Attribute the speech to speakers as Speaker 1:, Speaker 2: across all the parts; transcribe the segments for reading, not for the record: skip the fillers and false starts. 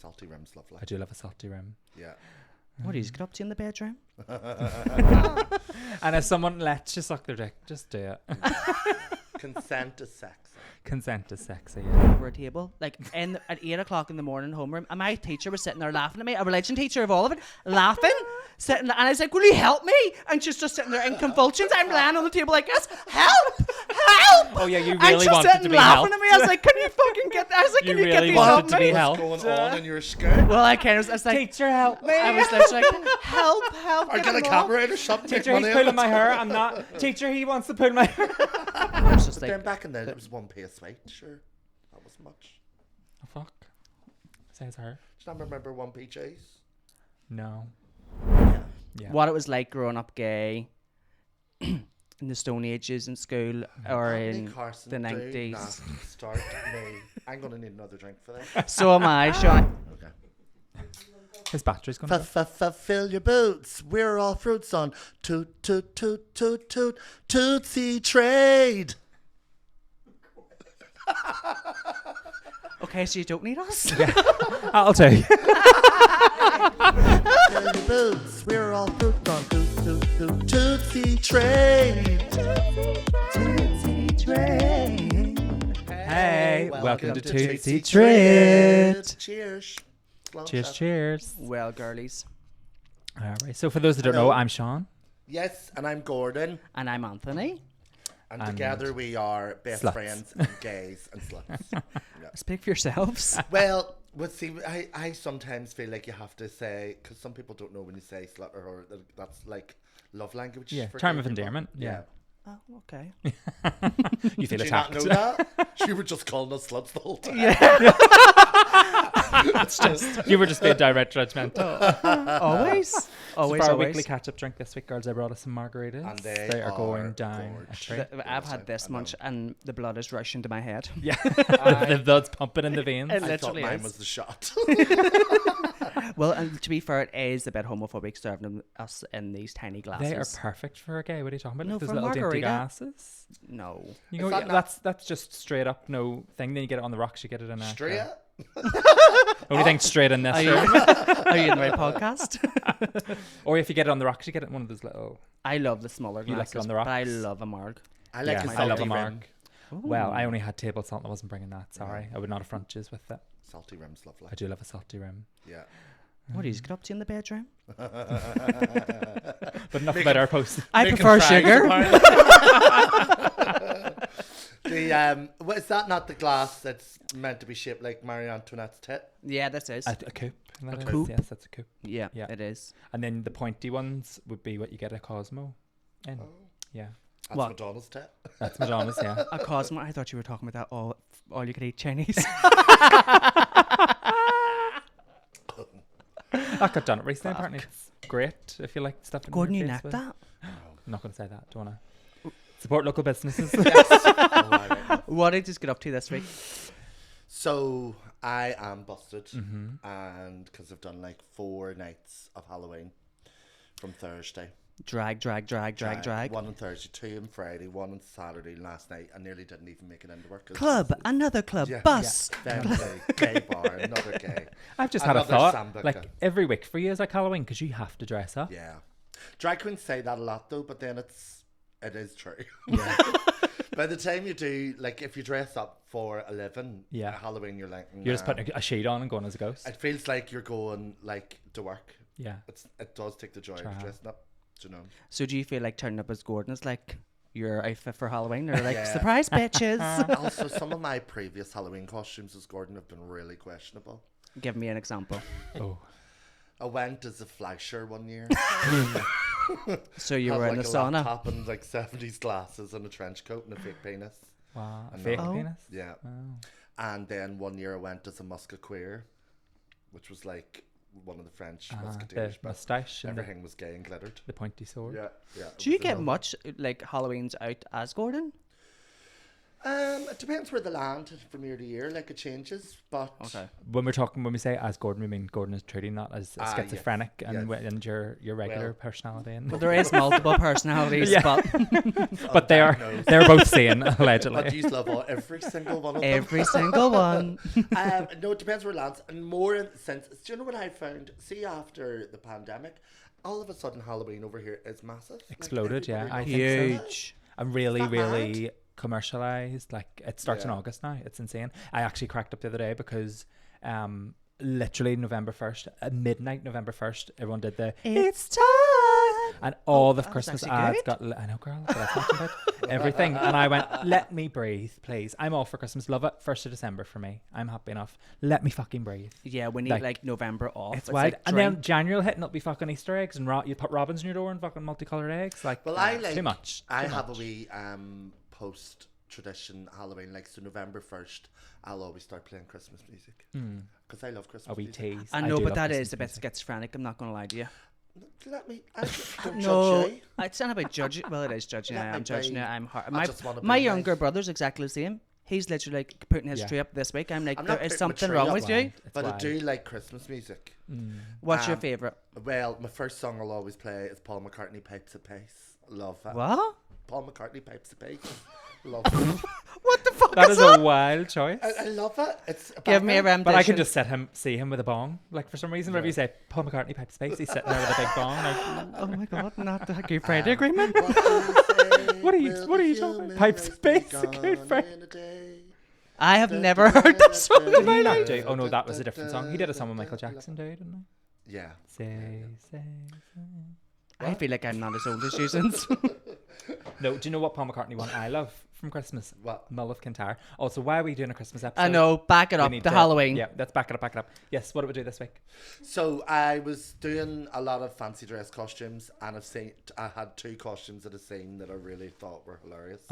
Speaker 1: Salty rim's lovely.
Speaker 2: I do love a salty rim.
Speaker 1: Yeah.
Speaker 3: What do you get up to in the bedroom?
Speaker 2: And if someone lets you suck their dick, just do it.
Speaker 1: Consent is sexy.
Speaker 2: Consent is sexy.
Speaker 3: Over a table, like at 8 o'clock in the morning, homeroom, and my teacher was sitting there laughing at me, a religion teacher of all of it, laughing, sitting there, and I was like, will you help me? And she's just sitting there in convulsions. I'm lying on the table like this, help!
Speaker 2: Oh yeah, you
Speaker 3: And
Speaker 2: really
Speaker 3: she's
Speaker 2: wanted to
Speaker 3: sitting
Speaker 2: be
Speaker 3: laughing
Speaker 2: helped.
Speaker 3: at me. I was like, can you fucking get that? I was like,
Speaker 2: You
Speaker 3: can you
Speaker 2: really
Speaker 3: get these
Speaker 2: wanted
Speaker 3: off
Speaker 2: to be
Speaker 3: me?
Speaker 2: helped.
Speaker 1: What's going on in your skirt?
Speaker 3: Well, I kind of was like,
Speaker 2: Teacher, help me.
Speaker 3: I was literally like, help.
Speaker 1: I
Speaker 3: get
Speaker 1: got a
Speaker 3: him off.
Speaker 1: camera out or something.
Speaker 2: Teacher, he's pulling my hair. I'm not. Teacher, he wants to pull my hair.
Speaker 3: I was just
Speaker 1: Then
Speaker 3: like,
Speaker 1: back in then, it was 1p a sweet, sure. That was much.
Speaker 2: Oh fuck. Says her.
Speaker 1: Do you not remember 1p cheese?
Speaker 2: No. Yeah.
Speaker 3: what it was like growing up gay in the Stone Ages in school or
Speaker 1: Anthony
Speaker 3: in
Speaker 1: Carson,
Speaker 3: the
Speaker 1: do
Speaker 3: 90s.
Speaker 1: not start me. I'm going to need another drink for this.
Speaker 3: So am I, Sean.
Speaker 1: Okay.
Speaker 2: His battery's gonna go.
Speaker 1: Fill your boots. We're all fruits on toot toot toot toot toot Tootsie Trade.
Speaker 3: Okay, so you don't need us?
Speaker 2: I'll tell you.
Speaker 1: Fill your boots. We're all fruits on toot toot toot Tootsie Trade. Tootsie Trade.
Speaker 2: Hey, welcome to Tootsie
Speaker 1: Trade.
Speaker 2: Trade.
Speaker 1: Cheers.
Speaker 2: Cheers, cheers.
Speaker 3: Well, girlies.
Speaker 2: All right. So for those that don't know, I'm Sean.
Speaker 1: Yes, and I'm Gordon.
Speaker 3: And I'm Anthony.
Speaker 1: And together we are best
Speaker 2: sluts.
Speaker 1: friends and gays and sluts. Yeah.
Speaker 3: Speak for yourselves.
Speaker 1: Well, see, I sometimes feel like you have to say, because some people don't know when you say slut or that's like love language.
Speaker 2: Yeah,
Speaker 1: for
Speaker 2: term
Speaker 1: gay
Speaker 2: of
Speaker 1: people.
Speaker 2: endearment. Yeah.
Speaker 3: Oh, okay.
Speaker 2: You feel
Speaker 1: Did you not
Speaker 2: attacked.
Speaker 1: know that? She were just calling us sluts the whole time.
Speaker 2: It's just you were just being direct judgmental.
Speaker 3: Always.
Speaker 2: So
Speaker 3: Always,
Speaker 2: for our
Speaker 3: always.
Speaker 2: weekly catch-up drink this week, girls, I brought us some margaritas.
Speaker 1: And they
Speaker 2: are
Speaker 1: are
Speaker 2: going down a
Speaker 1: gorgeous.
Speaker 2: treat.
Speaker 3: I've had this much and the blood is rushing to my head.
Speaker 2: Yeah, the blood's pumping in the veins.
Speaker 3: It
Speaker 1: I thought
Speaker 3: literally
Speaker 1: mine
Speaker 3: is.
Speaker 1: was the shot.
Speaker 3: Well, and to be fair, it is a bit homophobic serving them, us in these tiny glasses.
Speaker 2: They are perfect for a gay. What are you talking about?
Speaker 3: No,
Speaker 2: Like those
Speaker 3: for
Speaker 2: little dainty
Speaker 3: margarita.
Speaker 2: glasses.
Speaker 3: No.
Speaker 2: You go,
Speaker 1: that
Speaker 2: yeah,
Speaker 1: not-
Speaker 2: that's just straight up no thing. Then you get it on the rocks. You get it in a
Speaker 1: Straight.
Speaker 2: Only thing straight in this.
Speaker 3: Are you,
Speaker 2: room.
Speaker 3: are you in the right podcast?
Speaker 2: Or if you get it on the rocks, you get it in one of those little.
Speaker 3: I love the smaller
Speaker 2: You like
Speaker 3: glasses,
Speaker 2: it on the
Speaker 3: but I
Speaker 2: rocks?
Speaker 3: love a marg.
Speaker 1: I like
Speaker 2: Yeah,
Speaker 1: a
Speaker 2: I love
Speaker 1: salty
Speaker 2: a
Speaker 1: rim.
Speaker 2: marg. Well, I only had table salt. I wasn't bringing that. Sorry, I would not have front juice with it.
Speaker 1: Salty rim's lovely.
Speaker 2: I do love a salty rim.
Speaker 1: Yeah.
Speaker 3: What do you get up to in the bedroom?
Speaker 2: But enough about our post.
Speaker 3: I
Speaker 1: Making
Speaker 3: prefer
Speaker 1: fags,
Speaker 3: sugar.
Speaker 1: The is that not the glass that's meant to be shaped like Marie Antoinette's tit?
Speaker 3: Yeah, this is.
Speaker 2: A coupe. that is,
Speaker 3: coupe?
Speaker 2: Yes, that's a coupe.
Speaker 3: Yeah,
Speaker 2: Yeah.
Speaker 3: it is.
Speaker 2: And then the pointy ones would be what you get at Cosmo. In. Yeah,
Speaker 1: That's
Speaker 3: What?
Speaker 1: Madonna's tit.
Speaker 2: that's Madonna's. Yeah.
Speaker 3: A Cosmo. I thought you were talking about that all you could eat Chinese.
Speaker 2: I got done it recently. Apparently, it's great if you like stuff. In
Speaker 3: Gordon,
Speaker 2: your
Speaker 3: you
Speaker 2: face
Speaker 3: necked
Speaker 2: with.
Speaker 3: that.
Speaker 2: I'm not going to say that. Don't want to support local businesses.
Speaker 3: What did you get up to this week?
Speaker 1: So I am busted, and because I've done like 4 nights of Halloween from Thursday.
Speaker 3: Drag.
Speaker 1: One on Thursday, 2 on Friday, 1 on Saturday. Last night, I nearly didn't even make it into work.
Speaker 3: Club, another club,
Speaker 1: Yeah.
Speaker 3: bus.
Speaker 1: Bentley, gay bar, another gay.
Speaker 2: I've just had a
Speaker 1: Another
Speaker 2: thought.
Speaker 1: Sambuca.
Speaker 2: Like every week for you is like Halloween because you have to dress up.
Speaker 1: Yeah, drag queens say that a lot though, but then it is true.
Speaker 2: Yeah.
Speaker 1: By the time you do, like, if you dress up for 11,
Speaker 2: Yeah.
Speaker 1: Halloween, you're like,
Speaker 2: You're just
Speaker 1: nah.
Speaker 2: putting a sheet on and going as a ghost.
Speaker 1: It feels like you're going like to work.
Speaker 2: Yeah.
Speaker 1: It does take the joy
Speaker 2: Try.
Speaker 1: of dressing up. Do you know?
Speaker 3: So do you feel like turning up as Gordon is like your outfit for Halloween? Or like,
Speaker 1: Yeah.
Speaker 3: surprise, bitches.
Speaker 1: Also, some of my previous Halloween costumes as Gordon have been really questionable.
Speaker 3: Give me an example.
Speaker 2: Oh.
Speaker 1: I went as a Fleischer one year.
Speaker 3: So you
Speaker 1: Had,
Speaker 3: were in
Speaker 1: like,
Speaker 3: the
Speaker 1: a
Speaker 3: sauna.
Speaker 1: laptop and like 70s glasses and a trench coat and a fake penis.
Speaker 2: Wow.
Speaker 1: I
Speaker 2: Fake
Speaker 1: know.
Speaker 2: penis.
Speaker 1: Yeah.
Speaker 2: Oh.
Speaker 1: And then one year I went as a musketeer, which was like one of the French
Speaker 2: The
Speaker 1: musketeers, but
Speaker 2: moustache and
Speaker 1: everything was gay and glittered.
Speaker 2: the pointy sword.
Speaker 1: Yeah, yeah. it
Speaker 3: Do you
Speaker 1: was
Speaker 3: get
Speaker 1: another-
Speaker 3: much like Halloween's out as Gordon?
Speaker 1: It depends where they land from year to year. Like, it changes, but
Speaker 2: When we say as Gordon, we mean Gordon is Trudy, not as
Speaker 1: yes.
Speaker 2: schizophrenic and
Speaker 1: Yes.
Speaker 2: and your regular
Speaker 1: Well,
Speaker 2: personality. And
Speaker 3: But there is multiple personalities,
Speaker 2: Yeah. but they're both sane allegedly.
Speaker 1: But you love every single one of them.
Speaker 3: every single one.
Speaker 1: No, it depends where it lands. And more in the sense, do you know what I found? See, after the pandemic, all of a sudden Halloween over here is massive.
Speaker 2: Exploded, yeah, I
Speaker 1: everybody
Speaker 2: think so.
Speaker 1: loves it.
Speaker 3: Huge.
Speaker 2: I'm really,
Speaker 1: Is that
Speaker 2: really commercialized. Like, it starts in
Speaker 1: Yeah.
Speaker 2: August now. It's insane. I actually cracked up the other day because literally November 1st, at midnight November 1st, everyone did the
Speaker 3: It's time.
Speaker 2: and all the
Speaker 3: that was
Speaker 2: Christmas
Speaker 3: actually
Speaker 2: ads
Speaker 3: good.
Speaker 2: got I know, girl, but that's not about everything. And I went, let me breathe, please. I'm all for Christmas. Love it. 1st of December for me. I'm happy enough. Let me fucking breathe.
Speaker 3: Yeah, we need like November off.
Speaker 2: It's wild.
Speaker 3: like
Speaker 2: And
Speaker 3: drink.
Speaker 2: then January will hit and it'll be fucking Easter eggs and you put robins in your door and fucking multicolored eggs. Like,
Speaker 1: Well, I like
Speaker 2: too much.
Speaker 1: I
Speaker 2: too
Speaker 1: have
Speaker 2: much.
Speaker 1: a wee post tradition Halloween. Like, so November 1st, I'll always start playing Christmas music because I love Christmas
Speaker 2: A wee
Speaker 1: music.
Speaker 2: tease.
Speaker 3: I know,
Speaker 2: do
Speaker 3: but
Speaker 2: love
Speaker 3: that
Speaker 2: Christmas
Speaker 3: is a bit
Speaker 2: music.
Speaker 3: schizophrenic. I'm not going to lie to you.
Speaker 1: Let me. I don't
Speaker 3: No,
Speaker 1: judge you.
Speaker 3: it's not about judging. Well, it is judging.
Speaker 1: Let
Speaker 3: I
Speaker 1: me
Speaker 3: am judging
Speaker 1: be.
Speaker 3: it. I'm hard.
Speaker 1: I just wanna be
Speaker 3: My
Speaker 1: nice.
Speaker 3: younger brother's exactly the same. He's literally like putting his
Speaker 2: Yeah.
Speaker 3: tree up this week. I'm like,
Speaker 1: I'm
Speaker 3: there
Speaker 1: not
Speaker 3: is
Speaker 1: putting my
Speaker 3: something
Speaker 1: tree
Speaker 3: wrong
Speaker 1: up.
Speaker 3: with you.
Speaker 2: Wild. It's
Speaker 1: But I
Speaker 2: wild.
Speaker 1: do like Christmas music.
Speaker 3: What's your
Speaker 1: Um,
Speaker 3: favorite?
Speaker 1: Well, my first song I'll always play is Paul McCartney, Pipes of Pace. Love that.
Speaker 3: What?
Speaker 1: Paul McCartney, Pipes of Pace. Love it.
Speaker 3: What the fuck
Speaker 2: That
Speaker 3: is
Speaker 2: is
Speaker 3: that?
Speaker 2: a wild choice.
Speaker 1: I love it. It's
Speaker 3: Give me a rendition.
Speaker 2: But I can just see him with a bong. Like, for some reason, whenever
Speaker 1: Yeah.
Speaker 2: you say Paul McCartney Pipe Space, he's sitting there with a big bong. Like,
Speaker 3: Oh my god, not the Good Friday Agreement.
Speaker 2: What are you talking about? Pipes of Space, a good friend.
Speaker 3: I have never heard that song in
Speaker 2: did
Speaker 3: my
Speaker 2: he not
Speaker 3: life.
Speaker 2: do? Oh no, that was a different song. He did a song with Michael Jackson, didn't he?
Speaker 1: Yeah.
Speaker 2: Say.
Speaker 3: I feel like I'm not as old as you since.
Speaker 2: No, do you know what Paul McCartney one I love from Christmas?
Speaker 1: What?
Speaker 2: Mull of Kintyre. Also, why are we doing a Christmas episode?
Speaker 3: I know, back it
Speaker 2: We
Speaker 3: up.
Speaker 2: need
Speaker 3: The
Speaker 2: to-
Speaker 3: Halloween.
Speaker 2: Yeah, let's back it up. Yes, what do we do this week?
Speaker 1: So I was doing a lot of fancy dress costumes, and I had 2 costumes that I've seen that I really thought were hilarious.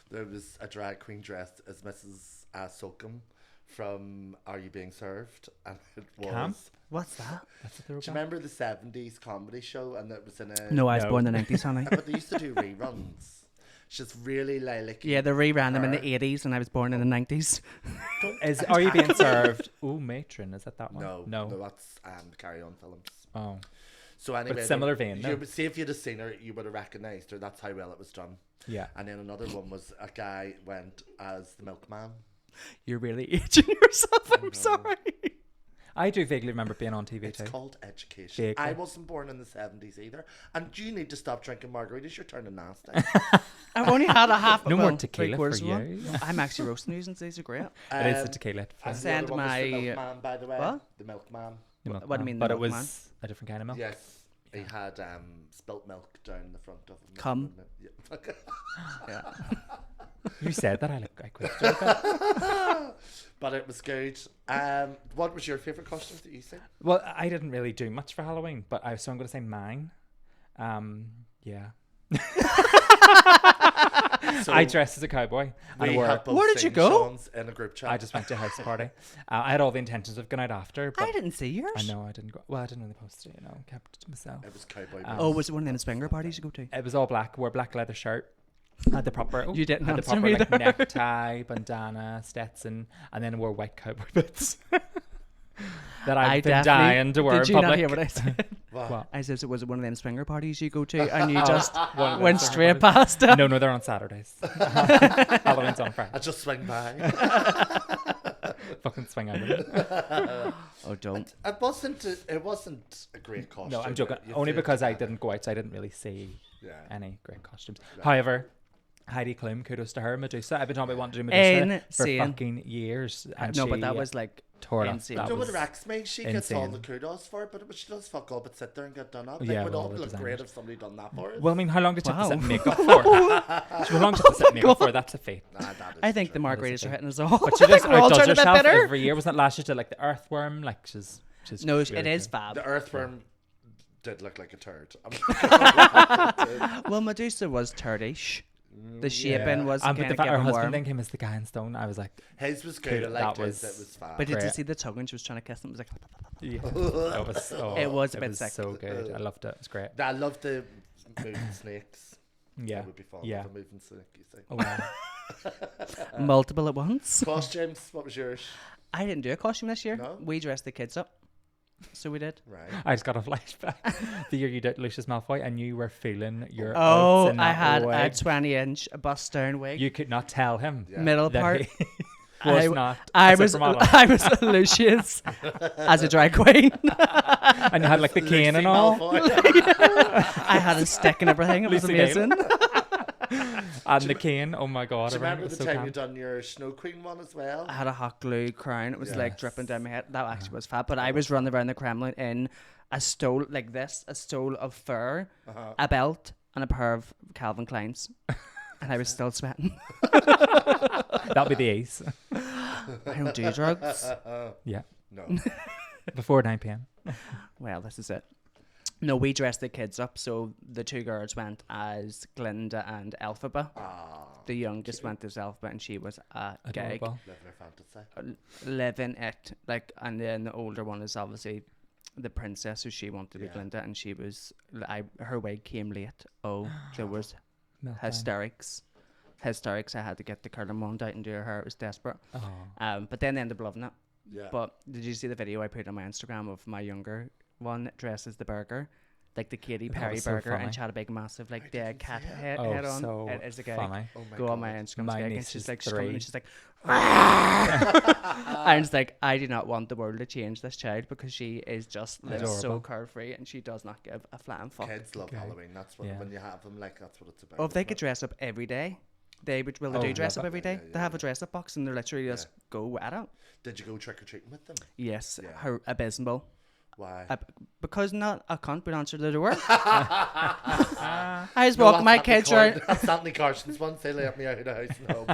Speaker 1: There was a drag queen dressed as Mrs. Slocum from Are You Being Served? And it was.
Speaker 2: Camp?
Speaker 3: What's that?
Speaker 2: That's what they were
Speaker 1: Do you remember the 70s comedy show? And it was in a.
Speaker 3: No, I was
Speaker 2: No.
Speaker 3: born in the 90s, honey.
Speaker 1: But they used to do reruns. She's really like.
Speaker 3: Yeah, they reran them in the
Speaker 1: Her.
Speaker 3: 80s and I was born in the 90s.
Speaker 2: Are you being served? Oh, Matron, is that one?
Speaker 1: No,
Speaker 2: No.
Speaker 1: that's the Carry On films.
Speaker 2: Oh.
Speaker 1: So anyway,
Speaker 2: But similar vein,
Speaker 1: You
Speaker 2: no?
Speaker 1: would see if you'd have seen her, you would have recognised her. That's how well it was done.
Speaker 2: Yeah.
Speaker 1: And then another one was a guy went as the milkman.
Speaker 3: You're really aging yourself. I'm sorry.
Speaker 2: I do vaguely remember being on TV
Speaker 1: It's
Speaker 2: too.
Speaker 1: called education.
Speaker 2: Vaguely.
Speaker 1: I wasn't born in the 70s either. And you need to stop drinking margaritas. You're turning nasty.
Speaker 3: I've only had a half.
Speaker 2: No
Speaker 3: well,
Speaker 2: more tequila for
Speaker 3: 3/4 of one.
Speaker 2: you.
Speaker 3: I'm actually roasting these, and these are great.
Speaker 2: It is the tequila.
Speaker 1: And the
Speaker 3: Send
Speaker 1: other one was
Speaker 3: my-
Speaker 1: the milkman, by the way.
Speaker 3: What?
Speaker 1: The milkman.
Speaker 3: What do you mean, the
Speaker 2: But it
Speaker 3: milkman?
Speaker 2: was a different kind of milk.
Speaker 1: Yes. He had spilt milk down the front of him.
Speaker 3: Cum.
Speaker 1: Yeah.
Speaker 3: Yeah.
Speaker 2: You said that. I questioned it.
Speaker 1: But it was good. What was your favourite costume that you seen?
Speaker 2: Well, I didn't really do much for Halloween, but so I'm going to say mine. Yeah.
Speaker 1: So
Speaker 2: I dressed as a cowboy. And I
Speaker 1: we
Speaker 2: wore.
Speaker 1: have both
Speaker 3: Where did you
Speaker 1: seen
Speaker 3: go?
Speaker 1: Sean's in a group chat.
Speaker 2: I just went to a house party. I had all the intentions of going out after, but
Speaker 3: I didn't see yours.
Speaker 2: I know I didn't go. Well, I didn't really post it. Kept it to myself.
Speaker 1: It was cowboy.
Speaker 3: Oh, was it one of them swinger parties you go to?
Speaker 2: It was all black. Wore a black leather shirt. Had the proper.
Speaker 3: You didn't
Speaker 2: had the
Speaker 3: answer
Speaker 2: proper
Speaker 3: me
Speaker 2: like
Speaker 3: there.
Speaker 2: necktie, bandana, Stetson, and then wore white cowboy boots. That I've been dying to wear
Speaker 3: Did
Speaker 2: in
Speaker 3: you
Speaker 2: public.
Speaker 3: not hear what I said?
Speaker 1: Wow.
Speaker 2: What?
Speaker 3: I said, was it one of them swinger parties you go to and you just
Speaker 2: One of
Speaker 3: went
Speaker 2: those
Speaker 3: straight
Speaker 2: parties.
Speaker 3: past them?
Speaker 2: No, they're on Saturdays. Halloween's on Friday.
Speaker 1: I just swing by.
Speaker 2: Fucking swing over.
Speaker 3: Oh, don't.
Speaker 1: It wasn't a great costume.
Speaker 2: No, I'm joking.
Speaker 1: You
Speaker 2: Only
Speaker 1: feel
Speaker 2: because I
Speaker 1: bad.
Speaker 2: didn't go out, so I didn't really see
Speaker 1: Yeah.
Speaker 2: any great costumes. However, Heidi Klum, kudos to her, Medusa. I've been talking about wanting to do Medusa for
Speaker 3: Insane.
Speaker 2: fucking years. And
Speaker 3: No, but
Speaker 2: she
Speaker 3: that was like
Speaker 2: tore it up.
Speaker 3: insane.
Speaker 2: That
Speaker 1: Do you know
Speaker 2: was
Speaker 1: what wrecks me? She gets all the
Speaker 2: insane.
Speaker 1: kudos for it, but she does fuck all but sit there and get done up. Like,
Speaker 2: Yeah,
Speaker 1: would
Speaker 2: with
Speaker 1: all
Speaker 2: all the
Speaker 1: look great
Speaker 2: designers.
Speaker 1: if somebody done that for us.
Speaker 2: Well, I mean, how long did it take to
Speaker 3: Wow.
Speaker 2: set makeup for? How long did it set makeup for? That's a feat.
Speaker 1: Nah, that is
Speaker 3: I think
Speaker 1: true.
Speaker 3: the margaritas are hitting us all.
Speaker 2: But she just
Speaker 3: We're all
Speaker 2: outdoes
Speaker 3: turning a bit
Speaker 2: herself
Speaker 3: bitter.
Speaker 2: every year. Wasn't it last year? She did like the earthworm. Like she's
Speaker 3: No,
Speaker 2: really
Speaker 3: it is
Speaker 2: good.
Speaker 3: fab.
Speaker 1: The earthworm did look like a turd.
Speaker 3: Well, Medusa was turdish. The
Speaker 1: Yeah.
Speaker 3: shaping was
Speaker 2: But
Speaker 3: kind
Speaker 2: the
Speaker 3: of
Speaker 2: fact her
Speaker 3: giving
Speaker 2: husband
Speaker 3: warm.
Speaker 2: then came as the guy in stone, I was like,
Speaker 1: His was good. I
Speaker 2: That
Speaker 1: liked
Speaker 2: was-
Speaker 1: his. It was fab.
Speaker 3: But did you
Speaker 2: Great.
Speaker 3: see the tug when she was trying to kiss him? It was like,
Speaker 2: yeah, that was,
Speaker 3: It was a bit
Speaker 2: was
Speaker 3: sick.
Speaker 2: so good. I loved it. It was great.
Speaker 1: I love the moving snakes.
Speaker 2: Yeah,
Speaker 1: That would be fun.
Speaker 2: yeah.
Speaker 1: The moving snake, you see.
Speaker 2: Oh, wow.
Speaker 3: Multiple at once.
Speaker 1: Costumes, what was yours?
Speaker 3: I didn't do a costume this year.
Speaker 1: No?
Speaker 3: We dressed the kids up. So we did.
Speaker 1: Right.
Speaker 2: I just got a flashback. The year you did Lucius Malfoy and you were feeling your
Speaker 3: Oh,
Speaker 2: oats in
Speaker 3: I
Speaker 2: that
Speaker 3: had a
Speaker 2: wig.
Speaker 3: 20-inch bust down wig.
Speaker 2: You could not tell him
Speaker 1: Yeah.
Speaker 3: Middle
Speaker 2: that
Speaker 3: part.
Speaker 2: he was
Speaker 3: I-
Speaker 2: not
Speaker 3: I
Speaker 2: a
Speaker 3: was
Speaker 2: supermodel.
Speaker 3: I was Lucius as a drag queen.
Speaker 2: And you had like the cane and
Speaker 1: Lucy
Speaker 2: all.
Speaker 1: Malfoy.
Speaker 3: I had a stick and everything. It was
Speaker 2: Lucy Gale.
Speaker 3: amazing.
Speaker 2: And the cane. Oh my god.
Speaker 1: Do you
Speaker 2: I
Speaker 1: remember
Speaker 2: it was
Speaker 1: the
Speaker 2: so
Speaker 1: time
Speaker 2: camp.
Speaker 1: you done your Snow Queen one as well?
Speaker 3: I had a hot glue crown. It was like
Speaker 1: Yes.
Speaker 3: dripping down my head. That actually was fab. But I was running around the Kremlin in a stole like this, a stole of fur, a belt, and a pair of Calvin Kleins. And I was still sweating.
Speaker 2: That'll be the ace.
Speaker 3: I don't do drugs.
Speaker 2: Yeah.
Speaker 1: No.
Speaker 2: Before 9 p.m.
Speaker 3: Well, this is it. No, we dressed the kids up. So the two girls went as Glinda and Elphaba.
Speaker 1: Ah,
Speaker 3: The youngest went as Elphaba, and she was a gag.
Speaker 2: Adorable.
Speaker 1: living her fantasy.
Speaker 3: Living it. Like, and then the older one is obviously the princess, who she wanted to be
Speaker 1: Yeah.
Speaker 3: Glinda, and she was. Her wig came late. Oh, there was
Speaker 2: Meltdown.
Speaker 3: hysterics. I had to get the curling wand out and do her hair. It was desperate.
Speaker 2: Oh.
Speaker 3: But then they ended up loving it.
Speaker 1: Yeah.
Speaker 3: But did you see the video I put on my Instagram of my younger one dressed as the burger? Like the Katy
Speaker 2: That
Speaker 3: Perry
Speaker 2: was so
Speaker 3: burger,
Speaker 2: funny.
Speaker 3: and she had a big, massive, like, dead cat
Speaker 1: see it.
Speaker 3: head
Speaker 2: Oh,
Speaker 3: on.
Speaker 2: so
Speaker 3: It is a gag.
Speaker 2: funny.
Speaker 1: Oh my
Speaker 3: Go on my
Speaker 1: God.
Speaker 3: Instagram
Speaker 2: My
Speaker 3: gag, and
Speaker 2: niece
Speaker 3: she's
Speaker 2: is
Speaker 3: like screaming,
Speaker 2: 3.
Speaker 3: and she's like, and it's like, I do not want the world to change this child because she is just lives so
Speaker 2: Adorable.
Speaker 3: carefree, and she does not give a flying fuck.
Speaker 1: Kids love
Speaker 2: Okay.
Speaker 1: Halloween. That's what
Speaker 2: Yeah.
Speaker 1: when you have them, like that's what it's about.
Speaker 3: Oh, if they
Speaker 1: isn't
Speaker 3: could
Speaker 1: it?
Speaker 3: dress up every day, they would. Well, they
Speaker 2: Oh,
Speaker 3: do dress
Speaker 2: love
Speaker 3: up
Speaker 2: it.
Speaker 3: every day.
Speaker 1: Yeah,
Speaker 3: They have a dress up box, and they literally just go at it.
Speaker 1: Did you go trick or treating with them?
Speaker 3: Yes,
Speaker 1: Yeah.
Speaker 3: her abysmal.
Speaker 1: Why?
Speaker 3: Because not a cunt would answer the door. I was
Speaker 1: No,
Speaker 3: walking my
Speaker 1: that's Anthony
Speaker 3: kids around.
Speaker 1: That's Anthony Carson's one. They let me out of the house and home.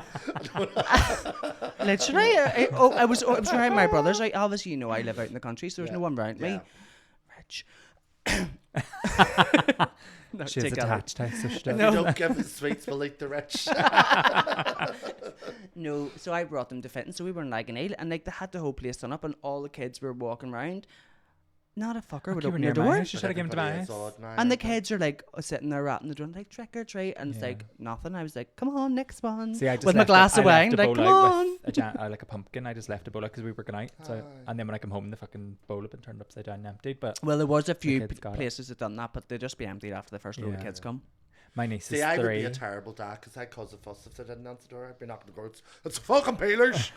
Speaker 3: Literally, I was around my brothers. Like, obviously, you know, I live out in the country, so there's no one around me. Rich. No,
Speaker 2: She's
Speaker 3: take that out.
Speaker 2: attached house, so she does.
Speaker 3: No.
Speaker 1: You don't give the sweets, we'll eat the rich.
Speaker 3: No, so I brought them to fit, and so we were in like an ale, and like they had the whole place done up, and all the kids were walking around. Not a fucker would
Speaker 2: You were
Speaker 3: open
Speaker 2: near
Speaker 3: their
Speaker 2: my
Speaker 3: door.
Speaker 2: house. You should have given to my house.
Speaker 3: And the kids are like sitting there rapping the drum like trick or treat, and it's
Speaker 2: Yeah.
Speaker 3: like nothing. I was like, come on, next one.
Speaker 2: See, I just
Speaker 3: with my
Speaker 2: left
Speaker 3: glass
Speaker 2: I
Speaker 3: of
Speaker 2: left
Speaker 3: wine,
Speaker 2: a
Speaker 3: like
Speaker 2: bowl
Speaker 3: come
Speaker 2: out
Speaker 3: on.
Speaker 2: with like a pumpkin. I just left a bowl out because we were going out. So, and then when I come home, the fucking bowl had been turned upside down and emptied. But
Speaker 3: Well, there was a few
Speaker 2: kids got it.
Speaker 3: places that done that, but they just be emptied after the first load of
Speaker 2: Yeah.
Speaker 3: kids come.
Speaker 2: my niece
Speaker 1: See,
Speaker 2: is
Speaker 1: I would
Speaker 2: 3.
Speaker 1: be a terrible dad because I'd cause a fuss if they didn't answer the door. I'd be knocking the door. It's fucking peelers.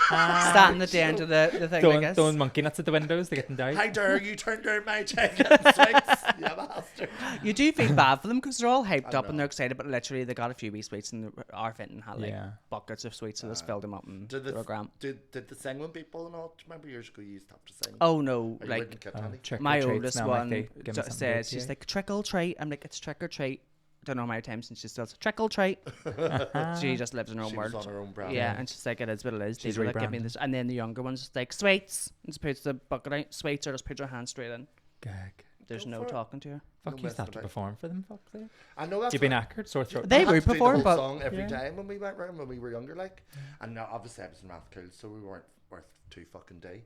Speaker 3: Standing at the end of the thing, I guess.
Speaker 2: throwing monkey nuts at the windows to get them down.
Speaker 1: How dare you turn down my chicken sweets, you bastard.
Speaker 3: You do feel bad for them because they're all hyped
Speaker 1: I
Speaker 3: up and
Speaker 1: know.
Speaker 3: they're excited, but literally they got a few wee sweets and our Fenton had like
Speaker 2: Yeah.
Speaker 3: buckets of sweets, so just filled them up and
Speaker 1: Did
Speaker 3: they were
Speaker 1: the,
Speaker 3: grand.
Speaker 1: did the sing when people and all? Do you remember years ago you used to have to sing?
Speaker 3: Oh no,
Speaker 1: Or you
Speaker 3: like
Speaker 1: wouldn't get any?
Speaker 2: Trick or
Speaker 3: my
Speaker 2: treat
Speaker 3: oldest
Speaker 2: smell
Speaker 3: one
Speaker 2: like they give me something
Speaker 3: says
Speaker 2: good,
Speaker 3: she's
Speaker 2: yeah.
Speaker 3: like trick or treat. I'm like, it's trick or treat. Don't know how many times since she still says trick or treat. She just lives in her own
Speaker 1: She was
Speaker 3: world.
Speaker 1: on her own brand.
Speaker 3: Yeah, and she's like, it is what it is.
Speaker 2: She's
Speaker 3: Deal with it, give me
Speaker 2: rebranding.
Speaker 3: this. And then the younger one's just like, sweets. And just puts the bucket out. Sweets, or just put your hand straight in.
Speaker 2: Gag.
Speaker 3: There's
Speaker 1: Go
Speaker 3: no
Speaker 1: for it.
Speaker 3: talking to her.
Speaker 2: Fuck,
Speaker 1: No
Speaker 2: you used to have
Speaker 1: messing
Speaker 2: to
Speaker 1: about.
Speaker 2: perform for them. Fuck's sake.
Speaker 1: I know that's
Speaker 2: You've been accurate, sore throat.
Speaker 3: They
Speaker 1: I had
Speaker 3: would
Speaker 1: to do the
Speaker 3: perform,
Speaker 1: whole
Speaker 3: but
Speaker 1: song every
Speaker 2: Yeah.
Speaker 1: time when we went round when we were younger, like. And now obviously I was in Rathcoole, so we weren't worth 2 fucking day.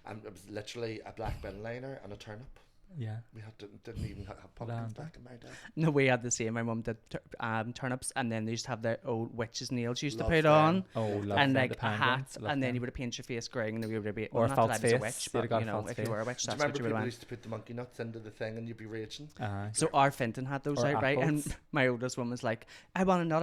Speaker 1: And it was literally a black bin liner and a turnip.
Speaker 2: Yeah.
Speaker 1: We didn't even have pumpkins
Speaker 2: Land.
Speaker 1: back in my day.
Speaker 3: no, we had the same. My mum did turnips, and then they used to have the old witch's nails you used to
Speaker 1: Love
Speaker 3: put
Speaker 1: them.
Speaker 3: on.
Speaker 2: Oh, love
Speaker 3: And
Speaker 2: them,
Speaker 3: like
Speaker 2: the
Speaker 3: a hat,
Speaker 2: penguins, love
Speaker 3: and then
Speaker 2: them.
Speaker 3: you would have painted your face grey, and then you would be
Speaker 2: Or a
Speaker 3: not
Speaker 2: false
Speaker 3: that I was a
Speaker 2: face.
Speaker 3: witch,
Speaker 2: You'd have
Speaker 3: but
Speaker 2: got
Speaker 3: you
Speaker 2: a
Speaker 3: know,
Speaker 2: false
Speaker 3: if you were a witch,
Speaker 1: Do you
Speaker 3: that's what
Speaker 1: remember
Speaker 3: you would
Speaker 1: people
Speaker 3: have
Speaker 1: used to put the monkey nuts into the thing and you'd be raging?
Speaker 3: So our Fenton had those
Speaker 2: Or
Speaker 3: out, right? And
Speaker 2: apples.
Speaker 3: my oldest one was like, I want a nut,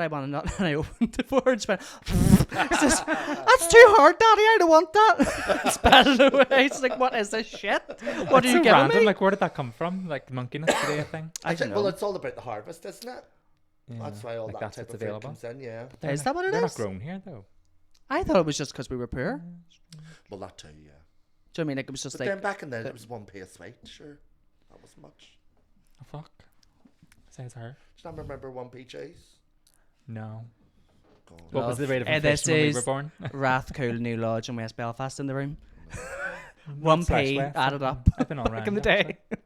Speaker 3: and I opened the door and she went, says, that's too hard, Daddy, I don't want that. Spat it away. It's like, what is this shit? What are
Speaker 2: It's
Speaker 3: you
Speaker 2: so
Speaker 3: giving
Speaker 2: random.
Speaker 3: me?
Speaker 2: Like, where did that come from? Like, monkey nuts today, I think.
Speaker 3: I don't
Speaker 1: Well,
Speaker 3: know.
Speaker 1: it's all about the harvest, isn't it?
Speaker 2: Yeah.
Speaker 1: That's why all
Speaker 2: Like,
Speaker 1: that
Speaker 2: that's
Speaker 1: type
Speaker 2: what's
Speaker 1: of food
Speaker 2: available.
Speaker 1: comes in, yeah.
Speaker 2: They're
Speaker 3: Is that what it
Speaker 2: They're
Speaker 3: is?
Speaker 2: not grown here, though.
Speaker 3: I thought it was just because we were poor.
Speaker 1: Well, that too, yeah.
Speaker 3: Do you know what I mean? Like, it was just
Speaker 1: But then
Speaker 3: like,
Speaker 1: back in the day, it was 1p a sweet, sure. That wasn't much.
Speaker 2: Oh, fuck. Says her.
Speaker 1: Do you not remember 1p cheese?
Speaker 2: No.
Speaker 1: God.
Speaker 2: What was the rate of
Speaker 3: This
Speaker 2: inflation when we were
Speaker 3: is
Speaker 2: born?
Speaker 3: Rathcoole, New Lodge, and West Belfast in the room.
Speaker 2: Not slash
Speaker 3: 1p
Speaker 2: West,
Speaker 3: added
Speaker 2: I've
Speaker 3: up
Speaker 2: I've been all
Speaker 3: back
Speaker 2: around
Speaker 3: in the
Speaker 2: actually.
Speaker 3: day.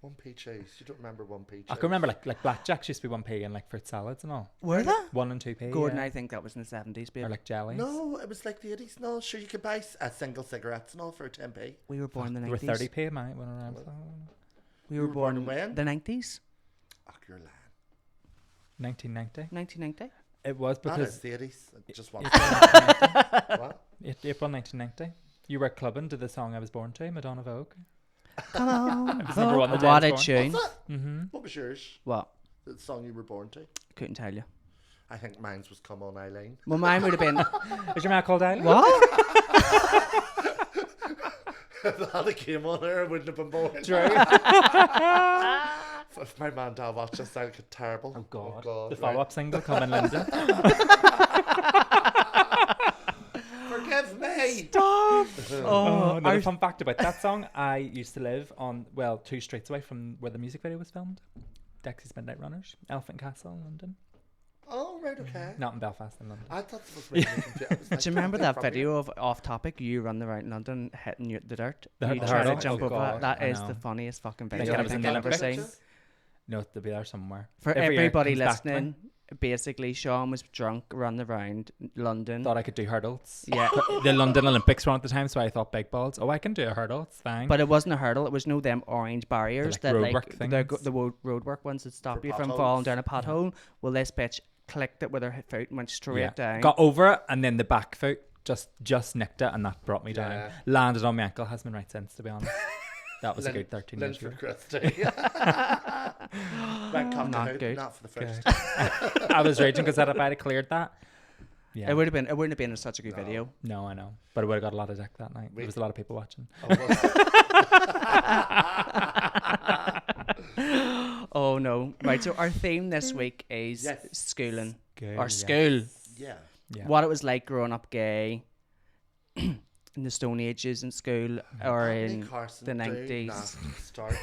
Speaker 1: 1p cheese. You don't remember 1p cheese?
Speaker 2: I can remember like blackjacks used to be 1p and like fruit salads and all.
Speaker 3: Were they?
Speaker 2: 1 and 2p.
Speaker 3: Gordon,
Speaker 2: yeah.
Speaker 3: I think that was in the 70s, babe.
Speaker 2: Or like jellies.
Speaker 1: No, it was like the 80s. No, sure, you could buy a single cigarettes and all for 10p.
Speaker 3: We were born in the
Speaker 2: They were
Speaker 3: 90s.
Speaker 2: 30p mine went around.
Speaker 3: We
Speaker 1: You
Speaker 3: were
Speaker 1: were born
Speaker 3: born
Speaker 1: when?
Speaker 3: the 90s.
Speaker 1: Oh, you're lying.
Speaker 2: 1990.
Speaker 3: 1990.
Speaker 2: It was
Speaker 1: That
Speaker 2: because
Speaker 1: is the 80s. Just one.
Speaker 2: April
Speaker 1: What?
Speaker 2: 1990. You were clubbing to the song I was born to, Madonna Vogue.
Speaker 3: Come on.
Speaker 2: It was number one the day
Speaker 3: What
Speaker 2: I
Speaker 3: a
Speaker 2: was born.
Speaker 3: tune.
Speaker 2: Mm-hmm.
Speaker 1: What was yours?
Speaker 3: What?
Speaker 1: The song you were born to?
Speaker 3: Couldn't tell you.
Speaker 1: I think mine was Come On Eileen.
Speaker 3: Well, mine would have been...
Speaker 2: Is your man called Eileen?
Speaker 3: What?
Speaker 1: If that had came on there, I wouldn't have been born.
Speaker 2: True.
Speaker 1: If my man dad watched this, I'd get terrible.
Speaker 2: Oh God.
Speaker 1: God,
Speaker 2: The
Speaker 1: right.
Speaker 2: follow-up single coming, Linda.
Speaker 1: Forgive me.
Speaker 3: Stop.
Speaker 2: Another fun fact about that song. I used to live on, 2 streets away from where the music video was filmed. Dexys Midnight Runners, Elephant Castle in London.
Speaker 1: Oh, right, okay.
Speaker 2: Not in Belfast, in London.
Speaker 1: I thought it was really confused.
Speaker 3: Do you remember that video of Off Topic? You run around London hitting the dirt.
Speaker 2: The
Speaker 3: You try to
Speaker 2: hurdle?
Speaker 3: jump
Speaker 2: Oh,
Speaker 3: over
Speaker 2: God,
Speaker 3: that. That
Speaker 2: I
Speaker 3: is
Speaker 2: know.
Speaker 3: the funniest fucking
Speaker 2: Thinking
Speaker 3: video
Speaker 2: it
Speaker 3: I
Speaker 2: was in
Speaker 3: think
Speaker 2: the
Speaker 3: I've ever
Speaker 2: Olympics.
Speaker 3: seen.
Speaker 2: No, they'll be there somewhere.
Speaker 3: For
Speaker 2: Every year it
Speaker 3: everybody
Speaker 2: comes back to me.
Speaker 3: listening, basically Sean was drunk, running around London.
Speaker 2: Thought I could do hurdles.
Speaker 3: Yeah.
Speaker 2: The London Olympics were on at the time, so I thought big balls. Oh, I can do a hurdle. It's fine.
Speaker 3: But it wasn't a hurdle. It was them orange barriers
Speaker 2: like
Speaker 3: that
Speaker 2: roadwork
Speaker 3: the roadwork ones that stop
Speaker 1: For
Speaker 3: you from
Speaker 1: potholes.
Speaker 3: falling down a pothole. Well, this bitch clicked it with her foot and went straight down.
Speaker 2: Got over it, and then the back foot just nicked it, and that brought me down.
Speaker 1: Yeah.
Speaker 2: Landed on my ankle. Has been right since, to be honest. That was a good 13 years
Speaker 1: Linford
Speaker 2: ago.
Speaker 1: Christie. Right, come
Speaker 3: Not
Speaker 1: to
Speaker 3: good.
Speaker 1: Not for the first.
Speaker 2: I was raging because if I'd have cleared that, yeah.
Speaker 3: It wouldn't have been such a good
Speaker 1: No.
Speaker 3: video.
Speaker 2: No, I know. But I would have got a lot of dick that night. There was a lot of people watching.
Speaker 3: Oh no! Right, so our theme this week is
Speaker 1: Yes.
Speaker 3: schooling
Speaker 2: Good,
Speaker 3: or
Speaker 2: yeah.
Speaker 3: school.
Speaker 1: Yeah.
Speaker 2: Yeah.
Speaker 3: What it was like growing up gay in the Stone Ages in school or
Speaker 1: Anthony
Speaker 3: in
Speaker 1: Carson,
Speaker 3: the
Speaker 1: do
Speaker 3: 90s.
Speaker 1: not start me.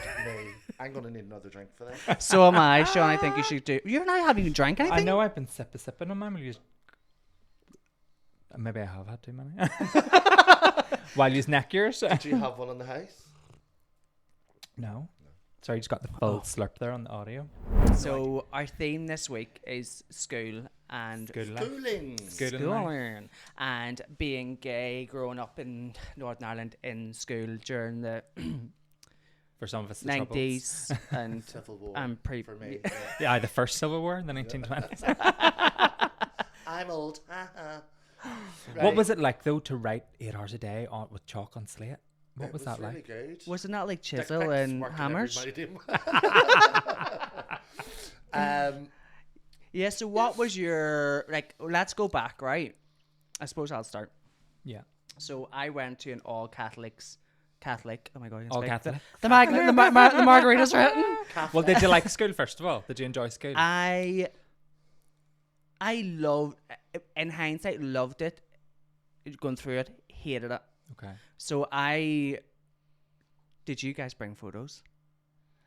Speaker 1: I'm going to need another drink for this.
Speaker 3: So am I, Sean. I think you should do. You're not having you drank anything.
Speaker 2: I know I've been sipping on mine. Will you maybe I have had too many. While you neck yours.
Speaker 1: Did you have one in the house?
Speaker 2: No. Sorry, you just got the full slurp there on the audio.
Speaker 3: So our theme this week is school and
Speaker 2: Good life.
Speaker 1: Schooling.
Speaker 2: Schooling life.
Speaker 3: schooling and being gay, growing up in Northern Ireland in school during the
Speaker 2: For some of us, the troubles.
Speaker 3: 90s and
Speaker 1: Civil War.
Speaker 3: and pre.
Speaker 1: For me.
Speaker 2: Yeah, the first Civil War in the 1920s.
Speaker 1: I'm old.
Speaker 2: What was it like though to write 8 hours a day with chalk on slate? What was that
Speaker 1: really
Speaker 2: like?
Speaker 1: Good.
Speaker 3: Wasn't that like
Speaker 1: Dick
Speaker 3: chisel
Speaker 1: pics
Speaker 3: and
Speaker 1: working
Speaker 3: hammers?
Speaker 1: every Monday.
Speaker 3: Yeah. So what was your like? Let's go back, right? I suppose I'll start.
Speaker 2: Yeah.
Speaker 3: So I went to an all Catholics. Catholic. Oh my god. I can
Speaker 2: All
Speaker 3: speak.
Speaker 2: Catholic.
Speaker 3: The margaritas are written.
Speaker 2: Well, did you like school first of all? Did you enjoy school?
Speaker 3: I loved, in hindsight, loved it. Going through it, hated it.
Speaker 2: Okay.
Speaker 3: So did you guys bring photos?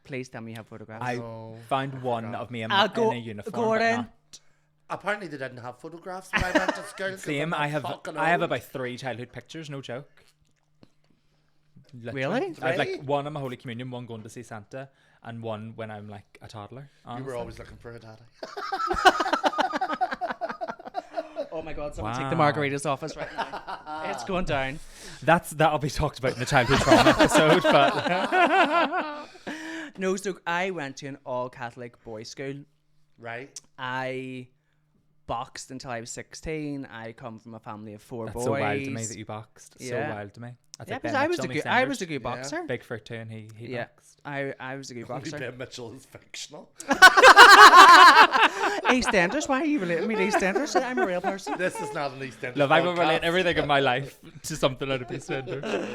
Speaker 3: Please tell me you have photographs.
Speaker 2: I
Speaker 1: No,
Speaker 2: found one
Speaker 1: forgot.
Speaker 2: of me in,
Speaker 3: I'll
Speaker 2: in
Speaker 3: go-
Speaker 2: a uniform.
Speaker 3: Gordon.
Speaker 2: But not.
Speaker 1: Apparently they didn't have photographs when I went to school. 'cause
Speaker 2: Same.
Speaker 1: I'm
Speaker 2: I have
Speaker 1: fucking
Speaker 2: about
Speaker 1: old.
Speaker 2: 3 childhood pictures. No joke. Literally.
Speaker 3: Really?
Speaker 2: I have like
Speaker 1: 3?
Speaker 2: one on my Holy Communion, one going to see Santa, and one when I'm like a toddler.
Speaker 1: You
Speaker 2: Honestly.
Speaker 1: were always looking for a daddy.
Speaker 3: Oh my god! Someone take
Speaker 2: Wow.
Speaker 3: the margaritas off us right now. It's going down.
Speaker 2: That'll be talked about in the childhood trauma episode. But
Speaker 3: No, so I went to an all Catholic boys' school.
Speaker 1: Right?
Speaker 3: I boxed until I was 16. I come from a family of 4
Speaker 2: that's
Speaker 3: boys.
Speaker 2: so wild to me that you boxed.
Speaker 3: Yeah.
Speaker 2: So wild to me. That's
Speaker 3: Yeah,
Speaker 2: like
Speaker 3: because
Speaker 2: Ben
Speaker 3: I was
Speaker 2: Mitchell
Speaker 3: a
Speaker 2: in
Speaker 3: good. I was a
Speaker 2: EastEnders.
Speaker 3: good
Speaker 1: Yeah.
Speaker 3: boxer.
Speaker 2: Bigfoot too, and he
Speaker 3: Yeah.
Speaker 2: boxed.
Speaker 3: I was a good
Speaker 1: Only
Speaker 3: boxer.
Speaker 1: Ben Mitchell is fictional.
Speaker 3: EastEnders? Why are you relating me to EastEnders? I'm a real person.
Speaker 1: This is not an EastEnders
Speaker 2: Love, I will
Speaker 1: podcast.
Speaker 2: relate everything in my life to something out of EastEnders.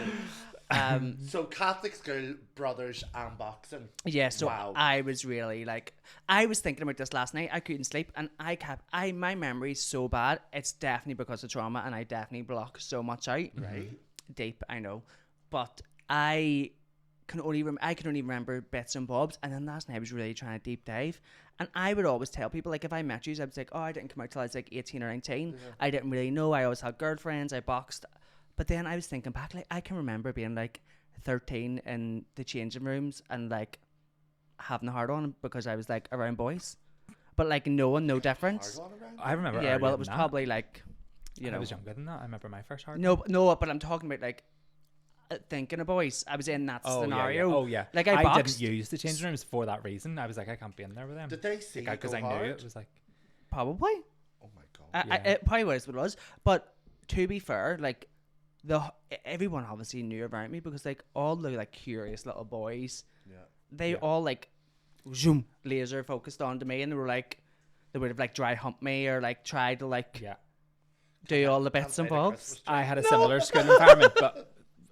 Speaker 1: So Catholic school, brothers and boxing.
Speaker 3: Yeah, so
Speaker 1: Wow.
Speaker 3: I was really like, I was thinking about this last night. I couldn't sleep, and my memory's so bad. It's definitely because of trauma, and I definitely block so much out.
Speaker 1: Right?
Speaker 3: Deep, I know, but I can only remember bits and bobs. And then last night I was really trying to deep dive, and I would always tell people, like, if I met you, I'd be like, oh, I didn't come out till I was like 18 or 19.
Speaker 1: Yeah.
Speaker 3: I didn't really know. I always had girlfriends. I boxed. But then I was thinking back, like, I can remember being like 13 in the changing rooms and like having a hard on because I was like around boys, but like knowing no difference.
Speaker 1: Hard on around?
Speaker 2: I remember.
Speaker 3: Yeah, well,
Speaker 2: earlier
Speaker 3: it was
Speaker 2: than that.
Speaker 3: probably like, you
Speaker 2: I
Speaker 3: know,
Speaker 2: was younger than that. I remember my first hard.
Speaker 3: no, but I'm talking about like thinking of boys. I was in that scenario.
Speaker 2: Yeah. Oh yeah.
Speaker 3: Like I boxed.
Speaker 2: didn't use the changing rooms for that reason. I was like, I can't be in there with them.
Speaker 1: Did they see you
Speaker 2: Because
Speaker 1: go
Speaker 2: I knew
Speaker 1: hard?
Speaker 2: it was like.
Speaker 3: Probably.
Speaker 1: Oh
Speaker 3: It probably was what it was. But to be fair, like everyone obviously knew around me because like all the like curious little boys, they all like zoom laser focused onto me, and they were like they would have like dry humped me or like tried to like do all the bits and bobs.
Speaker 2: I had a similar school environment, but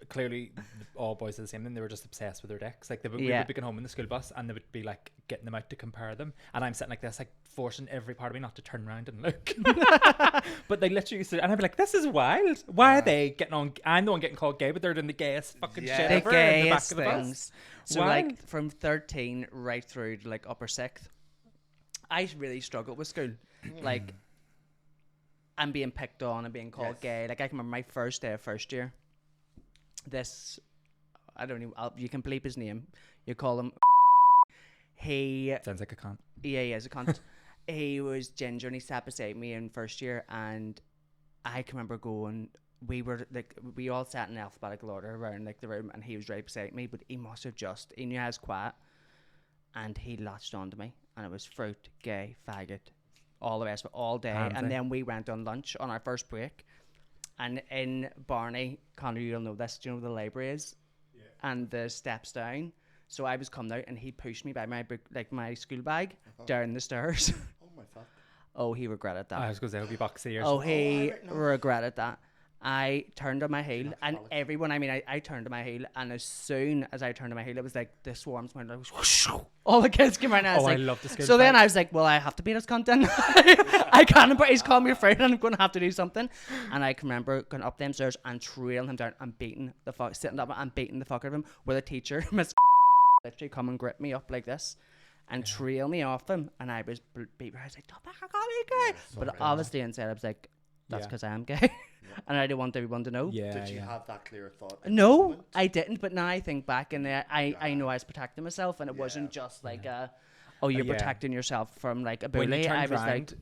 Speaker 2: clearly all boys are the same thing. They were just obsessed with their dicks. Like we would be getting home in the school bus and they would be like getting them out to compare them, and I'm sitting like this, like forcing every part of me not to turn around and look. But they literally used to, and I'd be like, this is wild. Why are they getting on? I'm the one getting called gay, but they're doing the gayest fucking shit
Speaker 3: the
Speaker 2: ever
Speaker 3: gayest
Speaker 2: in the back of the
Speaker 3: things.
Speaker 2: bus.
Speaker 3: So like from 13 right through to like upper 6th, I really struggled with school. Like I'm being picked on and being called gay. Like I can remember my first day of first year. This, I don't even, you can bleep his name. You call him. He
Speaker 2: sounds like a cunt.
Speaker 3: Yeah, he is a cunt. He was ginger and he sat beside me in first year, and I can remember going. We all sat in alphabetical order around like the room, and he was right beside me. But he must have he knew I was quiet, and he latched onto me, and it was fruit, gay, faggot, all the rest of it all day. And then we went on lunch on our first break. And in Barney, Connor, you'll know this, do you know where the library is? Yeah. And the steps down. So I was coming out and he pushed me by my school bag down the stairs.
Speaker 1: Oh my fuck.
Speaker 3: Oh, he regretted that.
Speaker 2: I was going to say, he'll be box ears.
Speaker 3: Oh, he regretted that. I turned on my heel, and everyone, I turned on my heel, and as soon as I turned on my heel, it was like the swarms went, all the kids came around.
Speaker 2: I love the school.
Speaker 3: So then I was like, well, I have to beat his cunt then. I can't, but he's called me a friend, and I'm going to have to do something. And I can remember going up them stairs and trailing him down and beating the fuck, sitting up and beating the fuck out of him, where the teacher, Miss literally come and grip me up like this and trail me off him, and I was beat. I was like, "Don't back, I can't be gay." But obviously inside I was like, that's because I am gay. And I didn't want everyone to know.
Speaker 1: Did you have that clear thought?
Speaker 3: No, I didn't. But now I think back, and I know I was protecting myself, and it wasn't just like you're protecting yourself from like a bully. I was like,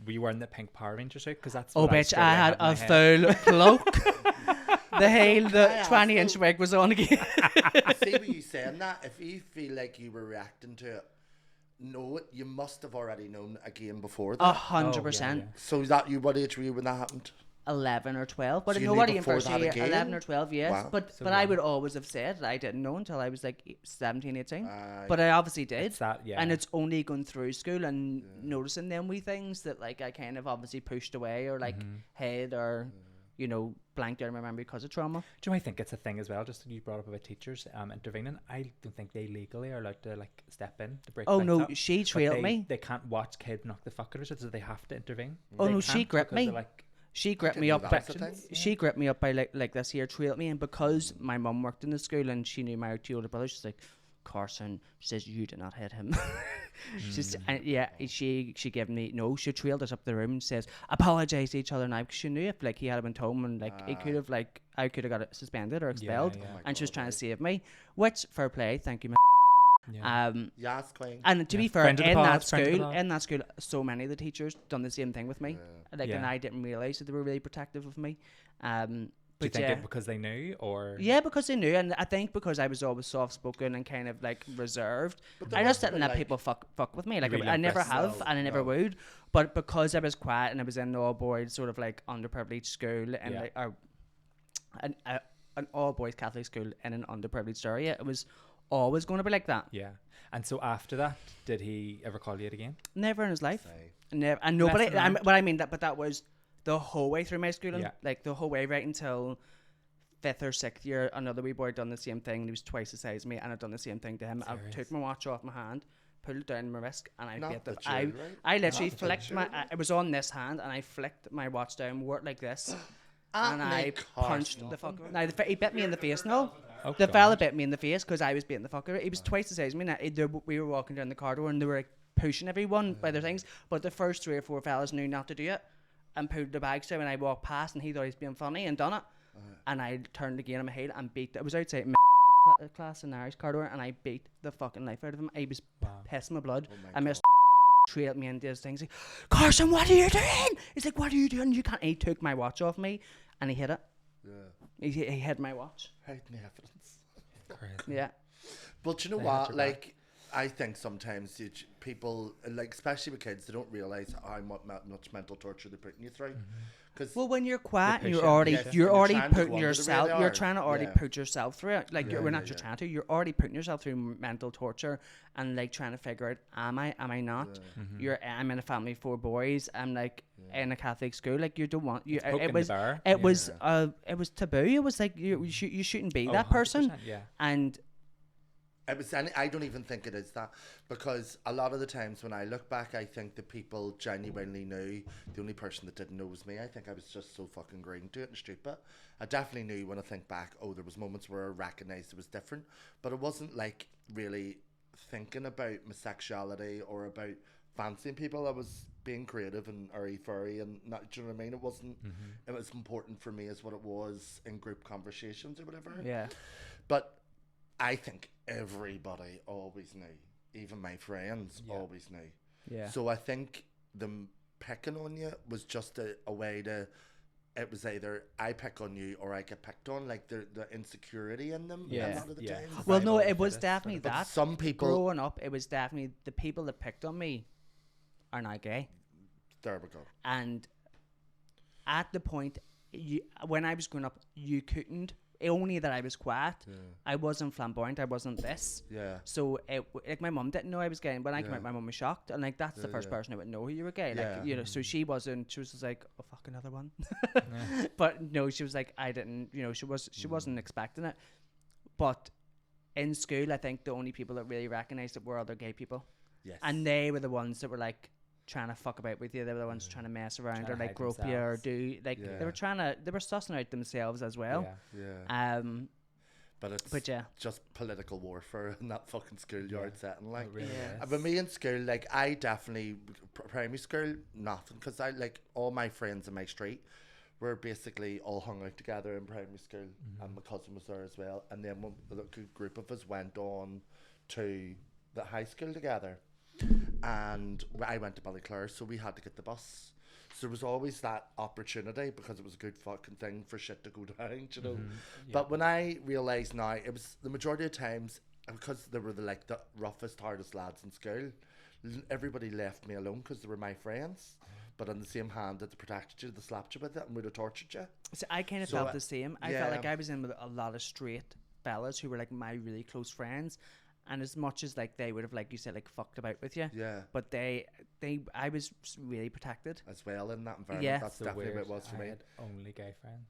Speaker 2: were you wearing the pink Power Ranger suit? Because that's
Speaker 3: bitch, I had a full cloak. The 20-inch wig was on again.
Speaker 1: See what you saying that? If you feel like you were reacting to it, you must have already known again before that.
Speaker 3: 100%.
Speaker 1: So that what age were you when that happened?
Speaker 3: 11 or 12, but
Speaker 1: so
Speaker 3: nobody in first year. 11 or 12, yes.
Speaker 1: Wow.
Speaker 3: But I would always have said that I didn't know until I was like 17, 18. But I obviously did. And it's only going through school and noticing them wee things that like I kind of obviously pushed away or like hid or blanked out of my memory because of trauma.
Speaker 2: Do you know, I think it's a thing as well, just you brought up about teachers intervening. I don't think they legally are allowed to like step in to break things up.
Speaker 3: She trailed me.
Speaker 2: They can't watch kids knock the fuck out of it, so they have to intervene.
Speaker 3: She gripped me. She gripped me up. She gripped me up by like this here, trailed me, and because my mum worked in the school and she knew my two older brothers, she's like, Carson, she says, you did not hit him. She gave me she trailed us up the room and says, apologise to each other now, because she knew if like he had been home and like he could have like I could have got it suspended or expelled, and she was trying to save me, which fair play, thank you.
Speaker 1: Yes, queen.
Speaker 3: And to be fair, in that school, so many of the teachers done the same thing with me. And I didn't realise that they were really protective of me.
Speaker 2: Do you think it because they knew, or?
Speaker 3: Yeah, because they knew, and I think because I was always soft-spoken and kind of like reserved, I just didn't let people fuck with me. Like really I never have, and I never would. But because I was quiet and I was in an all-boys sort of like underprivileged school, and like, an all-boys Catholic school in an underprivileged area, it was always going to be like that.
Speaker 2: Yeah. And so after that, did he ever call you it again?
Speaker 3: Never in his life. Never. And nobody. But that was the whole way through my schooling. Like the whole way right until 5th or 6th year. Another wee boy had done the same thing. He was twice the size of me, and I'd done the same thing to him. I took my watch off my hand, put it down my wrist, and I beat the. I literally flicked my. It was on this hand, and I flicked my watch down, wore it like this, and I punched the fuck. Now he bit me in the face. No. The fella bit me in the face because I was beating the fuck out of it. He was twice the size of me. Now, we were walking down the corridor and they were like, pushing everyone by their things. But the first 3 or 4 fellas knew not to do it and pulled the bags down, and I walked past and he thought he was being funny and done it. And I turned again on my heel and beat. It was outside my class in the Irish corridor, and I beat the fucking life out of him. I was pissing my blood. And Mr. trailed me into his things. Like, Carson, what are you doing? He's like, what are you doing? You can't. He took my watch off me and he hid it. He hid my watch.
Speaker 1: Hiding evidence.
Speaker 2: Crazy.
Speaker 3: Yeah.
Speaker 1: But you know what? Like, I think sometimes people, like especially with kids, they don't realise how much mental torture they're putting you through. Because
Speaker 3: Well, when you're quiet,
Speaker 2: They
Speaker 3: you're
Speaker 2: push it,
Speaker 3: already
Speaker 2: yes.
Speaker 3: you're
Speaker 1: And you're
Speaker 3: already
Speaker 1: trying to go
Speaker 3: putting
Speaker 1: under the
Speaker 3: yourself. You're
Speaker 1: radar.
Speaker 3: trying to already
Speaker 1: Yeah.
Speaker 3: put yourself through it. Like
Speaker 1: Yeah,
Speaker 3: we're not
Speaker 1: yeah,
Speaker 3: just
Speaker 1: yeah.
Speaker 3: trying to. You're already putting yourself through mental torture and like trying to figure out, am I not? I'm in a family of 4 boys. I'm like in a Catholic school. Like you don't want you.
Speaker 2: It's poking
Speaker 3: It was
Speaker 2: the bear.
Speaker 3: it
Speaker 2: Yeah.
Speaker 3: was it was taboo. It was like you shouldn't be
Speaker 2: Oh,
Speaker 3: that person.
Speaker 2: 100%, yeah.
Speaker 3: And
Speaker 1: I don't even think it is that, because a lot of the times when I look back, I think the people genuinely knew. The only person that didn't know was me. I think I was just so fucking green to it and stupid. I definitely knew when I think back, there was moments where I recognised it was different, but it wasn't like really thinking about my sexuality or about fancying people. I was being creative and airy-fairy and not, do you know what I mean? It wasn't, it was important for me as what it was in group conversations or whatever.
Speaker 3: yeah,
Speaker 1: But I think everybody always knew, even my friends always knew.
Speaker 3: yeah.
Speaker 1: So I think them picking on you was just a way to, it was either I pick on you or I get picked on, like the insecurity in them
Speaker 3: Yeah.
Speaker 1: a lot of the
Speaker 2: Yeah.
Speaker 1: times.
Speaker 3: Well,
Speaker 2: Survival
Speaker 3: no,
Speaker 2: of the
Speaker 3: it was
Speaker 2: fittest,
Speaker 3: definitely
Speaker 1: But
Speaker 3: that.
Speaker 1: some people,
Speaker 3: Growing up, it was definitely the people that picked on me are now gay.
Speaker 1: there we go.
Speaker 3: And at the point, when I was growing up, you couldn't. Only that I was quiet. I wasn't flamboyant. I wasn't this.
Speaker 1: Yeah.
Speaker 3: So like my mum didn't know I was gay. And when I came
Speaker 1: Yeah.
Speaker 3: out, my mum was shocked. And like that's the first person who would know who you were gay. Like
Speaker 1: Yeah.
Speaker 3: you know, so she wasn't. She was just like, oh fuck, another one. But no, she was like, I didn't. You know, she wasn't expecting it. But in school, I think the only people that really recognised it were other gay people.
Speaker 1: Yes.
Speaker 3: And they were the ones that were like trying to fuck about with you. They were the ones trying to mess around
Speaker 2: Trying
Speaker 3: or
Speaker 2: to
Speaker 3: like
Speaker 2: hide
Speaker 3: grope you or
Speaker 2: themselves.
Speaker 3: do like
Speaker 1: Yeah.
Speaker 3: they were sussing out themselves as well.
Speaker 2: Yeah.
Speaker 1: yeah. But it's
Speaker 3: But yeah,
Speaker 1: just political warfare in that fucking schoolyard setting. Like,
Speaker 2: It really
Speaker 3: Yeah.
Speaker 2: is.
Speaker 1: With me in school, like I definitely primary school nothing, because I like all my friends in my street were basically all hung out together in primary school, and my cousin was there as well. And then a good group of us went on to the high school together, and I went to Ballyclare, so we had to get the bus. So there was always that opportunity because it was a good fucking thing for shit to go down, you know. But when I realised now, it was the majority of times, because they were the roughest, hardest lads in school, everybody left me alone because they were my friends. But on the same hand, that they protected you, they slapped you with it and would have tortured you.
Speaker 3: so I kind of
Speaker 1: So,
Speaker 3: felt the same. I felt
Speaker 1: yeah.
Speaker 3: like I was in with a lot of straight fellas who were like my really close friends, and as much as like they would have, like you said, like fucked about with you,
Speaker 1: Yeah.
Speaker 3: but I was really protected.
Speaker 1: As well in that environment.
Speaker 3: Yeah.
Speaker 1: That's
Speaker 2: So
Speaker 1: definitely what it
Speaker 2: weird.
Speaker 1: was for
Speaker 2: I
Speaker 1: me.
Speaker 2: had only gay friends.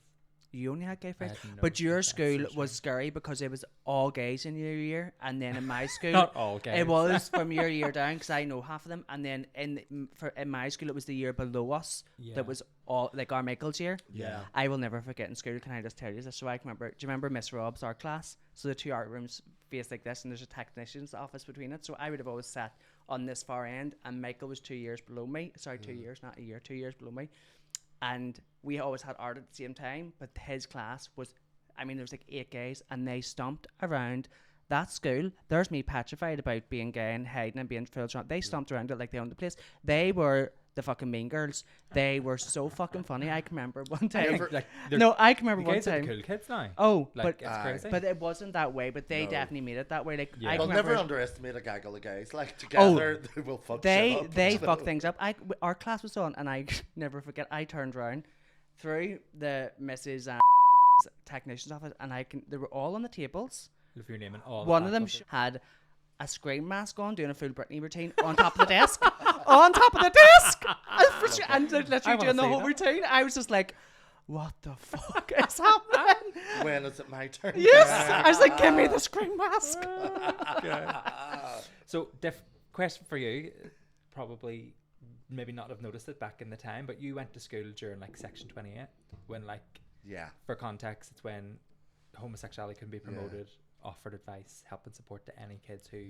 Speaker 3: You only had gay friends,
Speaker 2: had no
Speaker 3: but your
Speaker 2: straight friends,
Speaker 3: school
Speaker 2: so
Speaker 3: was scary because it was all gays in your year, and then in my school,
Speaker 2: Not all gays.
Speaker 3: it was from your year down because I know half of them, and then in my school it was the year below us
Speaker 2: Yeah.
Speaker 3: that was all like our Michael's year.
Speaker 1: Yeah.
Speaker 3: I will never forget in school. Can I just tell you this? So I can remember. Do you remember Miss Rob's art class? So the 2 art rooms face like this, and there's a technician's office between it. So I would have always sat on this far end, and Michael was 2 years below me. Sorry, 2 years, not a year. 2 years below me, and we always had art at the same time. But his class was, I mean, there was like 8 guys, and they stomped around that school. There's me petrified about being gay and hiding and being full drunk. They stomped around it like they owned the place. They were the fucking mean girls. They were so fucking funny. I can remember one time.
Speaker 2: Like,
Speaker 3: No, I can remember
Speaker 2: the
Speaker 3: one
Speaker 2: gays are the
Speaker 3: time.
Speaker 2: cool kids now.
Speaker 3: Oh,
Speaker 2: Like,
Speaker 3: but
Speaker 2: it's crazy.
Speaker 3: but it wasn't that way. But they
Speaker 1: No.
Speaker 3: definitely made it that way. Like
Speaker 2: Yeah.
Speaker 3: I
Speaker 1: Well,
Speaker 3: can
Speaker 1: never
Speaker 3: remember
Speaker 1: underestimate a gaggle of guys. Like, together, they will fuck shit up.
Speaker 3: they
Speaker 1: you know?
Speaker 3: fuck things up. Our class was on, and I never forget. I turned around through the Mrs. Technician's office, and they were all on the tables.
Speaker 2: If you're naming all
Speaker 3: One
Speaker 2: the
Speaker 3: of them
Speaker 2: faculty.
Speaker 3: had a scream mask on, doing a full Britney routine on top of the desk. On top of the desk! And literally
Speaker 2: wanna
Speaker 3: doing the
Speaker 2: see
Speaker 3: whole
Speaker 2: that.
Speaker 3: routine. I was just like, what the fuck is happening?
Speaker 1: When is it my turn?
Speaker 3: Yes! I was like, give me the scream mask.
Speaker 2: So, question for you, probably maybe not have noticed it back in the time, but you went to school during like Section 28, when like,
Speaker 1: Yeah.
Speaker 2: for context, it's when homosexuality can be promoted, offered advice, help and support to any kids who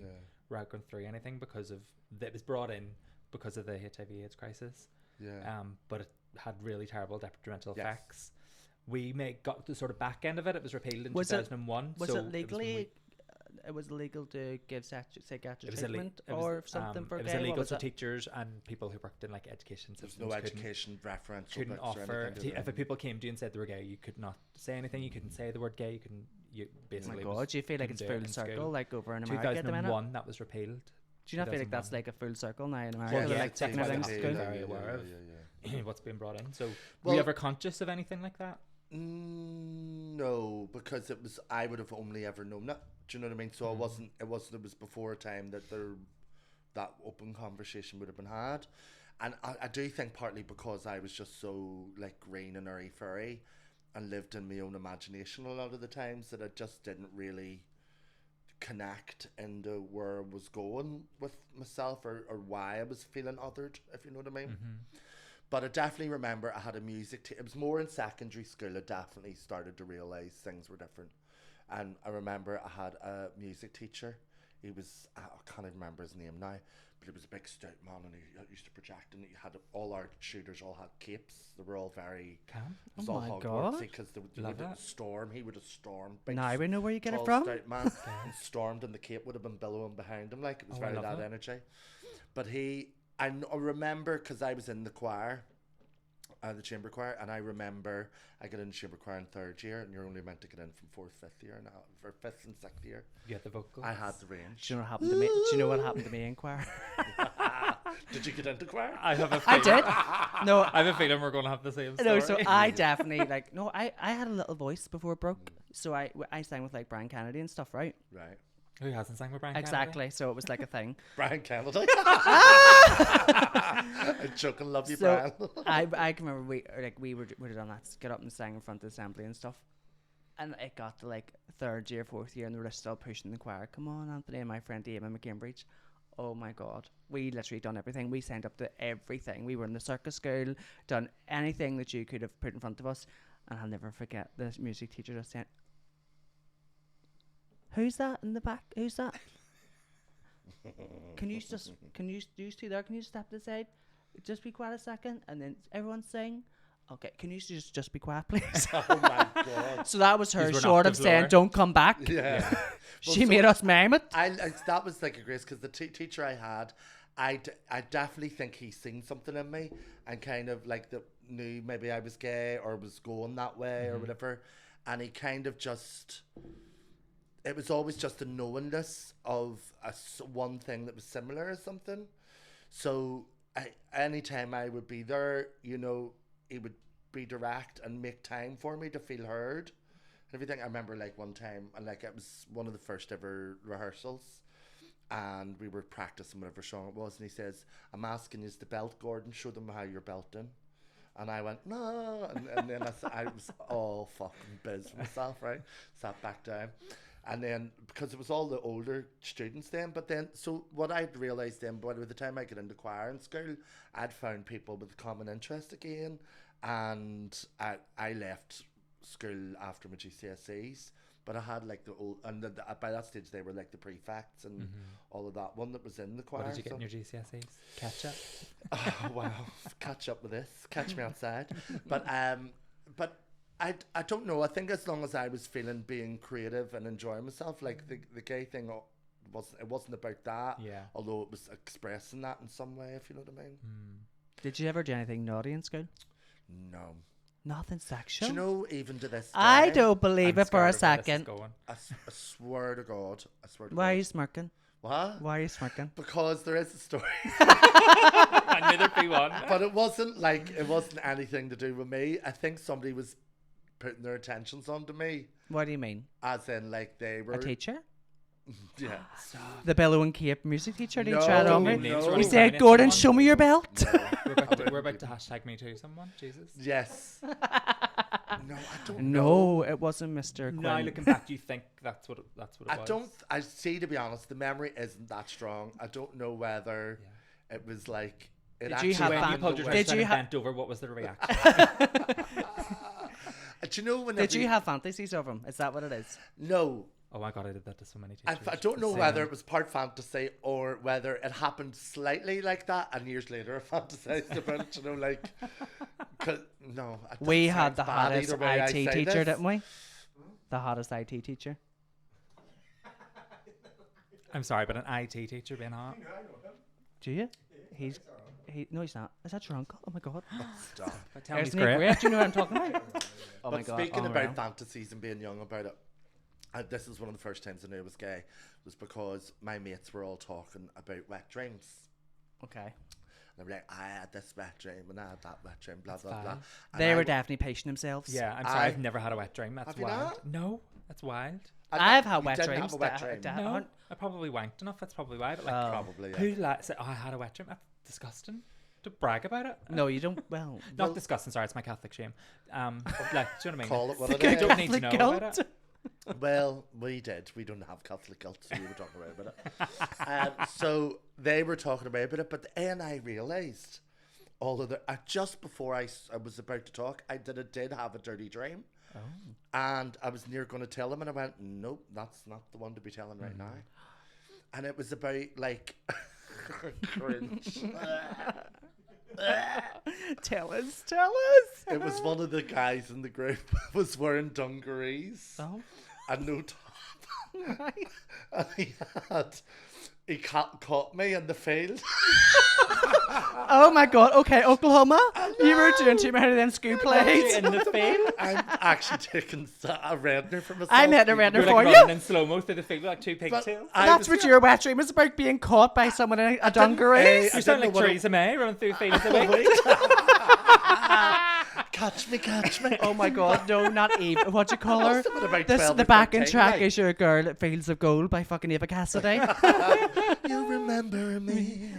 Speaker 2: were going through anything because of, it was brought in because of the HIV/AIDS crisis.
Speaker 1: Yeah.
Speaker 2: But it had really terrible detrimental
Speaker 1: Yes.
Speaker 2: effects. We got the sort of back end of it. It was repealed in
Speaker 3: Was it-
Speaker 2: 2001.
Speaker 3: Was
Speaker 2: so
Speaker 3: it legally? It was illegal to give psychiatric
Speaker 2: It was
Speaker 3: treatment
Speaker 2: it was,
Speaker 3: or something for
Speaker 2: it
Speaker 3: gay?
Speaker 2: was
Speaker 3: What
Speaker 2: illegal,
Speaker 3: was
Speaker 2: so
Speaker 3: it?
Speaker 2: teachers and people who worked in like education
Speaker 1: There's
Speaker 2: systems
Speaker 1: no education reference.
Speaker 2: couldn't offer. If people came to you and said they were gay, you could not say anything. You couldn't say the word gay. You couldn't you
Speaker 3: Oh
Speaker 2: basically.
Speaker 3: my God, do you feel like it's
Speaker 2: couldn't do it
Speaker 3: full
Speaker 2: in
Speaker 3: circle
Speaker 2: school.
Speaker 3: like over in America at the minute?
Speaker 2: 2001 that was repealed.
Speaker 3: Do you not feel like that's
Speaker 2: 2001.
Speaker 3: like a full circle now in America?
Speaker 2: Well,
Speaker 3: They're
Speaker 2: yeah,
Speaker 3: like
Speaker 2: it's
Speaker 3: taking
Speaker 2: like
Speaker 3: everything to
Speaker 2: that.
Speaker 3: school.
Speaker 2: Very aware of what's being brought in. So were
Speaker 1: Well-
Speaker 2: you ever conscious of anything like that?
Speaker 1: No, because I would have only ever known that. Do you know what I mean? So it wasn't. It was before a time that that open conversation would have been had, and I do think partly because I was just so like green and airy fairy, and lived in my own imagination a lot of the times that I just didn't really connect into where I was going with myself or why I was feeling othered, if you know what I mean. But I definitely remember I had a music it was more in secondary school I definitely started to realise things were different. And I remember I had a music teacher. He was, I can't even remember his name now, but he was a big stout man and he used to project, and he had all our shooters all had capes. They were all very
Speaker 2: Cam?
Speaker 1: it was
Speaker 3: Oh
Speaker 1: all
Speaker 3: my
Speaker 1: Hogwartsy
Speaker 3: God.
Speaker 1: because they
Speaker 2: Love
Speaker 1: would
Speaker 2: that.
Speaker 1: storm. He would have stormed. Big
Speaker 3: Now we know where you get it
Speaker 1: tall
Speaker 3: from.
Speaker 1: stout man and stormed, and the cape would have been billowing behind him like it was
Speaker 2: Oh, I
Speaker 1: very
Speaker 2: love
Speaker 1: that
Speaker 2: that.
Speaker 1: energy. But I remember because I was in the choir, the chamber choir, and I remember I got in chamber choir in 3rd year, and you're only meant to get in from 4th, 5th year now, for 5th and 6th year.
Speaker 2: You had the vocals.
Speaker 1: I had the range.
Speaker 3: Do you know what happened to me? Do you know what happened to me in choir?
Speaker 1: Did you get into choir?
Speaker 2: I have a
Speaker 3: I
Speaker 2: feeling,
Speaker 3: did. No,
Speaker 2: I have a feeling we're going to have the same story.
Speaker 3: no. So I definitely like. No, I had a little voice before it broke. So I sang with like Brian Kennedy and stuff, right?
Speaker 1: Right.
Speaker 2: Who hasn't sang with Brian Kennedy?
Speaker 3: Exactly. So it was like a thing.
Speaker 1: Brian Kennedy. I'm joking, love you,
Speaker 3: So
Speaker 1: Brian.
Speaker 3: I can remember we were done that, get up and sang in front of the assembly and stuff, and it got to like 3rd year, 4th year, and they were still pushing the choir. Come on, Anthony and my friend Emma McCambridge. Oh my God, we literally done everything. We signed up to everything. We were in the circus school, done anything that you could have put in front of us, and I'll never forget the music teacher just saying, "Who's that in the back? Who's that? Can you two there? Can you step to the side? Just be quiet a second, and then everyone sing. Okay, can you just be quiet, please?"
Speaker 1: Oh my God.
Speaker 3: So that was her
Speaker 2: These were
Speaker 3: short
Speaker 2: not
Speaker 3: of
Speaker 2: the
Speaker 3: saying,
Speaker 2: floor.
Speaker 3: "Don't come back."
Speaker 1: Yeah. Well,
Speaker 3: She
Speaker 1: so
Speaker 3: made us mime it.
Speaker 1: that was like a grace because the teacher I had, I definitely think he seen something in me and kind of like knew maybe I was gay or was going that way or whatever, and he kind of just. It was always just a knowingness of one thing that was similar or something. So anytime I would be there, you know, he would be direct and make time for me to feel heard. And everything. I remember like one time, and like it was one of the first ever rehearsals, and we were practicing whatever song it was, and he says, "I'm asking you to belt, Gordon. Show them how you're belting." And I went, "No," and then I was all fucking biz myself, right? Sat back down. And then, because it was all the older students then, but then, so what I'd realised then, by the time I got into choir in school, I'd found people with common interest again, and I left school after my GCSEs, but I had like the old, and by that stage they were like the prefects and all of that one that was in the choir.
Speaker 2: What did you get in your GCSEs? Ketchup?
Speaker 1: Oh, wow, catch up with this, catch me outside. But I don't know. I think as long as I was feeling being creative and enjoying myself, like the gay thing wasn't about that.
Speaker 2: Yeah.
Speaker 1: Although it was expressing that in some way, if you know what I mean.
Speaker 3: Did you ever do anything naughty in school?
Speaker 1: No.
Speaker 3: Nothing sexual.
Speaker 1: Do you know, even to this day,
Speaker 3: I don't believe
Speaker 2: I'm
Speaker 3: it for a
Speaker 2: scared of where this is
Speaker 3: second.
Speaker 2: going.
Speaker 1: I swear to God. I swear to
Speaker 3: Why
Speaker 1: God.
Speaker 3: are you smirking?
Speaker 1: What?
Speaker 3: Why are you smirking?
Speaker 1: Because there is a story.
Speaker 2: I knew there'd be one.
Speaker 1: But it wasn't anything to do with me. I think somebody was putting their attentions onto me.
Speaker 3: What do you mean?
Speaker 1: As in, like, they were...
Speaker 3: A teacher?
Speaker 1: Yeah.
Speaker 3: The Billow and Cape music teacher? Did
Speaker 1: No,
Speaker 3: he try it on
Speaker 2: no,
Speaker 3: me?
Speaker 2: no.
Speaker 3: He said, "Gordon, show me your belt."
Speaker 2: We're about to hashtag me too, someone. Jesus.
Speaker 1: Yes. No, I don't know.
Speaker 3: No, it wasn't Mr. Quinn.
Speaker 2: Now looking back, you think that's what it
Speaker 1: I
Speaker 2: was?
Speaker 1: don't... I see, to be honest, the memory isn't that strong. I don't know whether it was like... It
Speaker 3: Did you have
Speaker 2: When
Speaker 3: fan-
Speaker 2: you pulled your
Speaker 3: Did
Speaker 2: dress down
Speaker 3: you
Speaker 2: and
Speaker 3: ha-
Speaker 2: bent over, what was the reaction?
Speaker 1: Do you know when...
Speaker 3: Did you have fantasies of him? Is that what it is?
Speaker 1: No.
Speaker 2: Oh my God, I did that to so many
Speaker 1: I
Speaker 2: teachers.
Speaker 1: don't know
Speaker 2: Same.
Speaker 1: whether it was part fantasy or whether it happened slightly like that and years later I fantasized about it, you know, like... No.
Speaker 3: We
Speaker 1: that
Speaker 3: had the
Speaker 1: sounds bad
Speaker 3: hottest
Speaker 1: either way I
Speaker 3: IT
Speaker 1: say
Speaker 3: teacher,
Speaker 1: this.
Speaker 3: didn't we? The hottest IT teacher.
Speaker 2: I'm sorry, but an IT teacher being hot.
Speaker 3: Do you? No, he's not. Is that your uncle? Oh my God.
Speaker 1: Stop.
Speaker 2: Tell me
Speaker 3: Isn't
Speaker 2: he's
Speaker 3: he
Speaker 2: great.
Speaker 3: great? Do you know what I'm talking about? Oh my
Speaker 1: But
Speaker 3: God.
Speaker 1: speaking
Speaker 3: unreal.
Speaker 1: about fantasies and being young about it, and this is one of the first times I knew I was gay, was because my mates were all talking about wet dreams.
Speaker 3: Okay.
Speaker 1: They were like, I had this wet dream and I had that wet dream, blah, blah,
Speaker 2: fine.
Speaker 1: blah. And
Speaker 3: They were definitely patient themselves.
Speaker 2: Yeah, I'm sorry, I've never had a wet dream. That's
Speaker 1: Have you
Speaker 2: wild.
Speaker 1: not?
Speaker 2: No, that's wild.
Speaker 3: I've had
Speaker 1: You
Speaker 3: wet
Speaker 1: didn't
Speaker 3: dreams.
Speaker 1: have a wet dream.
Speaker 2: No, I probably wanked enough. That's probably why. But like,
Speaker 1: Probably, yeah.
Speaker 2: who said, "Oh, I had a wet dream"? That's disgusting. To brag about it.
Speaker 3: No, you don't. Well,
Speaker 2: Not disgusting. Sorry, it's my Catholic shame. But like, do you know what I mean?
Speaker 1: Call it what
Speaker 2: You
Speaker 1: it
Speaker 2: don't
Speaker 1: is.
Speaker 2: need to know
Speaker 3: Catholic
Speaker 2: about
Speaker 3: guilt.
Speaker 2: it.
Speaker 1: Well, we did. We don't have Catholic guilt, so we were talking about it. So they were talking about it, but then I realised all of the... just before I was about to talk, I did have a dirty dream.
Speaker 2: Oh.
Speaker 1: And I was near going to tell him, and I went, nope, that's not the one to be telling right now. And it was about, like... cringe.
Speaker 3: Tell us.
Speaker 1: It was one of the guys in the group was wearing dungarees
Speaker 3: Oh.
Speaker 1: and no top. And he caught me in the field.
Speaker 3: Oh my God. Okay, Oklahoma. You were doing too many of them school plays.
Speaker 2: In the field.
Speaker 1: I'm actually taking a reddener for myself.
Speaker 3: I'm hitting a reddener
Speaker 2: You're
Speaker 3: for
Speaker 2: like
Speaker 3: you.
Speaker 2: running in slow mo through the field with like two pigtails.
Speaker 3: That's what your wet dream is about, being caught by someone in a dungarees.
Speaker 2: You sound like Theresa May running through fields a week.
Speaker 1: Catch me.
Speaker 3: Oh my God, no, not Eve. What do you call her?
Speaker 1: Must have been about
Speaker 3: This
Speaker 1: 12
Speaker 3: the
Speaker 1: or
Speaker 3: backing
Speaker 1: 13,
Speaker 3: track
Speaker 1: like.
Speaker 3: is Your Girl at Fields of Gold by fucking Eva Cassidy.
Speaker 1: You remember me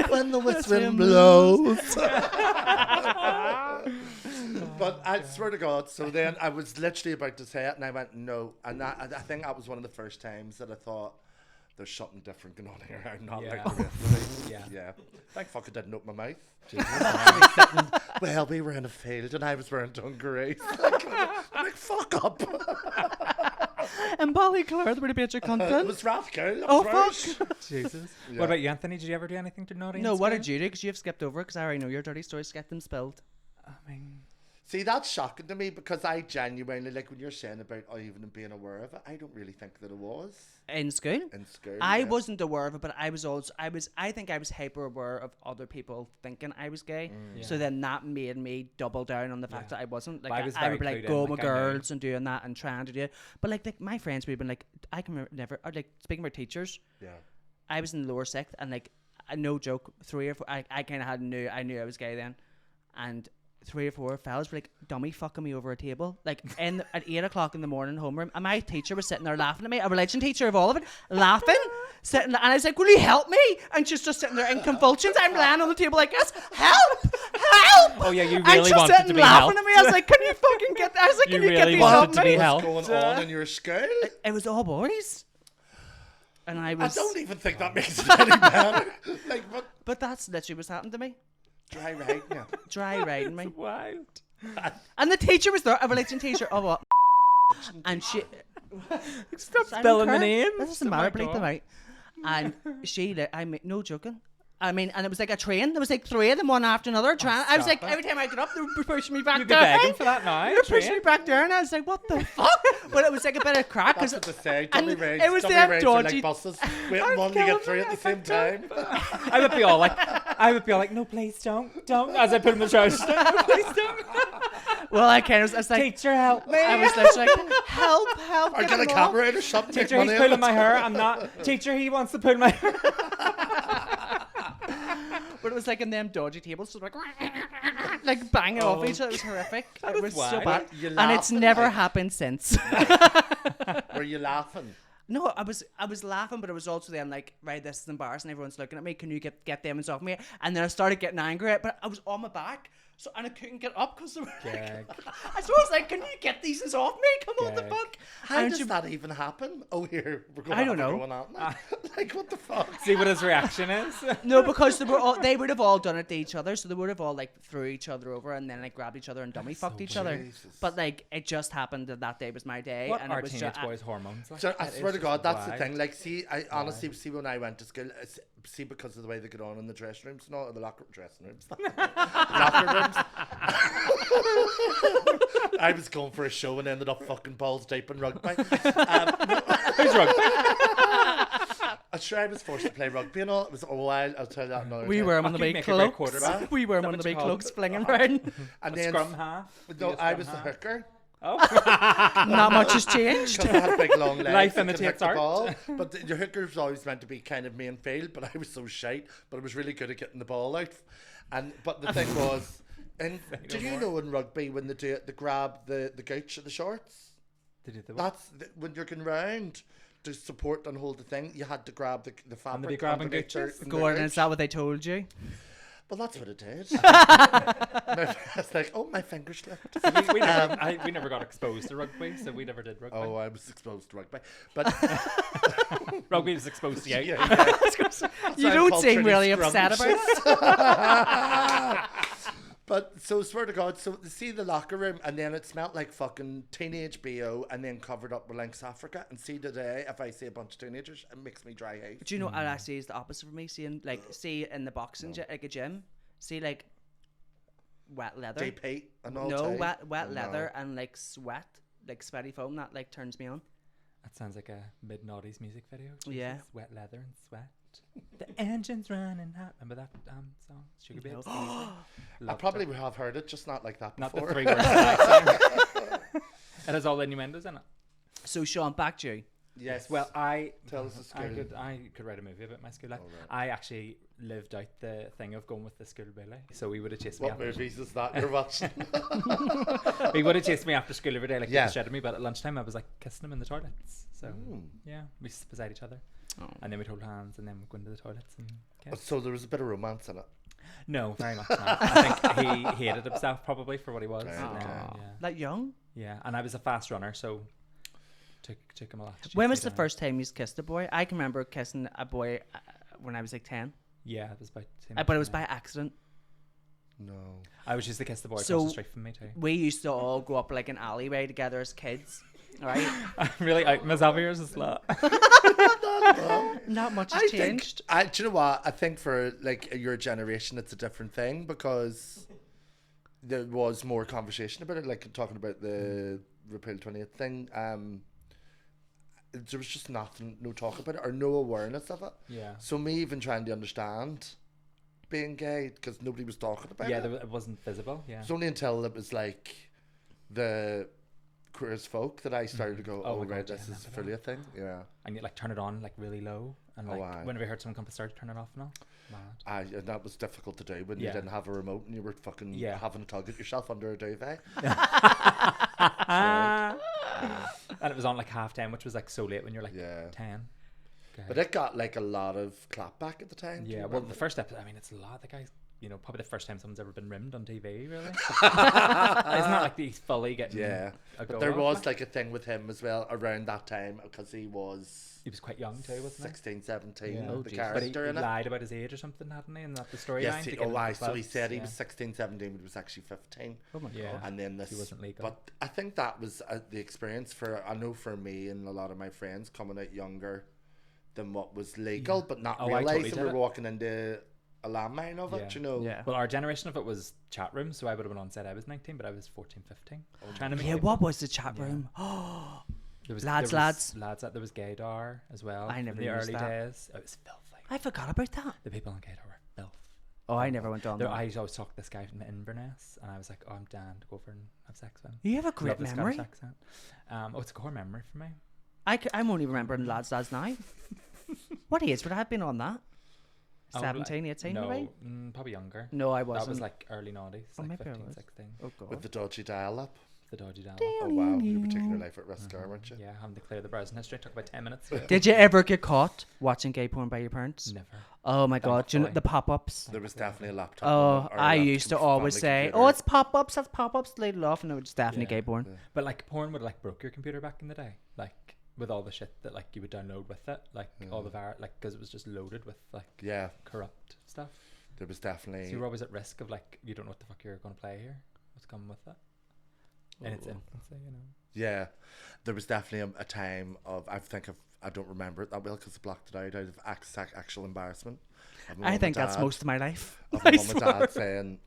Speaker 1: when the whistling blows. But I swear to God, so then I was literally about to say it and I went, no. And I think that was one of the first times that I thought, there's something different going on here. I'm not like the rest of the
Speaker 2: Yeah.
Speaker 1: Thank fuck I didn't open my mouth.
Speaker 2: Jesus.
Speaker 1: Well, we were in a field and I was wearing dungarees. like fuck up.
Speaker 3: And Ballyclare, the bitch of
Speaker 1: It
Speaker 3: content.
Speaker 1: was Rathcoole.
Speaker 3: Oh, fuck.
Speaker 2: Jesus.
Speaker 1: Yeah.
Speaker 2: What about you, Anthony? Did you ever do anything to naughty?
Speaker 3: No,
Speaker 2: in
Speaker 3: what
Speaker 2: school?
Speaker 3: did you do? Because you've skipped over it, because I already know your dirty stories. Get them spilled.
Speaker 2: I mean,
Speaker 1: See, that's shocking to me because I genuinely, like when you're saying about even being aware of it, I don't really think that it was
Speaker 3: In school?
Speaker 1: in school.
Speaker 3: I
Speaker 1: yeah.
Speaker 3: wasn't aware of it, but I think I was hyper aware of other people thinking I was gay.
Speaker 2: Yeah.
Speaker 3: So then that made me double down on the fact
Speaker 2: Yeah.
Speaker 3: that I wasn't. Like
Speaker 2: I was
Speaker 3: I
Speaker 2: very
Speaker 3: would be like,
Speaker 2: clued
Speaker 3: go
Speaker 2: in,
Speaker 3: with
Speaker 2: like, I knew.
Speaker 3: girls and doing that and trying to do it. But like my friends would have been like, I can never, or like speaking about teachers,
Speaker 1: Yeah.
Speaker 3: I was in the lower sixth and like, no joke, 3 or 4, I kind of I knew I was gay then. And 3 or 4 fellas were like dummy fucking me over a table, like at 8 o'clock in the morning homeroom, and my teacher was sitting there laughing at me, a religion teacher of all of it, laughing, sitting, and I was like, will you help me? And she's just sitting there in convulsions. I'm lying on the table like this, help.
Speaker 2: oh yeah, you
Speaker 3: And
Speaker 2: really
Speaker 3: she's
Speaker 2: wanted
Speaker 3: sitting
Speaker 2: to be
Speaker 3: laughing
Speaker 2: helped.
Speaker 3: at me. I was like, can you fucking get? I was like,
Speaker 2: You
Speaker 3: can you get
Speaker 2: really
Speaker 3: these
Speaker 2: wanted
Speaker 3: off
Speaker 2: to be
Speaker 3: me?
Speaker 2: helped.
Speaker 1: What's going on in your school?
Speaker 3: It was all boys, and I
Speaker 1: I
Speaker 3: was.
Speaker 1: don't even think that makes it any better. Like, what?
Speaker 3: But that's literally what's happened to me.
Speaker 1: Dry right now.
Speaker 3: Dry riding me.
Speaker 2: Wild.
Speaker 3: And the teacher was there, a religion teacher. Oh what? And she.
Speaker 2: Stop
Speaker 3: Simon
Speaker 2: spelling the
Speaker 3: Kerr?
Speaker 2: names.
Speaker 3: That doesn't
Speaker 2: Oh
Speaker 3: matter,
Speaker 2: my
Speaker 3: bleep them
Speaker 2: God.
Speaker 3: out. And she, I mean, no joking. I mean, and it was like a train. There was like 3 of them, one after another. Trying. I was like,
Speaker 2: stop it.
Speaker 3: every time I got up, they were pushing me back
Speaker 2: You'd be
Speaker 3: down.
Speaker 2: begging for that now.
Speaker 3: They were pushing me back down, and I was like, what the fuck? But it was like a bit of crack.
Speaker 1: That's
Speaker 3: 'cause
Speaker 1: what they say.
Speaker 3: and
Speaker 1: Dummy raids.
Speaker 3: it was
Speaker 1: Dummy
Speaker 3: them
Speaker 1: raids are
Speaker 3: dodgy-
Speaker 1: like buses. Waiting one to
Speaker 3: killing
Speaker 1: get through
Speaker 3: me,
Speaker 1: at the same time.
Speaker 2: I would be all like, no, please don't, as I put in the trousers. No, please don't.
Speaker 3: well, I was like,
Speaker 2: Teacher, help me.
Speaker 3: I was literally like, help.
Speaker 1: Or get a
Speaker 3: him off.
Speaker 1: camera out of shop and take
Speaker 2: Teacher, he's
Speaker 1: money
Speaker 2: pulling
Speaker 1: out.
Speaker 2: my hair. I'm not. Teacher, he wants to pull my hair.
Speaker 3: But it was like in them dodgy tables, so like banging off each other. It was horrific. It
Speaker 2: is
Speaker 3: was so
Speaker 2: wild.
Speaker 3: bad,
Speaker 1: You
Speaker 3: and it's
Speaker 1: laughing,
Speaker 3: never
Speaker 1: like-
Speaker 3: happened since.
Speaker 1: Were you laughing?
Speaker 3: No, I was laughing, but it was also then like, right, this is embarrassing. Everyone's looking at me. Can you get them off me? And then I started getting angry, but I was on my back, and I couldn't get up because they were
Speaker 2: Gag.
Speaker 3: I was like, can you get these off me? Come on, the
Speaker 2: Gag.
Speaker 3: fuck.
Speaker 1: How
Speaker 3: And
Speaker 1: does
Speaker 3: she-
Speaker 1: that even happen? Oh, here we're going.
Speaker 3: I don't know.
Speaker 1: Going on. Like what the fuck?
Speaker 2: See what his reaction is.
Speaker 3: No, because they would have all done it to each other, so they would have all like threw each other over and then like grabbed each other and dummy fucked each other.
Speaker 1: Jesus.
Speaker 3: But like it just happened that day was my day,
Speaker 2: What
Speaker 3: and
Speaker 2: are
Speaker 3: it was
Speaker 2: teenage
Speaker 3: just
Speaker 2: boys' hormones like?
Speaker 1: So I
Speaker 2: That
Speaker 1: swear
Speaker 2: is
Speaker 1: to God,
Speaker 2: just
Speaker 1: that's the
Speaker 2: wild.
Speaker 1: thing. Like, see, I honestly see when I went to school, see because of the way they get on in the dressing rooms, not in the dressing rooms, locker rooms. I was going for a show and ended up fucking balls deep in rugby.
Speaker 2: Who's rugby?
Speaker 1: I'm sure I was forced to play rugby and all. It was a while. I'll tell you that another
Speaker 3: we
Speaker 1: time.
Speaker 3: were
Speaker 2: Oh,
Speaker 3: one of the
Speaker 2: can you
Speaker 3: big
Speaker 2: make a great
Speaker 3: cloaks.
Speaker 2: quarterback?
Speaker 3: We were
Speaker 2: Is that
Speaker 3: one of
Speaker 2: what
Speaker 3: the
Speaker 2: you
Speaker 3: big
Speaker 2: call
Speaker 3: cloaks
Speaker 2: it?
Speaker 3: flinging around.
Speaker 1: And
Speaker 2: A
Speaker 1: then
Speaker 2: scrum half?
Speaker 1: no,
Speaker 2: Be a
Speaker 1: I
Speaker 2: scrum
Speaker 1: was the
Speaker 2: half?
Speaker 1: hooker.
Speaker 2: Oh.
Speaker 3: Not much has changed.
Speaker 1: Because I had big long legs.
Speaker 2: Life
Speaker 1: and
Speaker 2: imitates
Speaker 1: the
Speaker 2: art.
Speaker 1: ball. But your hooker was always meant to be kind of main field, but I was so shite. But I was really good at getting the ball out. But the thing was, and do you know in rugby when they do it, they grab the gooch of the shorts?
Speaker 2: They did the
Speaker 1: When you're going round to support and hold the thing, you had to grab the fabric.
Speaker 2: And they be grabbing
Speaker 1: underneath
Speaker 2: gooches?
Speaker 1: the
Speaker 3: Gordon,
Speaker 1: gooch.
Speaker 3: is that what they told you?
Speaker 1: Well, that's what it did. I was like, oh, my finger slipped.
Speaker 2: we never got exposed to rugby, so we never did rugby.
Speaker 1: Oh, I was exposed to rugby. But
Speaker 2: Rugby was exposed to you.
Speaker 1: yeah.
Speaker 3: You don't seem really upset about it.
Speaker 1: But so swear to God, so see the locker room, and then it smelled like fucking teenage BO, and then covered up with Lynx Africa. And see today, if I see a bunch of teenagers, it makes me dry eyes.
Speaker 3: Do you know what actually is the opposite for me? See in the boxing like a gym, see like wet leather.
Speaker 1: DP and all.
Speaker 3: No,
Speaker 1: time.
Speaker 3: wet leather and like sweat, like sweaty foam. That like turns me on.
Speaker 2: That sounds like a mid-noughties music video.
Speaker 3: Yeah.
Speaker 2: Jesus, wet leather and sweat. The engine's running hot. Remember that song, Sugar Babes?
Speaker 1: I probably would have heard it, just not like that
Speaker 2: Not
Speaker 1: before.
Speaker 2: the 3 words. That it has all the innuendos in it.
Speaker 3: So Sean, back to you.
Speaker 1: Yes.
Speaker 2: Well,
Speaker 1: Tell us the school.
Speaker 2: I could write a movie about my school life.
Speaker 1: Oh, right.
Speaker 2: I actually lived out the thing of going with the school bully. So we would have chased me
Speaker 1: What
Speaker 2: after.
Speaker 1: movies is that you're watching?
Speaker 2: He would have chased me after school every day, like
Speaker 1: Yeah.
Speaker 2: he shouted me. But at lunchtime, I was like kissing him in the toilets. So yeah, we sit beside each other, and then we'd hold hands, and then we'd go into the toilets and kiss.
Speaker 1: So there was a bit of romance in it.
Speaker 2: No, very much not. I think he hated himself probably for what he was.
Speaker 1: Okay.
Speaker 2: Yeah.
Speaker 3: That young?
Speaker 2: Yeah, and I was a fast runner, so took him a lot. to chase
Speaker 3: When
Speaker 2: me
Speaker 3: was the
Speaker 2: down.
Speaker 3: first time you kissed a boy? I can remember kissing a boy when I was like 10,
Speaker 2: Yeah, it was about.
Speaker 3: but it was by accident.
Speaker 1: No.
Speaker 2: I was used to kiss the boy
Speaker 3: So-
Speaker 2: across the street from me too.
Speaker 3: We used to all go up like an alleyway together as kids. Right?
Speaker 2: I'm really out myself here as a slut.
Speaker 3: Not much has
Speaker 1: I
Speaker 3: changed.
Speaker 1: think, do you know what? I think for like your generation, it's a different thing because there was more conversation about it, like talking about the repeal 20th thing. There was just no talk about it or no awareness of it.
Speaker 2: Yeah.
Speaker 1: So me even trying to understand being gay because nobody was talking about
Speaker 2: Yeah,
Speaker 1: it.
Speaker 2: it wasn't visible. Yeah.
Speaker 1: It's only until it was like the queer as folk that I started to go,
Speaker 2: Oh
Speaker 1: oh,
Speaker 2: my
Speaker 1: right,
Speaker 2: God,
Speaker 1: this
Speaker 2: yeah,
Speaker 1: is
Speaker 2: remember
Speaker 1: fully a thing. Yeah.
Speaker 2: And you like turn it on like really low, and
Speaker 1: Oh,
Speaker 2: like
Speaker 1: aye.
Speaker 2: whenever you heard someone come to start, turn it off and all. Mad.
Speaker 1: And that was difficult to do when you
Speaker 2: Yeah.
Speaker 1: didn't have a remote and you were fucking
Speaker 2: Yeah.
Speaker 1: having a tug at yourself under a duvet.
Speaker 2: And it was on like 10:30, which was like so late when you're like
Speaker 1: Yeah.
Speaker 2: 10. Okay.
Speaker 1: But it got like a lot of clapback at the time. do you
Speaker 2: Yeah, well,
Speaker 1: remember?
Speaker 2: the first episode, I mean, it's a lot. The guy's, probably the first time someone's ever been rimmed on TV, really. It's not like he's fully getting
Speaker 1: Yeah.
Speaker 2: a
Speaker 1: But
Speaker 2: go
Speaker 1: there
Speaker 2: off,
Speaker 1: was like a thing with him as well around that time because he was
Speaker 2: He was quite young too, wasn't
Speaker 1: 16, 17,
Speaker 2: he? Yeah.
Speaker 3: Oh,
Speaker 1: the
Speaker 3: Jesus.
Speaker 2: But he
Speaker 1: character in it.
Speaker 2: lied about his age or something, hadn't he? And that the storyline.
Speaker 1: Yes,
Speaker 2: to get into the
Speaker 1: so he
Speaker 2: clubs,
Speaker 1: said he
Speaker 2: yeah.
Speaker 1: was 16, 17, but he was actually 15.
Speaker 3: Oh my
Speaker 2: Yeah.
Speaker 3: God.
Speaker 1: And then this
Speaker 2: He wasn't legal.
Speaker 1: But I think that was the experience I know for me and a lot of my friends coming out younger than what was legal,
Speaker 2: Yeah.
Speaker 1: but not
Speaker 2: Oh, I totally
Speaker 1: realising
Speaker 2: did
Speaker 1: we're
Speaker 2: it.
Speaker 1: walking into a landmine of it, you know.
Speaker 3: Yeah.
Speaker 2: Well, our generation of it was chat rooms, so I would have been on set. I was 19, but I was 14, 15. Trying to make
Speaker 3: Yeah,
Speaker 2: it-
Speaker 3: what was the chat
Speaker 2: Yeah.
Speaker 3: room?
Speaker 2: There was,
Speaker 3: Lads.
Speaker 2: There was Gaydar as well.
Speaker 3: I
Speaker 2: in
Speaker 3: never
Speaker 2: the
Speaker 3: used
Speaker 2: early
Speaker 3: that.
Speaker 2: days. It was filthy.
Speaker 3: I forgot about that.
Speaker 2: The people on Gaydar were filth.
Speaker 3: Oh, I never went on
Speaker 2: There,
Speaker 3: that.
Speaker 2: I always talked to this guy from Inverness, and I was like, "Oh, I'm down to go over and have sex with him."
Speaker 3: You have a
Speaker 2: Love
Speaker 3: great
Speaker 2: the
Speaker 3: memory.
Speaker 2: Scottish accent. It's a core memory for me.
Speaker 3: I'm only remembering Lads now. What age would I have been on that?
Speaker 2: Oh,
Speaker 3: 17, 18
Speaker 2: no,
Speaker 3: maybe?
Speaker 2: probably younger.
Speaker 3: No, I wasn't.
Speaker 2: That was like early noughties,
Speaker 3: Oh,
Speaker 2: like
Speaker 3: maybe I
Speaker 2: 15,
Speaker 3: was.
Speaker 2: 16.
Speaker 3: Oh, God.
Speaker 1: With the dodgy dial-up.
Speaker 2: The dodgy down.
Speaker 1: Oh wow, you were taking your life at risk there, weren't you?
Speaker 2: Yeah, having to clear the browsing history. It took about 10 minutes.
Speaker 3: Did you ever get caught watching gay porn by your parents?
Speaker 2: Never.
Speaker 3: Oh my God. Do you know
Speaker 2: Thankfully.
Speaker 3: the pop-ups?
Speaker 1: There was definitely a laptop.
Speaker 3: Oh,
Speaker 1: or a
Speaker 3: I
Speaker 1: laptop
Speaker 3: used to
Speaker 1: family
Speaker 3: always say,
Speaker 1: computer.
Speaker 3: "Oh, it's pop-ups. That's pop-ups." Laid it off, and it was definitely
Speaker 2: Yeah.
Speaker 3: gay porn.
Speaker 2: But like porn would like broke your computer back in the day, like with all the shit that like you would download with it, like all the like because it was just loaded with like
Speaker 1: Yeah,
Speaker 2: corrupt stuff.
Speaker 1: there was
Speaker 2: So
Speaker 1: definitely.
Speaker 2: you're always at risk of like you don't know what the fuck you're going to play here, what's coming with it, and it's infancy,
Speaker 1: Yeah, there was definitely a time of I don't remember it that well because I blocked it out of actual embarrassment. Of my
Speaker 3: I
Speaker 1: mum
Speaker 3: think
Speaker 1: and
Speaker 3: that's
Speaker 1: dad-
Speaker 3: most of my life.
Speaker 1: Of my
Speaker 3: I
Speaker 1: mum and
Speaker 3: swear.
Speaker 1: dad saying,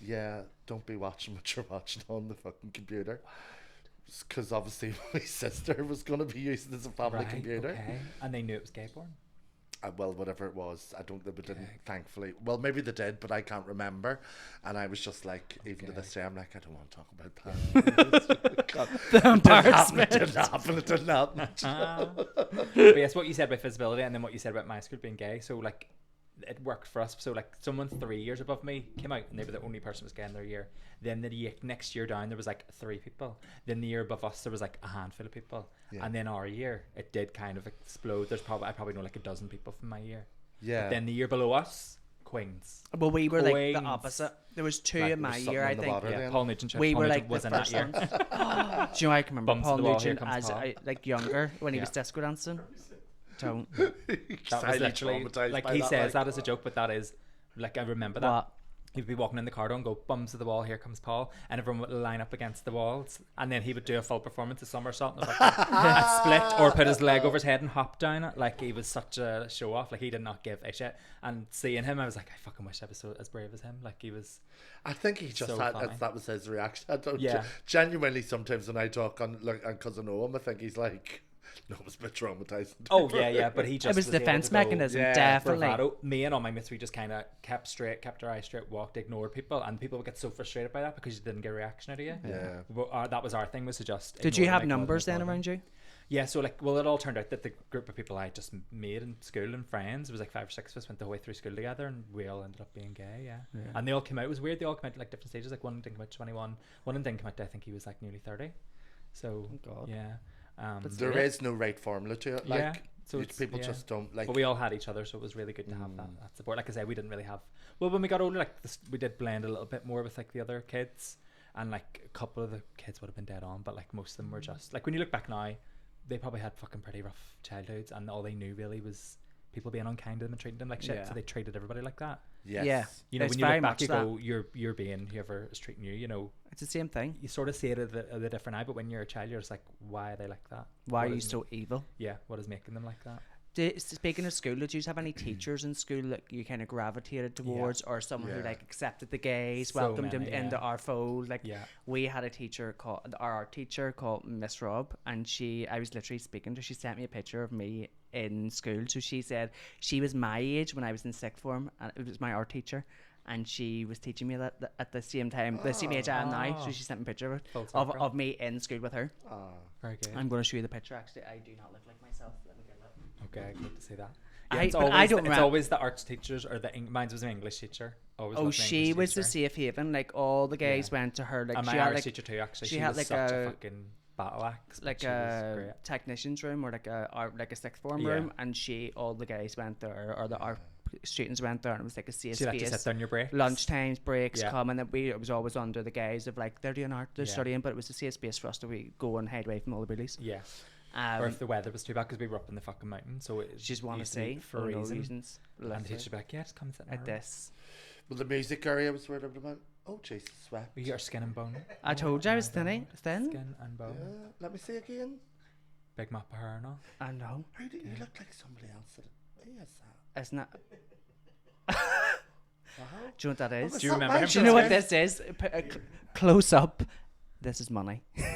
Speaker 1: "Yeah, don't be watching what you're watching on the fucking computer," because obviously my sister was going to be using it as a family
Speaker 2: Right,
Speaker 1: computer.
Speaker 2: okay. And they knew it was gay porn.
Speaker 1: well, whatever it was, I don't think we didn't, thankfully. Well, maybe they did, but I can't remember. And I was just like, even to this day, I'm like, I don't want to talk about that.
Speaker 3: The embarrassment.
Speaker 1: It didn't happen.
Speaker 2: But yes, what you said about visibility, and then what you said about my school being gay. So like, it worked for us. So like, someone 3 years above me came out, and they were the only person who was gay in their year. Then the next year down, there was like 3 people. Then the year above us, there was like a handful of people. Yeah. And then our year, it did kind of explode. I probably know like a dozen people from my year.
Speaker 1: Yeah.
Speaker 2: But then the year below us, Queens.
Speaker 3: Well, we were like the opposite. There was 2
Speaker 1: like,
Speaker 3: in my year, I think.
Speaker 2: Yeah, Paul Nugent.
Speaker 3: We
Speaker 2: Paul
Speaker 3: were
Speaker 2: Nugent
Speaker 3: like
Speaker 2: was
Speaker 3: the
Speaker 2: in that
Speaker 3: first
Speaker 2: year.
Speaker 3: ones. Do you know, I can remember
Speaker 2: Bumps
Speaker 3: Paul
Speaker 2: to the wall,
Speaker 3: Nugent
Speaker 2: here comes
Speaker 3: as
Speaker 2: Paul.
Speaker 3: like younger when he was disco dancing. Don't.
Speaker 2: That was literally like he says that as a joke, but that is like I remember that.
Speaker 3: What?
Speaker 2: He'd be walking in the corridor and go, bums to the wall, here comes Paul, and everyone would line up against the walls, and then he would do a full performance, a somersault, and a split, or put his leg over his head and hop down it. Like, he was such a show off. Like, he did not give a shit. And seeing him, I was like, I fucking wish I was as brave as him. Like, he was.
Speaker 1: I think he just
Speaker 2: so
Speaker 1: had
Speaker 2: funny.
Speaker 1: that was his reaction. I don't
Speaker 2: Yeah.
Speaker 1: Genuinely, sometimes when I talk on like because I know him, I think he's like, no, it was a bit traumatizing.
Speaker 2: Oh yeah, but he just
Speaker 3: It was
Speaker 2: able
Speaker 3: defense
Speaker 2: to go
Speaker 3: mechanism, definitely.
Speaker 2: bravado. Me and all my mates, we just kind of kept our eyes straight, walked, ignored people, and people would get so frustrated by that because you didn't get a reaction out of you.
Speaker 1: Yeah.
Speaker 2: But, that was our thing, was to just.
Speaker 3: Did you
Speaker 2: ignore
Speaker 3: have
Speaker 2: them,
Speaker 3: numbers
Speaker 2: ignore
Speaker 3: then
Speaker 2: them.
Speaker 3: around you?
Speaker 2: Yeah, so like, well, it all turned out that the group of people I just made in school and friends, it was like 5 or 6 of us went the whole way through school together, and we all ended up being gay. Yeah. And they all came out. It was weird. They all came out at like different stages. Like, one didn't come out to 21. One didn't come out to, I think he was like nearly 30. So
Speaker 3: God.
Speaker 2: yeah.
Speaker 1: There is no right formula to it. Like,
Speaker 2: yeah. So
Speaker 1: people just don't like.
Speaker 2: But we all had each other, so it was really good to have that support. Like I said, we didn't really have. Well, when we got older, like we did blend a little bit more with like the other kids, and like a couple of the kids would have been dead on, but like most of them were just like, when you look back now, they probably had fucking pretty rough childhoods, and all they knew really was people being unkind to them and treating them like shit.
Speaker 3: Yeah.
Speaker 2: So they treated everybody like that.
Speaker 1: Yes.
Speaker 3: Yeah.
Speaker 2: You know,
Speaker 3: It's
Speaker 2: when you
Speaker 3: very
Speaker 2: look back,
Speaker 3: much
Speaker 2: you
Speaker 3: that.
Speaker 2: go, you're being whoever is treating you. You know,
Speaker 3: It's the same thing.
Speaker 2: you sort of see it at the different eye, but when you're a child, you're just like, why are they like that?
Speaker 3: Why
Speaker 2: What
Speaker 3: are you
Speaker 2: is-
Speaker 3: so evil?
Speaker 2: Yeah, what is making them like that?
Speaker 3: Speaking of school, did you have any teachers in school that you kind of gravitated towards, or someone who
Speaker 1: Yeah.
Speaker 3: like accepted the gays,
Speaker 2: So
Speaker 3: welcomed
Speaker 2: many,
Speaker 3: them into
Speaker 2: yeah.
Speaker 3: our fold? Like,
Speaker 2: Yeah.
Speaker 3: we had a teacher called our art teacher called Miss Rob, and I was literally speaking to her. She sent me a picture of me in school. So she said she was my age when I was in sixth form, and it was my art teacher. And she was teaching me that at the same time, the same age I am now. So she sent me a picture of it,
Speaker 2: Full circle.
Speaker 3: of me in school with her.
Speaker 2: Very good.
Speaker 3: I'm going to show you the picture. Actually, I do not look like myself. Let me get it up.
Speaker 2: Okay, good to see that.
Speaker 3: I-
Speaker 2: it's
Speaker 3: but
Speaker 2: always
Speaker 3: I don't
Speaker 2: it's
Speaker 3: ra-
Speaker 2: always the arts teachers or mine was an English teacher. Always
Speaker 3: Oh,
Speaker 2: loved my
Speaker 3: she
Speaker 2: English
Speaker 3: was the
Speaker 2: teacher.
Speaker 3: safe haven. Like, all the guys
Speaker 2: Yeah.
Speaker 3: went to her. Like,
Speaker 2: And
Speaker 3: she
Speaker 2: my
Speaker 3: had
Speaker 2: Irish
Speaker 3: like
Speaker 2: teacher too. Actually,
Speaker 3: she
Speaker 2: she
Speaker 3: had
Speaker 2: was
Speaker 3: like
Speaker 2: such a
Speaker 3: a-
Speaker 2: fucking battle axe. but
Speaker 3: like
Speaker 2: she was great.
Speaker 3: a technician's room, or like a sixth form
Speaker 2: Yeah.
Speaker 3: room, and all the guys went there, or the art students went there, and it was like a safe
Speaker 2: She'd have to sit
Speaker 3: space.
Speaker 2: down your break.
Speaker 3: Lunchtimes, breaks,
Speaker 2: Yeah.
Speaker 3: come, and it was always under the guise of like, they're doing art, they're
Speaker 2: Yeah.
Speaker 3: studying, but it was a safe space for us to go and hide away from all the bullies.
Speaker 2: Yeah. Or if the weather was too bad, because we were up in the fucking mountain, so it
Speaker 3: just want to
Speaker 2: used be
Speaker 3: see
Speaker 2: for
Speaker 3: no
Speaker 2: reason.
Speaker 3: reasons.
Speaker 2: And the
Speaker 3: Literally.
Speaker 2: teacher would be like, yeah, just come sit in
Speaker 3: At
Speaker 2: our room.
Speaker 3: this,
Speaker 1: Well, the music area was worried about. Oh, Jesus, sweat.
Speaker 2: We are skin and bone.
Speaker 3: I told you I was thin.
Speaker 2: Skin and bone.
Speaker 1: Yeah, let me see again.
Speaker 2: Big map of hair and all.
Speaker 3: I know,
Speaker 1: How do you look like somebody else? Yes, that.
Speaker 3: isn't it? Do you know what that is?
Speaker 2: Do you remember him?
Speaker 3: Do you know what this is? Close up. This is money. Isn't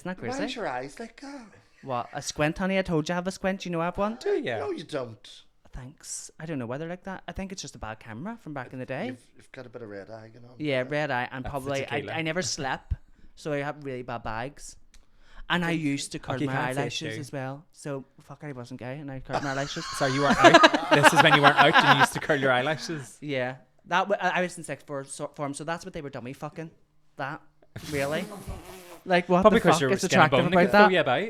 Speaker 3: that
Speaker 1: Why is
Speaker 3: crazy?
Speaker 1: your eyes like that?
Speaker 3: What, a squint, honey? I told you I have a squint. You know I have one.
Speaker 2: Do you?
Speaker 1: No, you don't.
Speaker 3: Thanks. I don't know why they're like that. I think it's just a bad camera from back in the day.
Speaker 1: You've got a bit of red eye, you know.
Speaker 3: Yeah, red eye, and
Speaker 2: That's the
Speaker 3: probably
Speaker 2: tequila.
Speaker 3: I never slept, so I have really bad bags. And I used to curl
Speaker 2: you
Speaker 3: my
Speaker 2: can't say
Speaker 3: eyelashes
Speaker 2: shoe.
Speaker 3: as well. So fuck, I wasn't gay, and I curled my eyelashes.
Speaker 2: Sorry, you weren't out. This is when you weren't out and you used to curl your eyelashes.
Speaker 3: Yeah, I was in sixth form, so that's what they were dummy fucking. That really, like what
Speaker 2: Probably
Speaker 3: the
Speaker 2: because
Speaker 3: fuck
Speaker 2: you're
Speaker 3: is
Speaker 2: skin and
Speaker 3: attractive
Speaker 2: bone. They could
Speaker 3: about
Speaker 2: throw
Speaker 3: that?
Speaker 2: you about.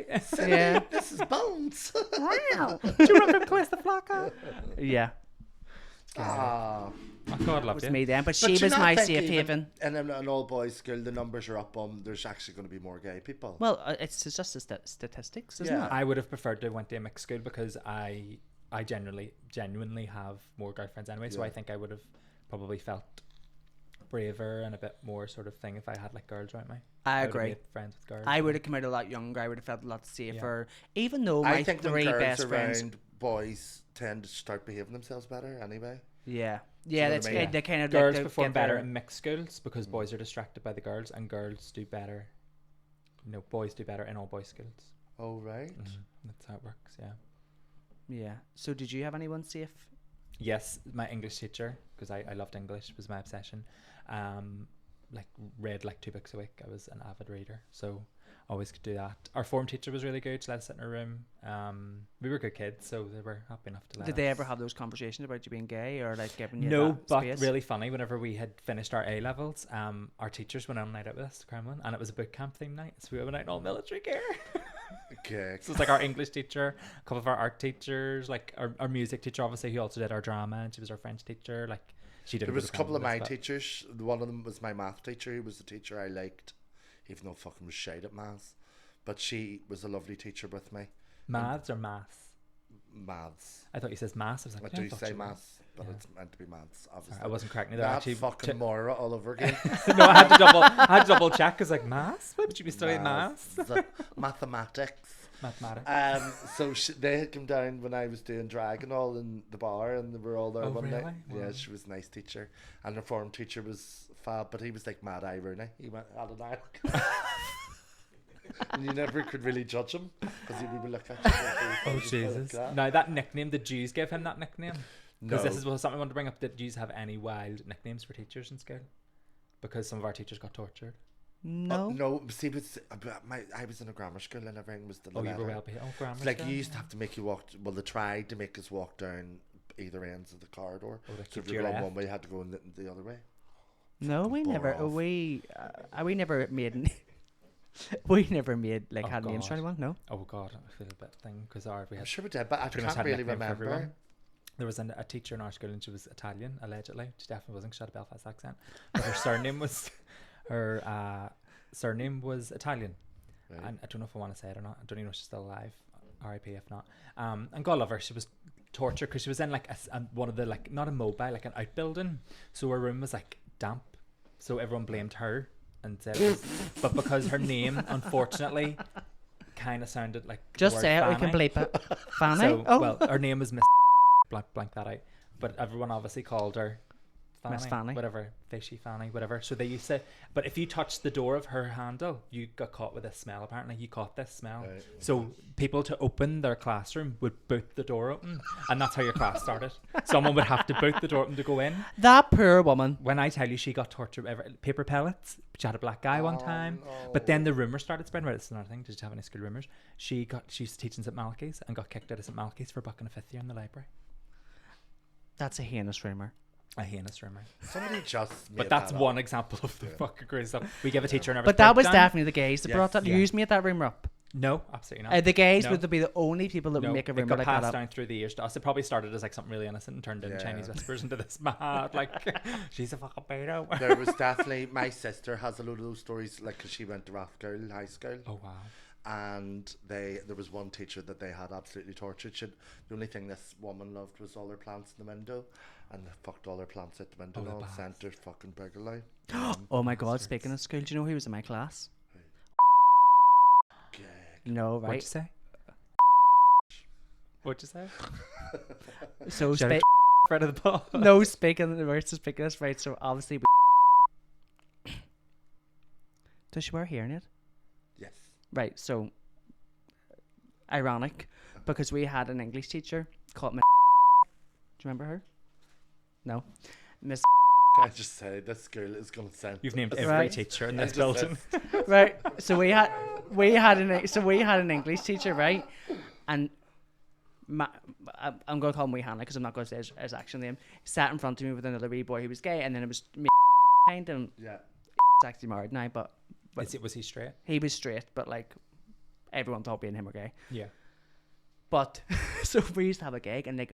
Speaker 3: Yeah.
Speaker 1: This is bones.
Speaker 3: Wow.
Speaker 2: Do you remember Twist the Flocker?
Speaker 3: Yeah,
Speaker 1: Ah.
Speaker 2: Oh, God
Speaker 3: it
Speaker 2: love
Speaker 3: was
Speaker 2: you.
Speaker 3: me then, but
Speaker 1: But
Speaker 3: she
Speaker 1: you
Speaker 3: was
Speaker 1: not
Speaker 3: my
Speaker 1: think
Speaker 3: safe
Speaker 1: even
Speaker 3: haven.
Speaker 1: in an all boys school, the numbers are up on. There's actually going to be more gay people.
Speaker 3: Well, it's just the statistics, isn't
Speaker 1: Yeah.
Speaker 3: it?
Speaker 2: I would have preferred to went to a mixed school because I genuinely have more girlfriends anyway. So
Speaker 1: Yeah.
Speaker 2: I think I would have probably felt braver and a bit more sort of thing if I had like girls around me.
Speaker 3: I
Speaker 2: would have
Speaker 3: agree.
Speaker 2: made friends with girls.
Speaker 3: I would have come out a lot younger. I would have felt a lot safer. Even though my
Speaker 1: I think when
Speaker 3: three
Speaker 1: girls
Speaker 3: best
Speaker 1: around
Speaker 3: friends.
Speaker 1: boys tend to start behaving themselves better anyway.
Speaker 3: Yeah,
Speaker 1: you
Speaker 3: yeah,
Speaker 1: know
Speaker 3: that's
Speaker 1: what I mean?
Speaker 3: good. They kind of
Speaker 2: girls
Speaker 3: like,
Speaker 2: perform better in mixed schools because boys are distracted by the girls, and girls do better. You know, boys do better in all boys schools.
Speaker 1: Oh, right.
Speaker 2: That's how it works. Yeah.
Speaker 3: Yeah. So did you have anyone safe?
Speaker 2: Yes, my English teacher, because I loved English, was my obsession. Like read like 2 books a week. I was an avid reader, so always could do that. Our form teacher was really good. She let us sit in her room. We were good kids, so they were happy enough to let us.
Speaker 3: Did they ever have those conversations about you being gay or like giving you
Speaker 2: No,
Speaker 3: that
Speaker 2: but
Speaker 3: space?
Speaker 2: really funny. Whenever we had finished our A levels, our teachers went on a night out with us to Cremlin, and it was a boot camp theme night. So we went out in all military gear.
Speaker 1: Okay.
Speaker 2: So it's like our English teacher, a couple of our art teachers, like our music teacher, obviously, who also did our drama, and she was our French teacher. Like she did.
Speaker 1: There was a couple of my teachers. One of them was my math teacher, who was the teacher I liked, even though fucking was shite at maths. But she was a lovely teacher with me.
Speaker 2: Maths or maths?
Speaker 1: Maths.
Speaker 2: I thought you said maths. I was like,
Speaker 1: I do say maths, but it's meant to be maths, obviously.
Speaker 2: Sorry, I wasn't correct neither.
Speaker 1: That
Speaker 2: Actually,
Speaker 1: fucking Moira all over again.
Speaker 2: No, I had to double check. Cause like maths. Why would you be studying maths?
Speaker 1: Mathematics.
Speaker 2: Mathematics.
Speaker 1: So they had come down when I was doing drag and all in the bar, and they were all there one night.
Speaker 2: Wow.
Speaker 1: Yeah, she was a nice teacher, and the form teacher was fab, but he was like Mad Eye Rooney. He went had an eye. And you never could really judge him because he would look at you.
Speaker 2: Oh Jesus! Now that nickname, did Jews give him that nickname? Because
Speaker 1: No.
Speaker 2: this is something I wanted to bring up. Did Jews have any wild nicknames for teachers in school? Because some of our teachers got tortured.
Speaker 3: No.
Speaker 1: No, see, I was in a grammar school and everything was the
Speaker 2: Oh, you
Speaker 1: letter.
Speaker 2: were well behaved. Oh, grammar.
Speaker 1: Like
Speaker 2: school?
Speaker 1: you used to have to make you walk. Well, they tried to make us walk down either ends of the corridor.
Speaker 2: Oh, like
Speaker 1: So if
Speaker 2: to
Speaker 1: you
Speaker 2: your
Speaker 1: were on
Speaker 2: left.
Speaker 1: one way, you had to go in the other way.
Speaker 3: No, we
Speaker 1: Bore
Speaker 3: never.
Speaker 1: off.
Speaker 3: We never made. We never made like
Speaker 2: Oh,
Speaker 3: had names for
Speaker 2: God.
Speaker 3: anyone. No.
Speaker 2: Oh God, I feel a bit thing because we
Speaker 1: I'm
Speaker 2: had
Speaker 1: sure we did, but I
Speaker 2: pretty much
Speaker 1: can't
Speaker 2: had a
Speaker 1: really
Speaker 2: nickname for
Speaker 1: remember.
Speaker 2: everyone. There was a teacher in our school and she was Italian, allegedly. She definitely wasn't. She had a Belfast accent, but her surname was Italian.
Speaker 1: Right.
Speaker 2: And I don't know if I want to say it or not. I don't even know if she's still alive. R.I.P. if not. And God love her. She was tortured because she was in like one of the like not a mobile, like an outbuilding. So her room was like damp. So everyone blamed her and said, it was, but because her name unfortunately kind of sounded like the
Speaker 3: Just
Speaker 2: word
Speaker 3: say it. We can
Speaker 2: Fanny.
Speaker 3: bleep it. Fanny.
Speaker 2: So
Speaker 3: oh.
Speaker 2: well, her name was Miss blank that out, but everyone obviously called her
Speaker 3: Miss Fanny.
Speaker 2: whatever, fishy Fanny, whatever. So they used to, but if you touched the door of her handle, you got caught with this smell. Apparently, you caught this smell.
Speaker 1: Right.
Speaker 2: So people to open their classroom would boot the door open, and that's how your class started. Someone would have to boot the door open to go in.
Speaker 3: That poor woman.
Speaker 2: When I tell you she got tortured, paper pellets. She had a black guy one time, but then the rumor started spreading. Right, it's another thing. Did you have any school rumors? She was teaching St Malachy's and got kicked out of St Malachy's for bucking a fifth year in the library.
Speaker 3: That's a heinous rumor.
Speaker 2: A heinous rumor.
Speaker 1: Somebody just.
Speaker 2: But
Speaker 1: made
Speaker 2: that's
Speaker 1: that
Speaker 2: one
Speaker 1: up.
Speaker 2: example of the fucking crazy stuff. We give a teacher an average
Speaker 3: But that was
Speaker 2: breakdown.
Speaker 3: definitely the gays that
Speaker 1: Yes.
Speaker 3: brought that.
Speaker 2: Yeah.
Speaker 3: You made that rumor up.
Speaker 2: No, absolutely not.
Speaker 3: The gays
Speaker 2: No.
Speaker 3: would be the only people that
Speaker 2: No,
Speaker 3: would make a
Speaker 2: it
Speaker 3: rumor
Speaker 2: got
Speaker 3: like
Speaker 2: passed
Speaker 3: that up.
Speaker 2: down through the years to us. It probably started as like something really innocent and turned into
Speaker 1: Yeah.
Speaker 2: Chinese whispers into this mad like she's a fucking pedo.
Speaker 1: There was definitely my sister has a load of those stories, like 'cause she went to Rathgirl High School.
Speaker 2: Oh wow.
Speaker 1: And there was one teacher that they had absolutely tortured. The only thing this woman loved was all her plants in the window, and they fucked all her plants out the window and
Speaker 2: the
Speaker 1: all
Speaker 2: bastards.
Speaker 1: sent her fucking burglary.
Speaker 3: Oh my God! Speaking of school, do you know who was in my class?
Speaker 1: Yeah.
Speaker 3: No,
Speaker 2: What'd you
Speaker 3: right?
Speaker 2: say? What'd you say?
Speaker 3: So
Speaker 2: Shout out Fred of the ball.
Speaker 3: no, speaking of the words, speaking of this, right? So obviously, does she wear a hearing aid?
Speaker 1: Yes.
Speaker 3: Right. So ironic, because we had an English teacher called Miss. Do you remember her? No, Miss.
Speaker 1: Can I just say this girl is gonna send.
Speaker 2: You've named
Speaker 1: us-
Speaker 2: every
Speaker 3: Right.
Speaker 2: teacher in
Speaker 1: I
Speaker 2: this
Speaker 1: just
Speaker 2: building.
Speaker 3: Right. So we had an English teacher, right? And I'm going to call him Wee Hannah because I'm not going to say his actual name. Sat in front of me with another wee boy who was gay, and then it was me behind him.
Speaker 1: Yeah.
Speaker 3: He's actually married now, but
Speaker 2: Was he straight?
Speaker 3: he was straight. But like everyone thought me and him were gay.
Speaker 2: Yeah.
Speaker 3: But so we used to have a gig, and like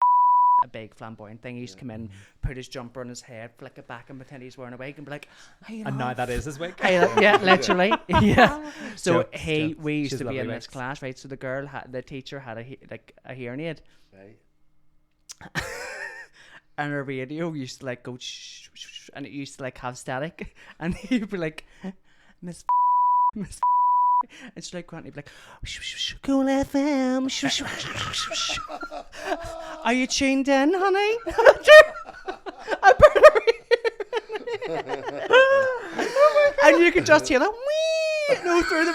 Speaker 3: a big flamboyant thing. He used to come in, put his jumper on his head, flick it back, and pretend he's wearing a wig, and be like, "Hey,
Speaker 2: And now that is his wig.
Speaker 3: yeah, literally, yeah. So
Speaker 2: Jokes,
Speaker 3: we
Speaker 2: jokes.
Speaker 3: used
Speaker 2: She's
Speaker 3: to be in
Speaker 2: lovely
Speaker 3: this
Speaker 2: wigs.
Speaker 3: class, right? So the teacher had a hearing aid,
Speaker 1: Right.
Speaker 3: and her radio used to like go shh, shh, shh, and it used to like have static, and he'd be like, Miss, and she'd like go out and he'd be like, shh, shh, shh, Cool FM, shh, shh, shh, shh, shh. Are you tuned in, honey? I better hear. And you could just hear that wee no through the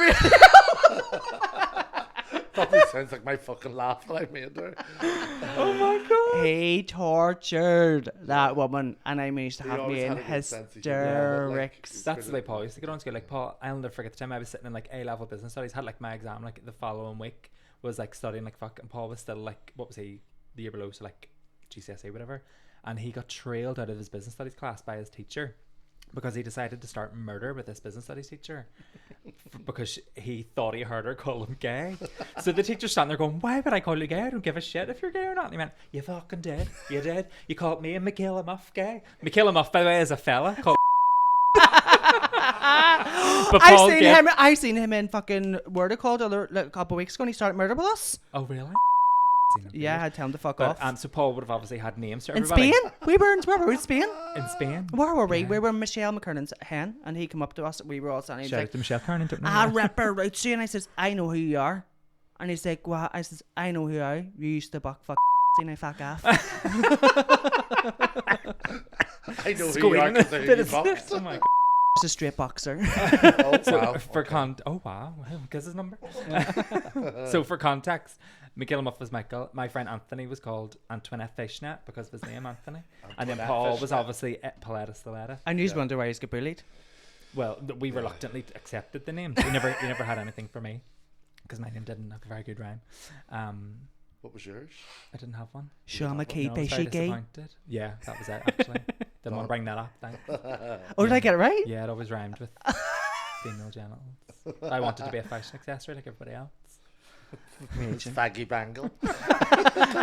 Speaker 3: radio.
Speaker 1: Probably sounds like my fucking laugh that I made there.
Speaker 2: Oh my god.
Speaker 3: He tortured that woman, and I managed to
Speaker 1: He
Speaker 3: have
Speaker 1: always
Speaker 3: me in
Speaker 1: had a good sense of humour,
Speaker 3: hysterics.
Speaker 2: That's the way Paul used to get on school. Like Paul, I'll never forget the time I was sitting in like A-level business studies, had like my exam like the following week, was like studying like fuck, and Paul was still like, what was he, the year below, so like GCSE whatever, and he got trailed out of his business studies class by his teacher because he decided to start murder with this business studies teacher because he thought he heard her call him gay. So the teacher's standing there going, why would I call you gay? I don't give a shit if you're gay or not. And he went, you fucking did. You did. You called me and Michaela Muff gay. Michaela Muff, by the way, is a fella called
Speaker 3: I seen him in fucking word it called a couple of weeks ago, and he started murder with us.
Speaker 2: Oh really?
Speaker 3: Yeah, I had to tell him to fuck off.
Speaker 2: So Paul would have obviously had names for
Speaker 3: In
Speaker 2: everybody.
Speaker 3: Spain? Where were we in Spain?
Speaker 2: In Spain?
Speaker 3: Where were we?
Speaker 2: Yeah.
Speaker 3: We were in Michelle McKernan's hen, and he came up to us. We were all standing. He
Speaker 2: Shout
Speaker 3: was
Speaker 2: out
Speaker 3: like,
Speaker 2: to Michelle Kernan, don't know.
Speaker 3: I rip her right to you. And I says, I know who you are. And he's like, what? I says, I know who you are. You used to fuck and I fuck off.
Speaker 1: I know who you are because I hear you box.
Speaker 2: Oh my god.
Speaker 3: He's a straight boxer.
Speaker 1: Oh,
Speaker 2: So
Speaker 1: wow.
Speaker 2: oh wow, guess his number. So for context, Michaela Muff was Michael. My friend Anthony was called Antoinette Fishnet because of his name Anthony, and then Paul was obviously Paletta Stiletta.
Speaker 3: And you just wonder why he's get bullied.
Speaker 2: Well, we reluctantly accepted the name. He never had anything for me because my name didn't have a very good rhyme.
Speaker 1: What was yours?
Speaker 2: I didn't have one.
Speaker 3: Shama Key
Speaker 2: No, I was very
Speaker 3: Fishy Gay.
Speaker 2: disappointed. Yeah, that was it actually. Didn't want to bring that up. Thanks.
Speaker 3: Oh, did I get it right?
Speaker 2: Yeah, it always rhymed with female genitals. I wanted to be a fashion accessory like everybody else.
Speaker 1: Faggy Bangle.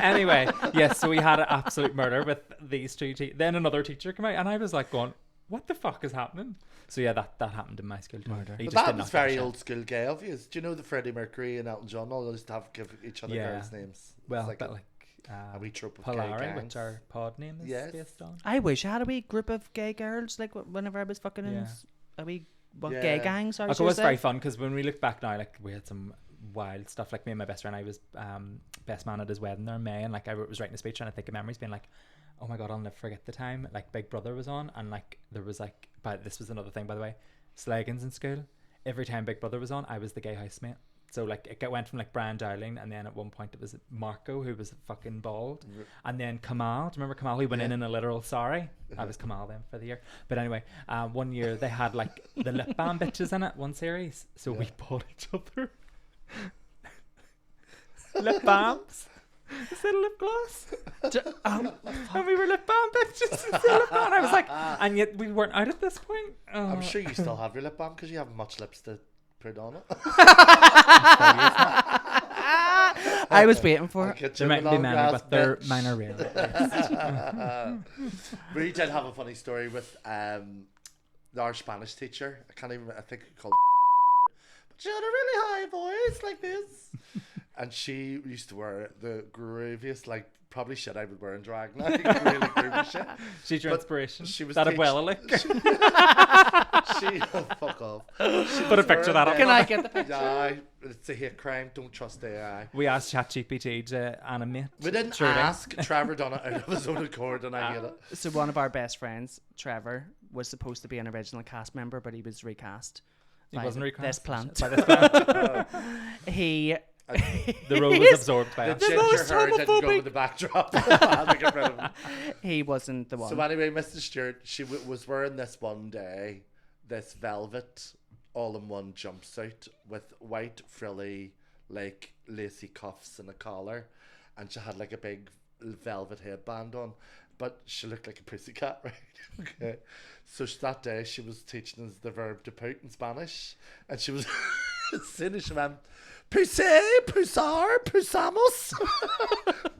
Speaker 2: Anyway, yes, so we had an absolute murder with these two. Then another teacher came out, and I was like, going, "What the fuck is happening?" So yeah, that happened in my school too.
Speaker 3: Murder.
Speaker 2: He
Speaker 1: But
Speaker 2: just
Speaker 1: that
Speaker 2: did
Speaker 1: was
Speaker 2: not
Speaker 1: very
Speaker 2: give a
Speaker 1: old school gay of you. Do you know the Freddie Mercury and Elton John all used to have give each other
Speaker 2: Yeah.
Speaker 1: girls' names?
Speaker 2: shit. Well,
Speaker 1: It's
Speaker 2: but
Speaker 1: a
Speaker 2: like
Speaker 1: wee trope of gay
Speaker 2: Polari,
Speaker 1: gangs.
Speaker 2: which our pod name is
Speaker 1: Yes.
Speaker 2: based on.
Speaker 3: I wish I had a wee group of gay girls, like whenever I was fucking in
Speaker 2: Yeah.
Speaker 3: a wee
Speaker 1: Yeah.
Speaker 3: gay gangs.
Speaker 2: Like, it was very fun because when we look back now, like we had some wild stuff. Like me and my best friend, I was best man at his wedding there in May, and like I was writing a speech and I think of memories being like, oh my god, I'll never forget the time like Big Brother was on, and like there was like, but this was another thing by the way, Slagans in school. Every time Big Brother was on, I was the gay housemate. So like it went from like Brian Dowling, and then at one point it was Marco, who was fucking bald, and then Kamal. Do you remember Kamal? He went in a literal sorry. I was Kamal then for the year. But anyway, one year they had like the lip balm bitches in it, one series. So we bought each other lip balms instead of lip gloss. And we were lip balm bitches instead of lip balm. I was like, and yet we weren't out at this point.
Speaker 1: I'm sure you still have your lip balm because you haven't much lips to put on it.
Speaker 3: I was waiting for it.
Speaker 2: There might be many, but they're mine are real.
Speaker 1: We did have a funny story with our Spanish teacher. I think we called but she had a really high voice like this. And she used to wear the grooviest, like probably shit I would wear in drag now. Really groovy shit.
Speaker 2: She's your
Speaker 1: But
Speaker 2: inspiration.
Speaker 1: she was
Speaker 2: That
Speaker 1: teach-
Speaker 2: Abuela lick.
Speaker 1: fuck off.
Speaker 2: Put a picture of that up.
Speaker 3: Can I get the picture?
Speaker 1: Yeah, it's a hate crime. Don't trust AI.
Speaker 2: We asked ChatGPT to animate.
Speaker 1: We didn't
Speaker 2: True.
Speaker 1: ask. Trevor done it out of his own accord, and I hate it.
Speaker 3: So one of our best friends, Trevor, was supposed to be an original cast member, but he was recast.
Speaker 2: He
Speaker 3: by
Speaker 2: wasn't recast.
Speaker 3: This plant.
Speaker 2: By this plant.
Speaker 3: He.
Speaker 2: The role was absorbed by
Speaker 1: The
Speaker 2: us.
Speaker 1: ginger
Speaker 3: most
Speaker 1: hair didn't go
Speaker 3: homophobic.
Speaker 1: with the backdrop. I had to get rid of him.
Speaker 3: He wasn't the one.
Speaker 1: So anyway, Mr. Stewart, she was wearing this one day, this velvet all-in-one jumpsuit with white frilly, like lacy cuffs and a collar, and she had like a big velvet headband on, but she looked like a pussycat, right? Okay. So that day she was teaching us the verb to pout in Spanish, and she was as soon as she went, "Puse, pusar, pusamos."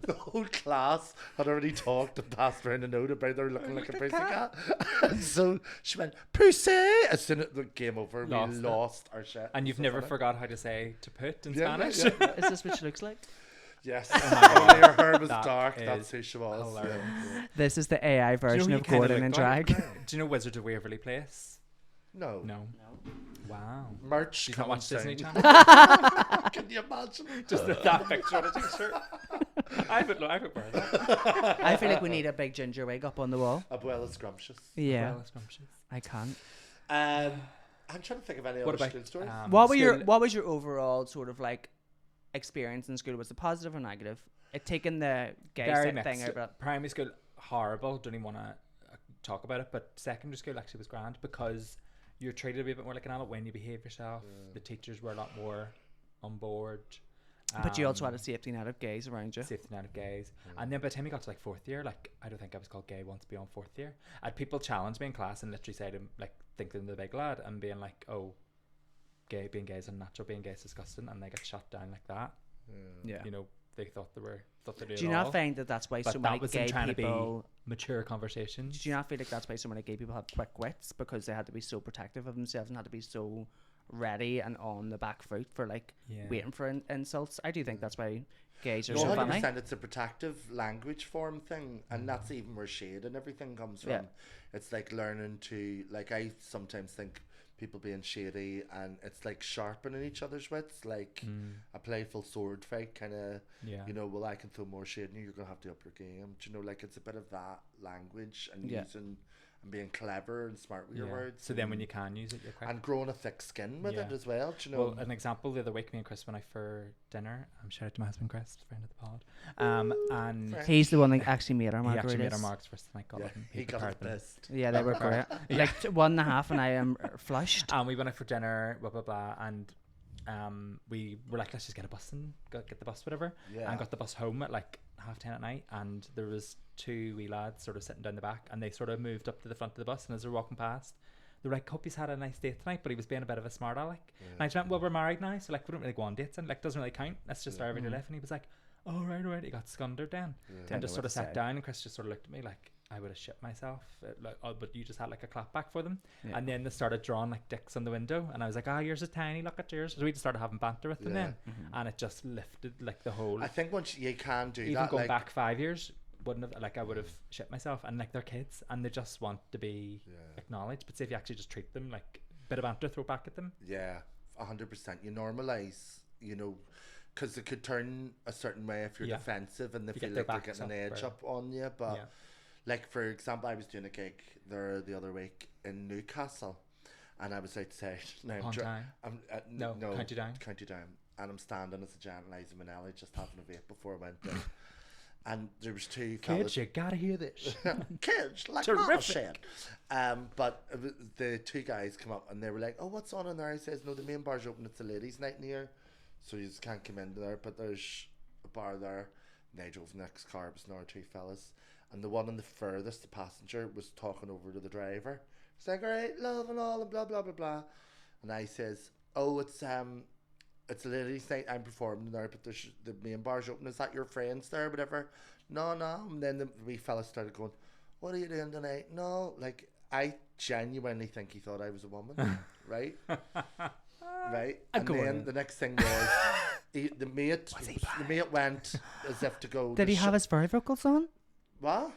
Speaker 1: The whole class had already talked and passed around a note about her looking like a pussycat. And so she went, "Puse." As soon as the game over, we
Speaker 2: Lost it.
Speaker 1: lost our shit.
Speaker 2: And you've
Speaker 1: So
Speaker 2: never
Speaker 1: funny.
Speaker 2: forgot how to say to put in
Speaker 1: Yeah,
Speaker 2: Spanish.
Speaker 1: yeah.
Speaker 3: Is this what she looks like?
Speaker 1: Yes.
Speaker 2: Oh my God.
Speaker 1: Only her hair was
Speaker 2: That
Speaker 1: dark.
Speaker 2: is
Speaker 1: That's who she was.
Speaker 2: hilarious.
Speaker 1: Yeah.
Speaker 3: This is the AI
Speaker 2: Do you know
Speaker 3: version
Speaker 2: who
Speaker 3: of
Speaker 2: you kinda
Speaker 3: Gordon in
Speaker 2: look like?
Speaker 3: drag.
Speaker 2: Do you know Wizards of Waverly Place?
Speaker 1: No.
Speaker 2: No. Wow.
Speaker 1: Merch.
Speaker 2: She's not
Speaker 1: coming
Speaker 2: watched Disney
Speaker 1: soon.
Speaker 2: Channel.
Speaker 1: Can you imagine?
Speaker 2: Just that picture on a t-shirt. I would wear that.
Speaker 3: I feel like we need a big ginger wig up on the wall.
Speaker 1: Abuela Scrumptious.
Speaker 3: Yeah,
Speaker 2: Well, scrumptious.
Speaker 3: I can't.
Speaker 1: I'm trying to think of any
Speaker 2: What
Speaker 1: other
Speaker 2: about
Speaker 1: school stories.
Speaker 3: What were
Speaker 2: school-
Speaker 3: your overall sort of like experience in school? Was it positive or negative? It taking the gay
Speaker 2: Very
Speaker 3: thing
Speaker 2: mixed.
Speaker 3: out.
Speaker 2: Primary school, horrible. Don't even want to talk about it. But secondary school actually was grand because you're treated a wee bit more like an adult when you behave yourself. The teachers were a lot more on board.
Speaker 3: But you also had a safety net of gays around you.
Speaker 2: Safety net of gays. And then by the time you got to like fourth year, like I don't think I was called gay once beyond fourth year. I had people challenge me in class and literally say to them, like, think they're the big lad and being like, oh, being gay is unnatural, being gay is disgusting, and they get shut down like that.
Speaker 3: Yeah.
Speaker 2: You know, they thought they did
Speaker 3: Do you
Speaker 2: it
Speaker 3: not
Speaker 2: all.
Speaker 3: find that that's why
Speaker 2: But
Speaker 3: so
Speaker 2: that
Speaker 3: many
Speaker 2: was
Speaker 3: gay
Speaker 2: them trying
Speaker 3: people...
Speaker 2: to be mature conversations.
Speaker 3: Do you not feel like that's why so many gay people have quick wits? Because they had to be so protective of themselves and had to be so ready and on the back foot for like waiting for insults. I do think that's why gays are so funny.
Speaker 1: 100%. It's a protective language form thing, and that's even where shade and everything comes from.
Speaker 3: Yeah.
Speaker 1: It's like learning to, like, I sometimes think people being shady, and it's like sharpening each other's wits, like a playful sword fight kind of. You know, well, I can throw more shade in you, you're gonna have to up your game. Do you know, like, it's a bit of that language and using and being clever and smart with your words.
Speaker 2: So then when you can use it, you're quick.
Speaker 1: And growing a thick skin with it as well. Do you know?
Speaker 2: Well, an example the other week, me and Chris went out for dinner. Shout out to my husband Chris, friend of the pod. And
Speaker 3: he's the one that actually made our margaritas.
Speaker 2: He actually made our marks first night.
Speaker 1: He got it best.
Speaker 3: Yeah, they were great. Like 1.5 and I am flushed.
Speaker 2: And we went out for dinner, blah blah blah, and we were like, let's just get a bus and get the bus, whatever. And got the bus home at like 10:30 at night, and there was 2 wee lads sort of sitting down the back, and they sort of moved up to the front of the bus, and as they were walking past, they were like, hope he's had a nice date tonight, but he was being a bit of a smart aleck. And I just went, well, we're married now, so like we don't really go on dates, and like doesn't really count, that's just our everyday life. And he was like, oh right, he got scundered then. And just sort of sat down, and Chris just sort of looked at me like I would have shit myself, like, oh, but you just had like a clap back for them. And then they started drawing like dicks on the window, and I was like, yours is tiny, look at yours. So we just started having banter with them then, and it just lifted like the whole.
Speaker 1: I think once you can do
Speaker 2: even
Speaker 1: that,
Speaker 2: going
Speaker 1: like,
Speaker 2: back 5 years, wouldn't have, like I would have shit myself. And like they're kids, and they just want to be acknowledged. But say if you actually just treat them like a bit of banter, throw back at them.
Speaker 1: 100%. You normalize, you know, because it could turn a certain way if you're defensive and they feel like they're getting an edge up on you. But like, for example, I was doing a gig there the other week in Newcastle, and I was outside. Now
Speaker 2: County Down.
Speaker 1: And I'm standing as a giant Liza Minnelli, just having a vape before I went in. And there was 2 fellas.
Speaker 2: Kids, you gotta hear this.
Speaker 1: Kids, like Mama said. But the 2 guys come up and they were like, oh, what's on in there? He says, no, the main bar's open. It's a ladies' night in here, so you just can't come in there. But there's a bar there. And they drove the next car. It was another 2 fellas. And the one on the furthest, the passenger, was talking over to the driver. He's like, all right, love and all, and blah, blah, blah, blah. And I says, oh, it's a ladies' night, I'm performing there, but there's the main bar's open. Is that your friends there, whatever? No. And then the wee fella started going, what are you doing tonight? No, like, I genuinely think he thought I was a woman, right? Right? And then the next thing was, the mate went as if to go.
Speaker 3: Did he have his furry vocals on?
Speaker 1: What?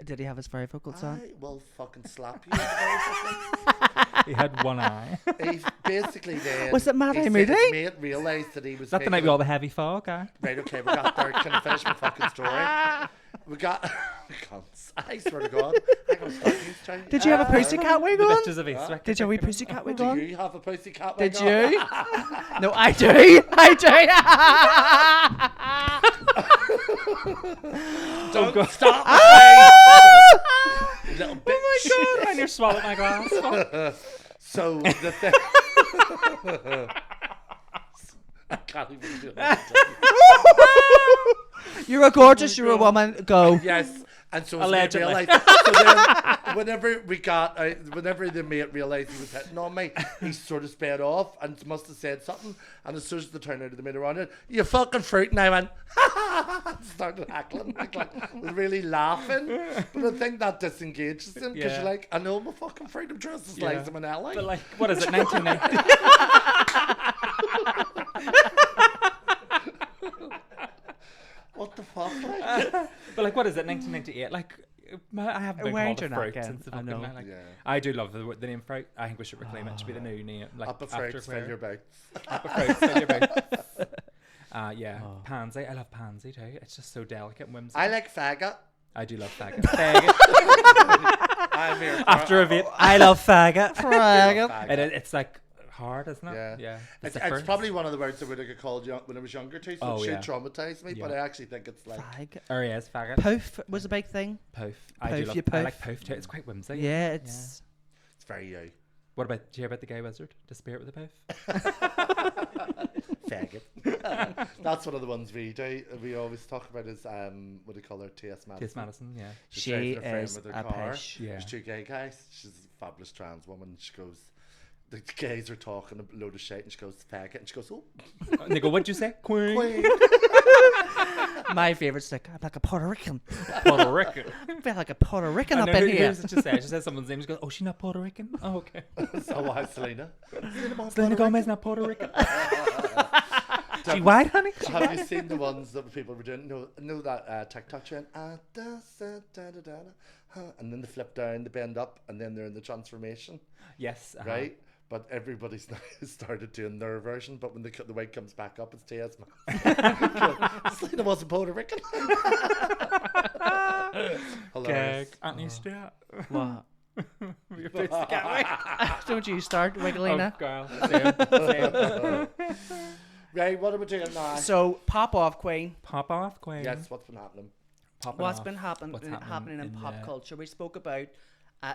Speaker 3: Did he have his furry vocals on?
Speaker 1: I will fucking slap you.
Speaker 2: He had one eye.
Speaker 1: He basically then.
Speaker 3: Was it Matt
Speaker 1: Moody? His mate realised that he was.
Speaker 2: Is that the night with all the heavy fog?
Speaker 1: Right, okay, we got there. Can I finish my fucking story? We got. I swear to God.
Speaker 3: Did you have a pussycat wig on? Did you have a pussycat wig on?
Speaker 1: Do you have a pussycat wig
Speaker 3: on?
Speaker 1: Did
Speaker 3: you? No, I do.
Speaker 1: Don't go. Stop. Little bitch.
Speaker 2: Oh my God. And you're swallowing my glass.
Speaker 1: So the thing. I can't even do it.
Speaker 3: You're a gorgeous, you're a woman, go.
Speaker 1: Yes. And so
Speaker 2: allegedly.
Speaker 1: Realized, so then whenever the mate realised he was hitting on me, he sort of sped off and must have said something. And as soon as they turned out of the middle around, you fucking fruit, and I went, started heckling, was really laughing. But I think that disengages him because you're like, I know I'm a fucking fruit, I'm dressed as Liza Minnelli.
Speaker 2: But like, what is it, 1990?
Speaker 1: What the fuck? Like?
Speaker 2: But like, what is it, 1998? Like, I haven't been called a fruit since the fucking night. Like, I do love the name fruit. I think we should reclaim it to be the new name. Like,
Speaker 1: up a fruit, fill your boots.
Speaker 2: Up a fruit, fill your boots. Pansy. I love pansy too. It's just so delicate and whimsical.
Speaker 1: I like faggot.
Speaker 2: I do love faggot.
Speaker 1: I'm here
Speaker 2: after a bit. I love faggot.
Speaker 3: Faggot.
Speaker 2: And it's like hard, isn't it?
Speaker 1: Yeah.
Speaker 2: The
Speaker 1: It's
Speaker 2: difference.
Speaker 1: probably one of the words that would have got called when I was younger too, so it should traumatize me, but I actually think it's like...
Speaker 3: Fag.
Speaker 2: Oh, yes, faggot.
Speaker 3: Poof was a big thing.
Speaker 2: Poof.
Speaker 3: Poof, you
Speaker 2: I
Speaker 3: poof.
Speaker 2: like poof too. It's quite whimsy.
Speaker 3: Yeah, it's...
Speaker 1: It's very you.
Speaker 2: What about, do you hear about the gay wizard? Disappear with a poof?
Speaker 1: Faggot. That's one of the ones we do. We always talk about is, what do you call her? T.S. Madison.
Speaker 2: T.S. Madison, yeah.
Speaker 3: She
Speaker 1: driving a frame
Speaker 3: is
Speaker 1: with her
Speaker 3: a
Speaker 1: car.
Speaker 3: pish.
Speaker 2: Yeah.
Speaker 1: There's two gay guys. She's a fabulous trans woman. She goes... The gays are talking a load of shit, and she goes, faggot, and she goes, oh.
Speaker 2: And they go, what'd you say? Queen.
Speaker 1: Queen.
Speaker 3: My favourite's like, I'm like a Puerto Rican.
Speaker 2: Puerto Rican.
Speaker 3: I feel like a Puerto Rican up in
Speaker 2: Who
Speaker 3: here.
Speaker 2: does it just say? She says someone's name. She goes, oh, she's not Puerto Rican? Oh, okay.
Speaker 1: So why Selena?
Speaker 2: Selena Gomez not Puerto Rican. She white, honey?
Speaker 1: Have you seen the ones that people were doing? Know that TikTok trend? And then they flip down, they bend up, and then they're in the transformation,
Speaker 2: Yes.
Speaker 1: right? But everybody's now started doing their version. But when the weight comes back up, it's T.S. Selena wasn't Puerto Rican. Hilarious.
Speaker 2: Anthony Stewart.
Speaker 3: What?
Speaker 2: Your face to get away.
Speaker 3: Don't you start, Wigglina?
Speaker 2: Oh, girl. Same.
Speaker 1: Right, what are we doing now?
Speaker 3: So, pop off, Queen.
Speaker 2: Pop off, Queen.
Speaker 1: Yes, what's been happening?
Speaker 2: Popping
Speaker 3: What's
Speaker 2: off.
Speaker 3: been happening in pop
Speaker 2: the-
Speaker 3: culture? We spoke about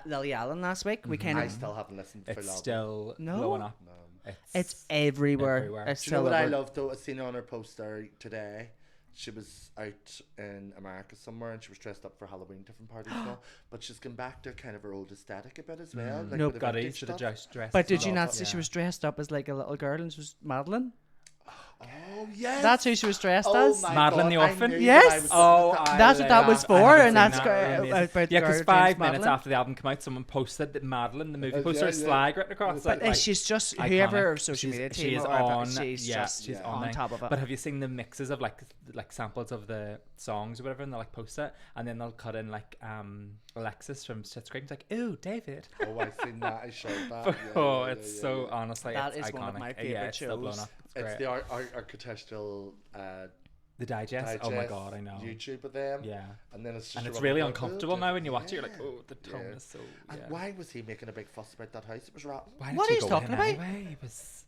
Speaker 3: Lily Allen last week. We kind
Speaker 1: I
Speaker 3: of...
Speaker 1: still haven't listened to
Speaker 2: It's
Speaker 1: Phil Albin.
Speaker 2: still
Speaker 3: No.
Speaker 2: blowing up.
Speaker 1: No.
Speaker 3: It's everywhere.
Speaker 2: everywhere.
Speaker 3: It's
Speaker 1: Do you know
Speaker 3: still
Speaker 1: what I
Speaker 3: over.
Speaker 1: love though? I seen her on her poster today. She was out in America somewhere and she was dressed up for Halloween, different parties and all. But she's gone back to kind of her old aesthetic a bit as well. Like
Speaker 3: Nope.
Speaker 1: with the
Speaker 2: Got
Speaker 1: vintage
Speaker 2: it. Should have
Speaker 1: stuff.
Speaker 2: just dressed.
Speaker 3: But did
Speaker 2: as
Speaker 3: you
Speaker 2: well.
Speaker 3: not see she was dressed up as like a little girl and she was Madeline?
Speaker 1: Oh yes.
Speaker 3: That's who she was dressed
Speaker 1: Oh
Speaker 3: as?
Speaker 1: my
Speaker 2: Madeline
Speaker 1: God,
Speaker 2: the
Speaker 1: I
Speaker 2: Orphan?
Speaker 1: knew
Speaker 3: Yes.
Speaker 1: that I was
Speaker 2: Oh,
Speaker 1: looking at
Speaker 3: That's what that was for, and that's
Speaker 2: Amazing.
Speaker 3: about the
Speaker 2: Yeah, because
Speaker 3: girl
Speaker 2: 5
Speaker 3: James
Speaker 2: minutes
Speaker 3: Madeline.
Speaker 2: after the album came out, someone posted that Madeline, the movie
Speaker 1: Yeah,
Speaker 2: poster,
Speaker 1: yeah.
Speaker 2: slag written across
Speaker 3: But
Speaker 2: it. Like,
Speaker 3: she's just
Speaker 2: iconic.
Speaker 3: whoever her social
Speaker 2: She's-
Speaker 3: media
Speaker 2: she
Speaker 3: team
Speaker 2: is
Speaker 3: or whatever,
Speaker 2: on.
Speaker 3: she's
Speaker 2: Yeah,
Speaker 3: just
Speaker 2: she's
Speaker 3: on
Speaker 2: there.
Speaker 3: top of it.
Speaker 2: But have you seen the mixes of like samples of the songs or whatever, and they'll like post it, and then they'll cut in like Alexis from Schitt's Creek, like, ooh, David.
Speaker 1: Oh, I seen that. I showed that.
Speaker 2: Oh, it's so honestly,
Speaker 3: That
Speaker 2: it's
Speaker 3: is
Speaker 2: iconic.
Speaker 3: one of my
Speaker 2: Yeah,
Speaker 3: favourite
Speaker 2: it's still blown
Speaker 3: shows.
Speaker 2: up. It's
Speaker 1: It's
Speaker 2: great.
Speaker 1: the architectural
Speaker 2: The digest. Oh my god, I know.
Speaker 1: YouTube of them.
Speaker 2: Yeah.
Speaker 1: And then it's just
Speaker 2: And
Speaker 1: a
Speaker 2: it's
Speaker 1: rubber
Speaker 2: really
Speaker 1: duck.
Speaker 2: uncomfortable now when you watch it. You're like,
Speaker 1: Yeah.
Speaker 2: oh, the tone
Speaker 1: Yeah.
Speaker 2: is so.
Speaker 1: And
Speaker 2: Yeah.
Speaker 1: why was he making a big fuss about that house? It was rotten.
Speaker 2: Why did
Speaker 3: What
Speaker 2: she
Speaker 3: are you
Speaker 2: go with
Speaker 3: talking
Speaker 2: him
Speaker 3: about?
Speaker 2: Anyway? It was.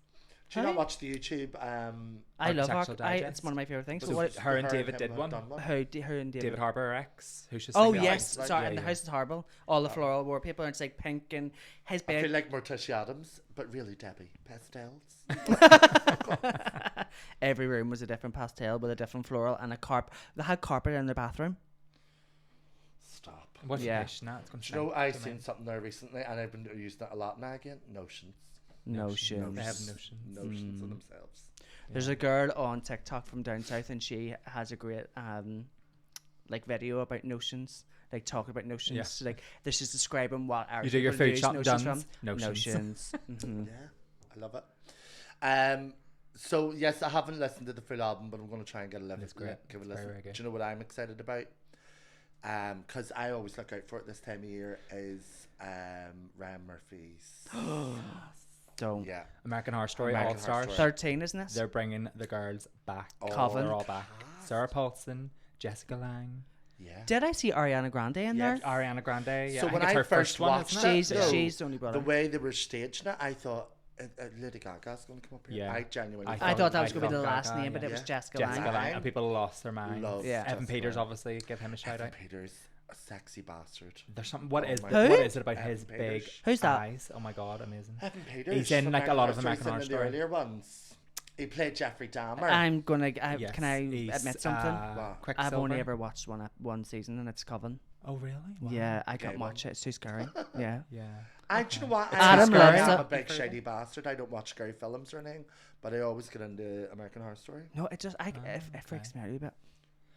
Speaker 1: Do you not
Speaker 3: Hey?
Speaker 1: watch the YouTube?
Speaker 3: I love
Speaker 2: Architectural
Speaker 3: her.
Speaker 2: Digest.
Speaker 3: It's one of my favorite things.
Speaker 1: was
Speaker 3: So
Speaker 1: it
Speaker 3: what?
Speaker 2: her and David
Speaker 1: him
Speaker 2: did
Speaker 1: have
Speaker 2: one.
Speaker 1: done
Speaker 3: Her and David.
Speaker 2: David Harbour, her ex, who should
Speaker 3: Oh
Speaker 2: sing
Speaker 3: yes,
Speaker 1: right.
Speaker 3: sorry.
Speaker 1: Yeah,
Speaker 3: And the
Speaker 2: yeah.
Speaker 3: house is horrible. All the floral wallpaper, and it's like pink and his
Speaker 1: I feel
Speaker 3: bed.
Speaker 1: like Morticia Adams, but really Debbie pastels.
Speaker 3: Every room was a different pastel with a different floral and a carpet. They had carpet in their bathroom.
Speaker 1: Stop.
Speaker 2: What's
Speaker 3: Yeah.
Speaker 2: your dish? Nah, it's gonna
Speaker 1: Do you know
Speaker 2: stink
Speaker 1: I
Speaker 2: tonight.
Speaker 1: seen something there recently, and I've been using it a lot now again. Notions.
Speaker 3: Notions.
Speaker 2: They have notions.
Speaker 1: Notions of themselves.
Speaker 3: There's a girl on TikTok from down south, and she has a great like video about notions, like talking about notions.
Speaker 2: Yeah.
Speaker 3: So, like this is describing what our
Speaker 2: You do your
Speaker 3: people
Speaker 2: food
Speaker 3: use
Speaker 2: shop
Speaker 3: notions
Speaker 2: duns.
Speaker 3: from.
Speaker 2: Notions.
Speaker 3: Notions. Mhm.
Speaker 1: Yeah, I love it. So yes, I haven't listened to the full album, but I'm going to try and get a listen.
Speaker 2: It's great.
Speaker 1: Give it a
Speaker 2: It's
Speaker 1: listen.
Speaker 2: very, very good.
Speaker 1: Do you know what I'm excited about? Because I always look out for it this time of year is Ryan Murphy's.
Speaker 3: Don't.
Speaker 1: Yeah,
Speaker 2: American Horror Story,
Speaker 1: American
Speaker 2: All
Speaker 1: Horror
Speaker 2: Stars.
Speaker 1: Story.
Speaker 3: 13, isn't it?
Speaker 2: They're bringing the girls back.
Speaker 1: Oh,
Speaker 3: Coven.
Speaker 2: They're all back. Sarah Paulson, Jessica Lange,
Speaker 1: yeah.
Speaker 3: Did I see Ariana Grande in
Speaker 1: Yeah,
Speaker 3: there?
Speaker 2: Ariana Grande. Yeah,
Speaker 1: So
Speaker 2: I
Speaker 1: when
Speaker 2: think it's
Speaker 1: I
Speaker 2: her
Speaker 1: first
Speaker 2: first one,
Speaker 1: watched
Speaker 2: isn't it?
Speaker 1: it,
Speaker 3: She's the only brother.
Speaker 1: The way they were staging it, I thought Lady Gaga's going to come up here.
Speaker 2: Yeah.
Speaker 1: I genuinely
Speaker 3: I thought that was
Speaker 2: I
Speaker 3: going to be the
Speaker 2: thought
Speaker 3: last
Speaker 2: Gaga,
Speaker 3: name, but it
Speaker 2: yeah.
Speaker 3: was Jessica
Speaker 2: Jessica
Speaker 3: Lange.
Speaker 2: Lange. And people lost their minds.
Speaker 1: Love
Speaker 3: Yeah.
Speaker 2: Evan
Speaker 1: Jessica
Speaker 2: Peters,
Speaker 1: Lange.
Speaker 2: obviously, give him a shout
Speaker 1: Evan
Speaker 2: out.
Speaker 1: Peters, a sexy bastard.
Speaker 2: There's something. What
Speaker 1: Oh
Speaker 2: is
Speaker 1: my
Speaker 2: what
Speaker 3: God.
Speaker 2: is it about
Speaker 1: Evan
Speaker 2: his big
Speaker 1: Peters.
Speaker 3: Who's that?
Speaker 2: eyes? Oh my god, amazing.
Speaker 1: Evan Peters.
Speaker 2: He's in
Speaker 1: from
Speaker 2: like a lot of
Speaker 1: He's
Speaker 2: American
Speaker 1: in
Speaker 2: Horror
Speaker 1: the
Speaker 2: Story.
Speaker 1: earlier ones. He played Jeffrey Dahmer.
Speaker 3: I'm gonna.
Speaker 2: Yes,
Speaker 3: Can I
Speaker 2: he's,
Speaker 3: admit something?
Speaker 1: Wow.
Speaker 3: I've
Speaker 2: Quicksilver.
Speaker 3: only ever watched one season, and it's Coven.
Speaker 2: Oh really? Wow.
Speaker 3: Yeah, I
Speaker 1: Okay,
Speaker 3: can't
Speaker 1: well.
Speaker 3: watch it. It's too scary. Yeah.
Speaker 2: Yeah.
Speaker 1: Do you know what?
Speaker 3: Adam
Speaker 1: I'm
Speaker 3: loves
Speaker 1: a
Speaker 3: it.
Speaker 1: big shady bastard. I don't watch scary films or anything, but I always get into American Horror Story.
Speaker 3: No, it just it
Speaker 2: okay.
Speaker 3: freaks me out a bit.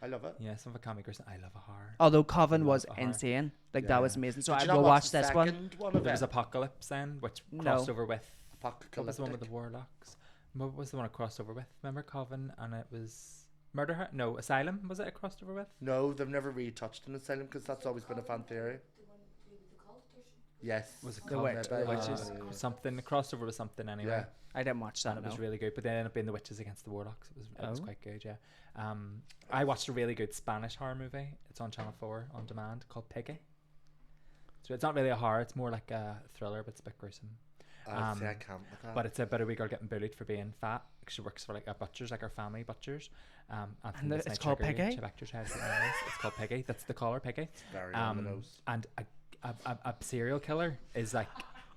Speaker 1: I love it.
Speaker 2: Yeah, some of the comic girls. I love a horror.
Speaker 3: Although Coven was
Speaker 2: Love horror.
Speaker 3: insane, like
Speaker 1: Yeah.
Speaker 3: that was amazing. So
Speaker 1: Did
Speaker 3: I
Speaker 1: you not
Speaker 3: will watch
Speaker 1: the
Speaker 3: this one.
Speaker 1: second one of
Speaker 2: There was
Speaker 1: it?
Speaker 2: Apocalypse then, which
Speaker 3: No.
Speaker 2: crossed over with. What was
Speaker 1: Apocalyptic.
Speaker 2: the one with the warlocks? What was the one it crossed over with? Remember Coven, and it was Murder House? No, Asylum. Was it crossed over with?
Speaker 1: No, they've never retouched an asylum because that's always been a fan theory. Yes.
Speaker 2: Was it
Speaker 3: The
Speaker 2: called?
Speaker 3: Witch,
Speaker 1: Maybe.
Speaker 2: Which is something crossed over with something anyway.
Speaker 1: Yeah.
Speaker 3: I didn't watch that.
Speaker 2: And it was
Speaker 3: No.
Speaker 2: really good, but they ended up being the witches against the warlocks. It was
Speaker 3: Oh.
Speaker 2: quite good, yeah. I watched a really good Spanish horror movie. It's on Channel 4 on demand called Piggy. So it's not really a horror; it's more like a thriller, but it's a bit gruesome.
Speaker 1: See, I can't with that.
Speaker 2: But it's about a wee girl getting bullied for being fat. She works for like a butcher's, like our family butchers.
Speaker 3: And it's called Peggy?
Speaker 2: It's called Peggy. That's the collar, Peggy.
Speaker 1: It's very on the nose.
Speaker 2: And a serial killer is like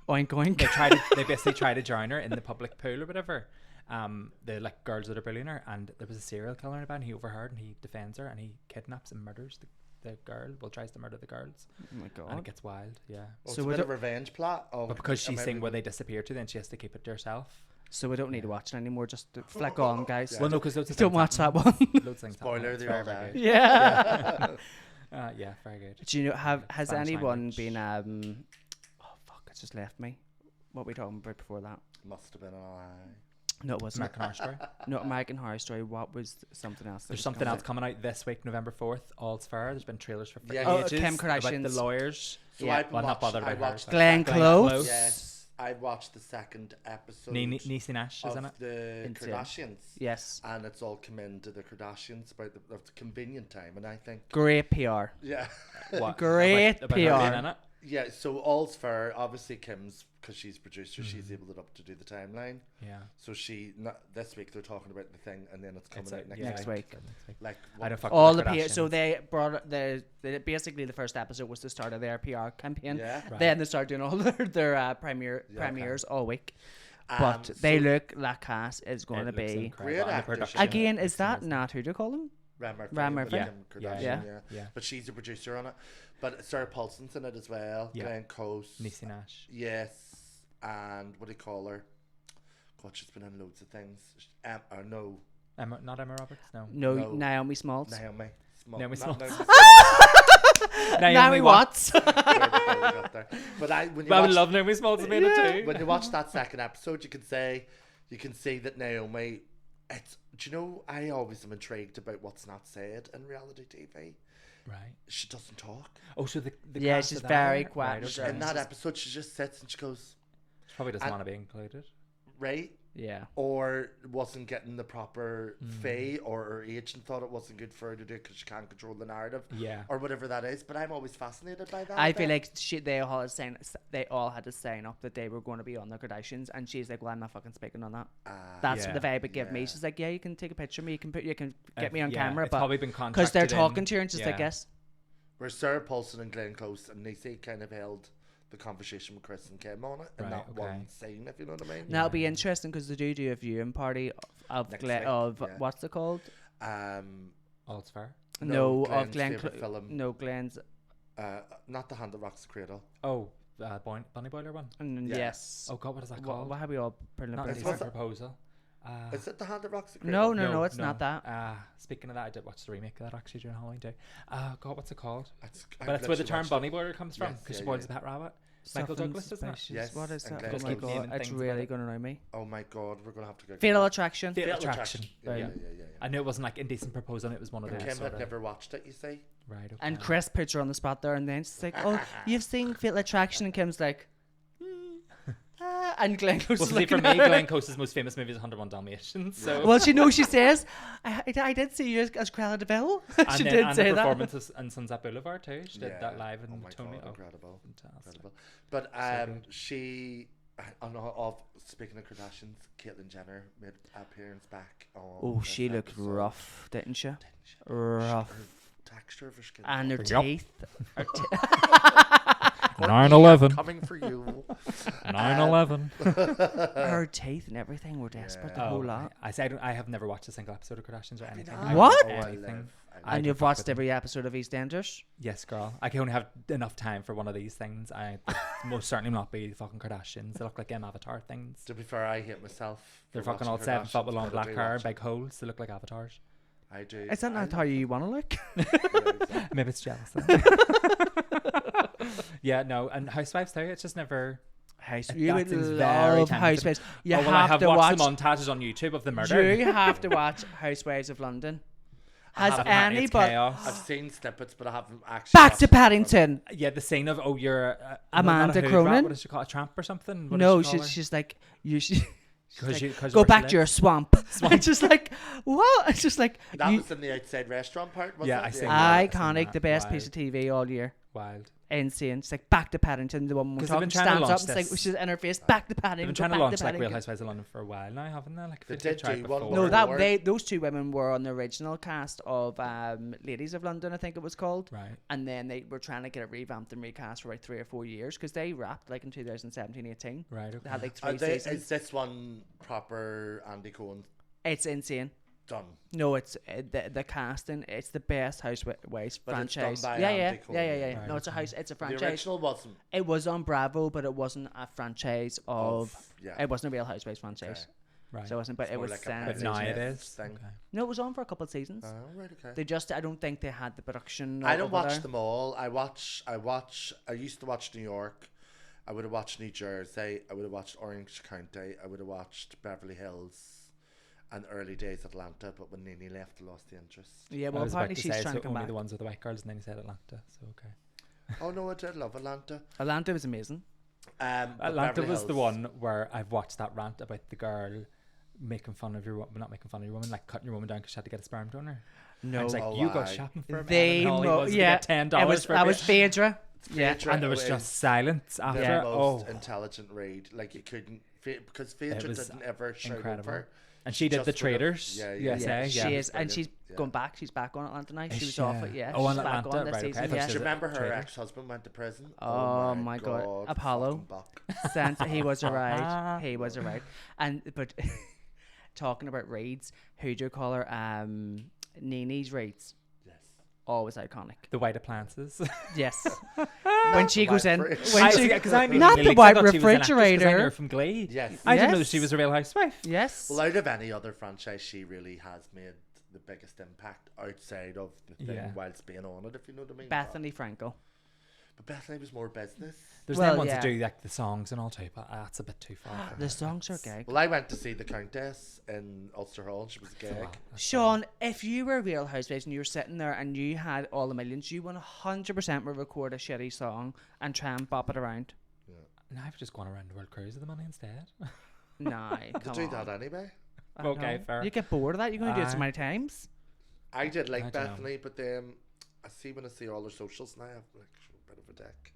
Speaker 3: Oink oink.
Speaker 2: they basically try to drown her in the public pool or whatever. The like girls that are bullying her, and there was a serial killer in a band. He overheard and he defends her and he kidnaps and murders the girl. Well, tries to murder the girls.
Speaker 3: Oh my god.
Speaker 2: And it gets wild. Yeah.
Speaker 1: So
Speaker 3: So
Speaker 1: it's a
Speaker 3: we
Speaker 1: bit of
Speaker 3: don't-
Speaker 1: a revenge plot.
Speaker 2: But because she's saying where they disappear to, then she has to keep it to herself.
Speaker 3: So we don't need to watch it anymore. Just to flick on, guys.
Speaker 1: Yeah.
Speaker 2: Well, no, because
Speaker 3: Don't watch that one.
Speaker 2: Loads of things
Speaker 1: Spoiler,
Speaker 2: happen.
Speaker 1: they all
Speaker 2: It's very,
Speaker 1: die.
Speaker 2: very good.
Speaker 3: Yeah.
Speaker 2: Yeah, very good.
Speaker 3: Do you know? Has
Speaker 2: Spanish
Speaker 3: anyone
Speaker 2: language.
Speaker 3: been? Oh fuck! It just left me. What were we talking about before that?
Speaker 1: Must have been a lie.
Speaker 3: No, it wasn't.
Speaker 2: American Horror Story.
Speaker 3: No, American Horror Story. What was something else? that
Speaker 2: There's
Speaker 3: was
Speaker 2: something
Speaker 3: coming
Speaker 2: else coming out this week, November 4th. All's Fair. There's been trailers for
Speaker 1: Yeah.
Speaker 3: Oh,
Speaker 2: ages
Speaker 3: Kim
Speaker 2: about the
Speaker 3: Kardashian's-
Speaker 2: lawyers.
Speaker 1: So
Speaker 3: Yeah.
Speaker 1: I've
Speaker 2: Well, not bothered
Speaker 1: I
Speaker 2: about her.
Speaker 1: watched
Speaker 3: Glenn Close.
Speaker 1: Yes, I watched the second episode
Speaker 2: Niecy Nash,
Speaker 1: of
Speaker 2: isn't it?
Speaker 1: the
Speaker 3: Insane.
Speaker 1: Kardashians.
Speaker 3: Yes.
Speaker 1: And it's all come into the Kardashians about the convenient time, and I think
Speaker 3: Great PR.
Speaker 1: yeah,
Speaker 2: What?
Speaker 3: Great
Speaker 2: about her
Speaker 3: PR.
Speaker 2: being in it?
Speaker 1: yeah. So all's fair. Obviously, Kim's because she's producer, she's able it up to do the timeline.
Speaker 2: Yeah.
Speaker 1: So this week they're talking about the thing, and then it's coming
Speaker 2: It's
Speaker 1: out
Speaker 2: like-
Speaker 1: next,
Speaker 2: yeah,
Speaker 3: Next week.
Speaker 2: next week.
Speaker 1: Like
Speaker 2: I don't fuck
Speaker 3: All
Speaker 2: with
Speaker 3: the PR.
Speaker 2: Kardashians.
Speaker 3: So they brought basically the first episode was the start of their PR campaign.
Speaker 1: yeah.
Speaker 2: Right.
Speaker 3: Then they started doing all their premieres all week. But they
Speaker 1: so
Speaker 3: look that cast is going to
Speaker 2: It looks
Speaker 3: be
Speaker 2: incredible.
Speaker 1: Great
Speaker 2: And the
Speaker 1: actorship.
Speaker 2: production
Speaker 3: again. Is
Speaker 2: looks
Speaker 3: that
Speaker 2: amazing.
Speaker 3: not who they call them?
Speaker 1: Ram Murphy,
Speaker 3: Ram
Speaker 1: with
Speaker 3: Murphy?
Speaker 1: Kim
Speaker 2: Yeah.
Speaker 1: Kardashian,
Speaker 3: Yeah.
Speaker 1: yeah.
Speaker 2: Yeah.
Speaker 1: But she's a producer on it. But Sarah Paulson's in it as well.
Speaker 2: Yeah.
Speaker 1: Glenn Close.
Speaker 2: Niecy Nash.
Speaker 1: Yes, and what do you call her? God, she's been in loads of things. Or no,
Speaker 2: Not Emma Roberts. No.
Speaker 3: No,
Speaker 1: No.
Speaker 3: Naomi Smalls.
Speaker 1: Naomi.
Speaker 2: Naomi
Speaker 1: not
Speaker 2: Smalls.
Speaker 3: Naomi Watts.
Speaker 1: But when you
Speaker 2: But I would
Speaker 1: watch,
Speaker 2: love Naomi Smalls to be in it too.
Speaker 1: when you watch that second episode, you can see that Naomi. Do you know? I always am intrigued about what's not said in reality TV.
Speaker 2: Right.
Speaker 1: She doesn't talk.
Speaker 2: Oh, so the
Speaker 3: Yeah,
Speaker 2: cast
Speaker 3: she's
Speaker 2: of that
Speaker 3: very
Speaker 2: are-
Speaker 3: quiet.
Speaker 2: Right,
Speaker 3: She's
Speaker 2: okay.
Speaker 1: In that episode, she just sits and she goes,
Speaker 2: She probably doesn't
Speaker 1: and-
Speaker 2: want to be included.
Speaker 1: right?
Speaker 3: Yeah.
Speaker 1: Or wasn't getting the proper fee, or her agent thought it wasn't good for her to do because she can't control the narrative,
Speaker 2: Yeah.
Speaker 1: or whatever that is. But I'm always fascinated by that.
Speaker 3: I feel like they all had to sign up that they were going to be on the Kardashians, and she's like, "Well, I'm not fucking speaking on that." That's
Speaker 2: Yeah.
Speaker 3: the vibe it gave me.
Speaker 1: Yeah.
Speaker 3: She's like, "Yeah, you can take a picture of me. You can get me on
Speaker 2: Yeah,
Speaker 3: camera,
Speaker 2: it's
Speaker 3: but
Speaker 2: probably been
Speaker 3: because they're
Speaker 2: contracted
Speaker 3: talking
Speaker 2: in.
Speaker 3: to her and just like,
Speaker 2: Yeah.
Speaker 3: yes,
Speaker 1: where Sarah Paulson and Glenn Close and Niecy kind of held the conversation with Chris and Kim on it in
Speaker 2: Right,
Speaker 1: that
Speaker 2: okay.
Speaker 1: one scene, if you know what I mean.
Speaker 3: now it'll be interesting because they do a viewing party of
Speaker 1: Next
Speaker 3: Glenn
Speaker 1: week,
Speaker 3: of
Speaker 1: yeah.
Speaker 3: what's it called?
Speaker 2: All's fair.
Speaker 3: No, of
Speaker 1: Glenn's
Speaker 3: Glenn.
Speaker 1: favourite film.
Speaker 3: No, Glenn's.
Speaker 1: Not The Hand That Rocks the Cradle.
Speaker 2: Oh, Bunny Boiler one.
Speaker 1: Yeah.
Speaker 3: Yes.
Speaker 2: Oh God, what is that
Speaker 3: What,
Speaker 2: called?
Speaker 3: what have we all put
Speaker 2: Not
Speaker 1: It's
Speaker 2: a
Speaker 1: what's
Speaker 2: decent
Speaker 1: that-
Speaker 2: proposal.
Speaker 1: Is it The Hand That Rocks the Cradle?
Speaker 3: No, it's not that.
Speaker 2: Speaking of that, I did watch the remake of that actually during Halloween too. God, what's it called?
Speaker 1: I've
Speaker 2: But that's where the
Speaker 1: literally
Speaker 2: term
Speaker 1: watched
Speaker 2: bunny boiler comes from
Speaker 1: Yes,
Speaker 2: because
Speaker 1: yeah,
Speaker 2: she boils
Speaker 1: yeah.
Speaker 2: the pet rabbit. Michael
Speaker 3: Something
Speaker 2: Douglas, isn't it?
Speaker 3: suspicious.
Speaker 1: Yes,
Speaker 3: What is
Speaker 1: and
Speaker 3: that?
Speaker 1: Glenn
Speaker 3: Oh my
Speaker 2: Close.
Speaker 3: god,
Speaker 2: Naming
Speaker 3: it's
Speaker 2: things about
Speaker 3: really
Speaker 2: it.
Speaker 3: going to annoy me.
Speaker 1: Oh my God, we're gonna have to go.
Speaker 3: Fatal Attraction.
Speaker 2: Fatal
Speaker 1: Fatal
Speaker 2: Attraction.
Speaker 1: Yeah,
Speaker 2: Right.
Speaker 1: yeah.
Speaker 2: I knew it wasn't like Indecent Proposal, it was one of
Speaker 1: And
Speaker 2: those.
Speaker 1: Kim
Speaker 2: sort
Speaker 1: had
Speaker 2: of-
Speaker 1: never watched it, you see.
Speaker 2: Right. Okay.
Speaker 3: And Chris puts her on the spot there, and then she's like, "Oh, you've seen Fatal Attraction," and Kim's like, and Glenn goes,
Speaker 2: Well, see, for me, Glenn Close's most famous movie is 101 Dalmatians. So.
Speaker 3: well, she says, I did see you as Cruella de Vil. She
Speaker 2: and
Speaker 3: did
Speaker 2: and
Speaker 3: say
Speaker 2: the
Speaker 3: that.
Speaker 2: performance in Sunset Boulevard too. She did that live in
Speaker 1: Oh my
Speaker 2: Tony.
Speaker 1: God,
Speaker 2: Oh,
Speaker 1: incredible.
Speaker 2: fantastic.
Speaker 1: Incredible. But
Speaker 2: good.
Speaker 1: she, speaking of Kardashians, Caitlyn Jenner made an appearance back on.
Speaker 3: Oh,
Speaker 1: this
Speaker 3: she looked
Speaker 1: episode.
Speaker 3: rough, didn't she?
Speaker 1: Her
Speaker 3: Rough.
Speaker 1: texture of her skin.
Speaker 3: And her
Speaker 2: Yup.
Speaker 3: teeth.
Speaker 2: 9/11.
Speaker 1: Coming for you.
Speaker 2: 9/11.
Speaker 3: Her teeth and everything were desperate. The whole lot.
Speaker 2: I say I have never watched a single episode of Kardashians or anything.
Speaker 1: not?
Speaker 2: I
Speaker 3: What?
Speaker 2: don't know
Speaker 1: Oh, I
Speaker 2: anything.
Speaker 1: love-
Speaker 2: I
Speaker 3: And
Speaker 2: can
Speaker 3: you've
Speaker 2: fuck
Speaker 3: watched
Speaker 2: with
Speaker 3: every episode of EastEnders?
Speaker 2: Yes, girl. I can only have enough time for one of these things. I most certainly not be fucking Kardashians. They look like them Avatar things.
Speaker 1: To be fair, I hate myself.
Speaker 2: They're
Speaker 1: for
Speaker 2: fucking
Speaker 1: watching
Speaker 2: all 7 foot with
Speaker 1: Kardashians,
Speaker 2: long
Speaker 1: but I
Speaker 2: black
Speaker 1: do
Speaker 2: hair,
Speaker 1: watch
Speaker 2: big holes. They look like avatars.
Speaker 1: it. I do.
Speaker 3: Is that not how you want to look?
Speaker 2: Maybe it's jealous. Yeah, no. And Housewives too. It's just never.
Speaker 3: You would
Speaker 2: seems very
Speaker 3: love
Speaker 2: tempting.
Speaker 3: Housewives. You
Speaker 2: Oh, well, I
Speaker 3: have
Speaker 2: have
Speaker 3: to
Speaker 2: watched
Speaker 3: watch.
Speaker 2: the montages on YouTube of the murder.
Speaker 3: You have to watch Housewives of London. Has
Speaker 2: Haven't had it, it's
Speaker 3: anybody
Speaker 2: chaos.
Speaker 1: I've seen snippets, but I haven't actually.
Speaker 3: back
Speaker 1: watched
Speaker 3: to
Speaker 1: it.
Speaker 3: Paddington?
Speaker 2: Yeah, the scene of you're
Speaker 3: Amanda
Speaker 2: not a hood
Speaker 3: Cronin?
Speaker 2: rat, what does she call it, a tramp or something? What
Speaker 3: No,
Speaker 2: does she call her?
Speaker 3: she's like you should
Speaker 2: 'Cause
Speaker 3: like,
Speaker 2: 'cause
Speaker 3: go
Speaker 2: where she
Speaker 3: back to your
Speaker 2: lives.
Speaker 3: swamp. It's just like what? It's just like
Speaker 1: That
Speaker 3: you,
Speaker 1: was in the outside restaurant part, wasn't
Speaker 2: Yeah,
Speaker 1: it?
Speaker 2: I seen that.
Speaker 3: iconic,
Speaker 2: that.
Speaker 3: the best
Speaker 2: Wild.
Speaker 3: piece of TV all year.
Speaker 2: wild.
Speaker 3: Insane. She's like, back to Paddington. The woman
Speaker 2: Because they've been
Speaker 3: talking
Speaker 2: trying to
Speaker 3: stands up.
Speaker 2: launch
Speaker 3: It's like
Speaker 2: this.
Speaker 3: she's in her face. Back to
Speaker 2: They've
Speaker 3: Paddington.
Speaker 2: been trying to
Speaker 3: back
Speaker 2: launch like
Speaker 3: Paddington.
Speaker 2: Real Housewives of London for a while now, haven't they? Like,
Speaker 1: They
Speaker 2: they've
Speaker 1: did
Speaker 2: tried
Speaker 1: do
Speaker 2: before.
Speaker 1: one
Speaker 3: No,
Speaker 1: more.
Speaker 3: those two women were on the original cast of Ladies of London, I think it was called.
Speaker 2: Right.
Speaker 3: And then they were trying to get it revamped and recast for like 3 or 4 years because they wrapped like in 2017-18.
Speaker 2: Right. Okay.
Speaker 3: They had like 3 seasons.
Speaker 1: Is this one proper Andy Cohen
Speaker 3: It's insane.
Speaker 1: done?
Speaker 3: No, it's the casting. It's the best Housewives
Speaker 1: But it's done
Speaker 3: franchise.
Speaker 1: by
Speaker 3: yeah.
Speaker 1: Andy Cohen.
Speaker 2: Right,
Speaker 3: No, it's a house. It's a
Speaker 1: The
Speaker 3: franchise.
Speaker 1: original wasn't.
Speaker 3: It was on Bravo, but it wasn't a franchise of.
Speaker 1: Yeah.
Speaker 3: It wasn't a Real Housewives franchise,
Speaker 2: Right.
Speaker 3: so it wasn't. But
Speaker 1: It's
Speaker 3: it
Speaker 1: more
Speaker 3: was
Speaker 1: like a
Speaker 3: sent.
Speaker 2: But now it is.
Speaker 1: thing.
Speaker 2: Okay.
Speaker 3: No, it was on for a couple of seasons.
Speaker 1: Oh, right, okay.
Speaker 3: They just. I don't think they had the production.
Speaker 1: I don't
Speaker 3: over
Speaker 1: watch
Speaker 3: there.
Speaker 1: them all. I used to watch New York. I would have watched New Jersey. I would have watched Orange County. I would have watched Beverly Hills and early days Atlanta. But when Nene left, I lost the interest.
Speaker 3: Yeah,
Speaker 2: I
Speaker 3: well,
Speaker 2: was about
Speaker 3: apparently
Speaker 2: to
Speaker 3: she's
Speaker 2: say
Speaker 3: trying
Speaker 2: so
Speaker 3: to come
Speaker 2: only
Speaker 3: back.
Speaker 2: the ones with the white girls, and then he said Atlanta. So okay.
Speaker 1: Oh no, I did love Atlanta.
Speaker 3: Atlanta was amazing.
Speaker 1: But
Speaker 2: Atlanta
Speaker 1: Beverly
Speaker 2: was the
Speaker 1: Hills-
Speaker 2: one where I've watched that rant about the girl making fun of your not making fun of your woman, like cutting your woman down because she had to get a sperm donor.
Speaker 3: No,
Speaker 2: I was like,
Speaker 1: Oh,
Speaker 2: you go
Speaker 1: aye.
Speaker 2: shopping for a
Speaker 3: they
Speaker 2: man, and all he
Speaker 3: mo-
Speaker 2: was to
Speaker 3: yeah,
Speaker 2: get $10
Speaker 3: it was
Speaker 2: for
Speaker 3: that
Speaker 2: a
Speaker 3: was
Speaker 2: bit.
Speaker 3: Phaedra. Yeah,
Speaker 1: Phaedra
Speaker 2: And there was
Speaker 1: is
Speaker 2: just silence after.
Speaker 1: the
Speaker 2: Oh,
Speaker 1: most intelligent read. Like you couldn't because Phaedra
Speaker 2: was
Speaker 1: didn't ever shout
Speaker 2: incredible.
Speaker 1: over.
Speaker 2: and she did
Speaker 1: just
Speaker 2: the
Speaker 1: would've-
Speaker 2: Traders.
Speaker 1: yeah,
Speaker 2: USA.
Speaker 3: she
Speaker 2: Yeah.
Speaker 3: is, and she's
Speaker 1: Yeah.
Speaker 3: gone back. She's back on Atlanta now.
Speaker 2: Is
Speaker 3: She was
Speaker 2: she?
Speaker 3: off it. Yeah,
Speaker 2: Oh, on
Speaker 3: she's back
Speaker 2: Atlanta,
Speaker 3: on this
Speaker 2: right, okay. I
Speaker 3: season.
Speaker 2: thought
Speaker 3: Yeah.
Speaker 2: she
Speaker 1: Do you remember her
Speaker 2: Traders.
Speaker 1: ex-husband went to prison?
Speaker 3: Oh my God. Apollo.
Speaker 1: fucking buck.
Speaker 3: Santa, he was alright. He was alright. And but talking about raids, who do you call her? Nene's raids.
Speaker 1: Yes.
Speaker 3: Always iconic.
Speaker 2: The white appliances.
Speaker 3: Yes. When she
Speaker 1: the
Speaker 3: goes
Speaker 1: white
Speaker 3: in,
Speaker 1: fridge.
Speaker 3: when she
Speaker 2: because I knew
Speaker 3: not
Speaker 2: Minnelli,
Speaker 3: the
Speaker 2: 'cause I
Speaker 3: white
Speaker 2: thought she was an actress 'cause I knew
Speaker 3: refrigerator.
Speaker 2: her from Glee.
Speaker 1: Yes.
Speaker 2: I didn't know that
Speaker 3: Yes.
Speaker 2: she was a Real Housewife.
Speaker 3: Yes.
Speaker 1: Well, out of any other franchise, she really has made the biggest impact outside of the thing
Speaker 2: Yeah.
Speaker 1: whilst being on it, if you know what I mean.
Speaker 3: Bethany Frankel.
Speaker 1: But Bethany was more business.
Speaker 2: There's
Speaker 3: Well,
Speaker 2: them ones
Speaker 3: yeah.
Speaker 2: that do like the songs and all too, but that's a bit too far. for
Speaker 3: The
Speaker 2: me.
Speaker 3: songs are gay.
Speaker 1: Well, I went to see the Countess in Ulster Hall, and she was a
Speaker 2: That's a
Speaker 1: gig.
Speaker 2: lot, that's a
Speaker 3: Sean,
Speaker 2: lot.
Speaker 3: if you were Real Housewives and you were sitting there and you had all the millions, you 100% would record a shitty song and try and bop it around.
Speaker 2: Now I've just gone around the world cruise with the money instead.
Speaker 3: Nah,
Speaker 1: To
Speaker 3: come
Speaker 1: do
Speaker 3: on.
Speaker 1: that anyway.
Speaker 3: I
Speaker 2: Okay,
Speaker 3: know.
Speaker 2: fair.
Speaker 3: You get bored of that. You're going to do it so
Speaker 2: Aye.
Speaker 3: many times.
Speaker 1: I did like
Speaker 2: I dunno.
Speaker 1: Bethany, but then I see when I see all her socials now, I have like a bit of a deck.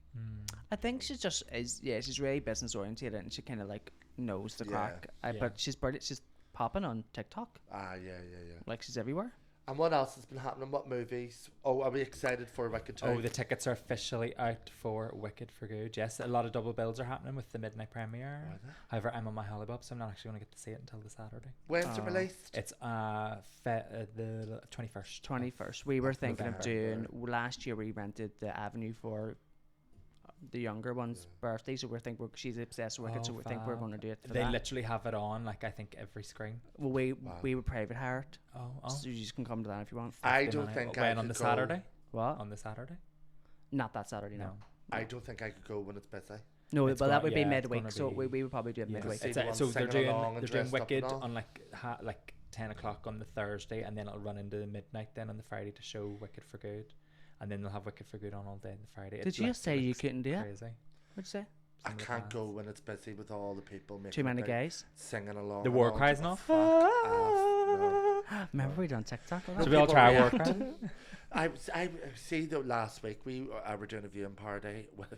Speaker 3: I think she's just she's really business oriented and she kind of like knows the
Speaker 1: Yeah.
Speaker 3: crack.
Speaker 2: Yeah.
Speaker 3: But she's brilliant. She's popping on TikTok.
Speaker 1: Ah, yeah.
Speaker 3: Like she's everywhere.
Speaker 1: And what else has been happening? What movies? Oh, are we excited for Wicked 2?
Speaker 2: Oh, the tickets are officially out for Wicked for Good. Yes, a lot of double bills are happening with the midnight premiere.
Speaker 1: Are they?
Speaker 2: However, I'm on my holiday, so I'm not actually going to get to see it until the Saturday.
Speaker 1: When's it released?
Speaker 2: It's the 21st.
Speaker 3: 21st. We were
Speaker 2: of
Speaker 3: thinking of
Speaker 2: November.
Speaker 3: doing last year. We rented the Avenue for the younger one's birthday, so she's obsessed with Wicked, so we think we're going to do it for
Speaker 2: They
Speaker 3: that.
Speaker 2: literally have it on, like I think every screen.
Speaker 3: Well, we
Speaker 1: Wow.
Speaker 3: we would private hire it,
Speaker 2: Oh,
Speaker 3: so you just can come to that if you want.
Speaker 1: I
Speaker 2: 50
Speaker 1: don't
Speaker 2: now.
Speaker 1: think I
Speaker 2: when
Speaker 1: could
Speaker 2: on the
Speaker 1: go.
Speaker 2: Saturday.
Speaker 3: What?
Speaker 2: On the Saturday.
Speaker 3: Not that Saturday, no.
Speaker 1: I don't think I could go when it's busy.
Speaker 3: No,
Speaker 2: It's
Speaker 3: but that
Speaker 2: gonna-
Speaker 3: would be
Speaker 2: yeah, it's
Speaker 3: midweek,
Speaker 2: gonna
Speaker 3: so
Speaker 2: be-
Speaker 3: we would probably do it
Speaker 2: Yeah.
Speaker 3: midweek.
Speaker 1: See
Speaker 2: It's
Speaker 1: the ones
Speaker 2: so they're
Speaker 1: singing
Speaker 2: doing
Speaker 1: along and
Speaker 2: they're doing
Speaker 1: dressed up
Speaker 2: Wicked
Speaker 1: and all.
Speaker 2: on like 10 o'clock on the Thursday, and then it'll run into midnight then on the Friday to show Wicked for Good, and then they'll have Wicked for Good on all day on the Friday.
Speaker 3: Did
Speaker 2: It's
Speaker 3: you
Speaker 2: like-
Speaker 3: just say
Speaker 2: it
Speaker 3: you
Speaker 2: looks
Speaker 3: couldn't do it?
Speaker 2: Crazy.
Speaker 3: What'd you say?
Speaker 1: I
Speaker 2: Some of the
Speaker 1: can't go
Speaker 2: bands.
Speaker 1: when it's busy with all the people making
Speaker 3: Too many
Speaker 1: it,
Speaker 3: gays.
Speaker 1: singing along.
Speaker 2: The
Speaker 1: and
Speaker 2: war
Speaker 1: all.
Speaker 2: cries and all?
Speaker 1: Fuck off, no.
Speaker 3: Remember we done TikTok? With
Speaker 1: No,
Speaker 2: Should
Speaker 3: that?
Speaker 2: we all
Speaker 1: people
Speaker 2: try a war
Speaker 1: react.
Speaker 2: cry?
Speaker 1: I see though last week we were doing a viewing party with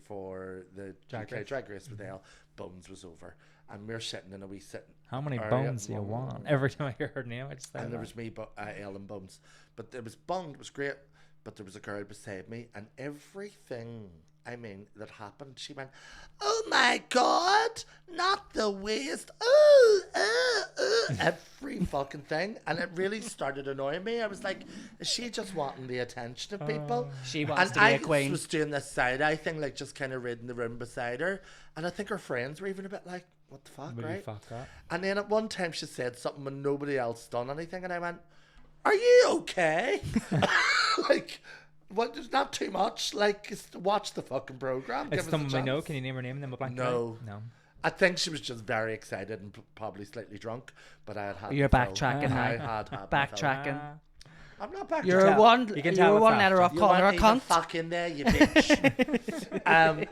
Speaker 1: for the
Speaker 2: Drag
Speaker 1: UK
Speaker 2: Race.
Speaker 1: Drag Race with Elle. Bones was over, and we're sitting in a wee sitting.
Speaker 2: How many
Speaker 1: area,
Speaker 2: bones do you want? Every time I hear her name, I just say
Speaker 1: And there
Speaker 2: that.
Speaker 1: was me, Elle and Bones, but there was Bond. It was great, but there was a girl beside me, and everything that happened, she went, "Oh my God, not the waist, every fucking thing," and it really started annoying me. I was like, "Is she just wanting the attention of people?"
Speaker 3: She wants
Speaker 1: And
Speaker 3: to be
Speaker 1: I
Speaker 3: a queen.
Speaker 1: was doing this side eye thing, like just kind of reading the room beside her, and I think her friends were even a bit like, "What the fuck,
Speaker 2: Will you
Speaker 1: right?"
Speaker 2: fuck that?
Speaker 1: And then at one time she said something when nobody else done anything, and I went, "Are you okay?" Like, what? There's not too much. Like, just watch the fucking program.
Speaker 2: It's
Speaker 1: Give us a
Speaker 2: someone we know.
Speaker 1: chance.
Speaker 2: Can you name her name and then we'll blank
Speaker 1: No.
Speaker 2: it out? No.
Speaker 1: I think she was just very excited and probably slightly drunk, but I had.
Speaker 3: You're
Speaker 1: my fill.
Speaker 3: backtracking now.
Speaker 1: I had my fill.
Speaker 3: Backtracking.
Speaker 1: I'm not backtracking.
Speaker 3: You're
Speaker 2: tell-
Speaker 3: one.
Speaker 2: you can
Speaker 3: You're
Speaker 2: tell
Speaker 3: one
Speaker 2: what's
Speaker 3: letter off
Speaker 2: after.
Speaker 1: You
Speaker 3: calling her a
Speaker 1: weren't even
Speaker 3: cunt.
Speaker 1: fucking there, you bitch.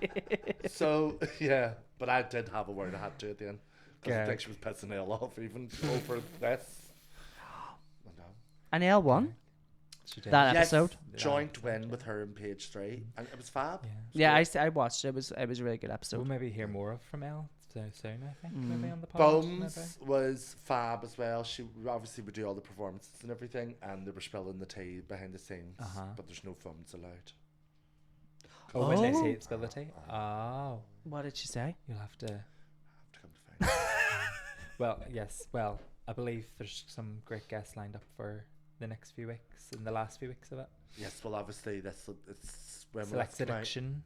Speaker 1: So yeah, but I did have a word I had to at the end. Because I
Speaker 2: Good.
Speaker 1: think she was pissing Elle off even over this. I know.
Speaker 3: And L1.
Speaker 2: She did.
Speaker 3: That
Speaker 1: Yes,
Speaker 3: episode.
Speaker 1: joint win with her and Page 3, and it was fab.
Speaker 3: Yeah, I watched it. It was a really good episode.
Speaker 2: We'll maybe hear more from Elle so soon, I think, maybe on the podcast.
Speaker 1: Bones was fab as well. She obviously would do all the performances and everything, and they were spilling the tea behind the scenes, but there's no phones allowed.
Speaker 2: Oh, when they say spill the tea? Oh.
Speaker 3: What did she say?
Speaker 2: You'll have to
Speaker 1: come to find out.
Speaker 2: Well, yes. Well, I believe there's some great guests lined up for the next few weeks, in the last few weeks of it.
Speaker 1: Yes, well, obviously, it's when
Speaker 2: Select Addiction.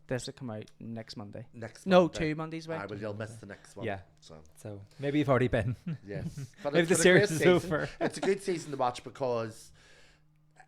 Speaker 3: This will come out next Monday.
Speaker 1: No,
Speaker 3: Monday. 2 Mondays, right?
Speaker 1: Well, you'll miss the next one.
Speaker 2: Yeah.
Speaker 1: So
Speaker 2: maybe you've already been.
Speaker 1: Yes. But
Speaker 2: maybe the series is over.
Speaker 1: It's a good season to watch because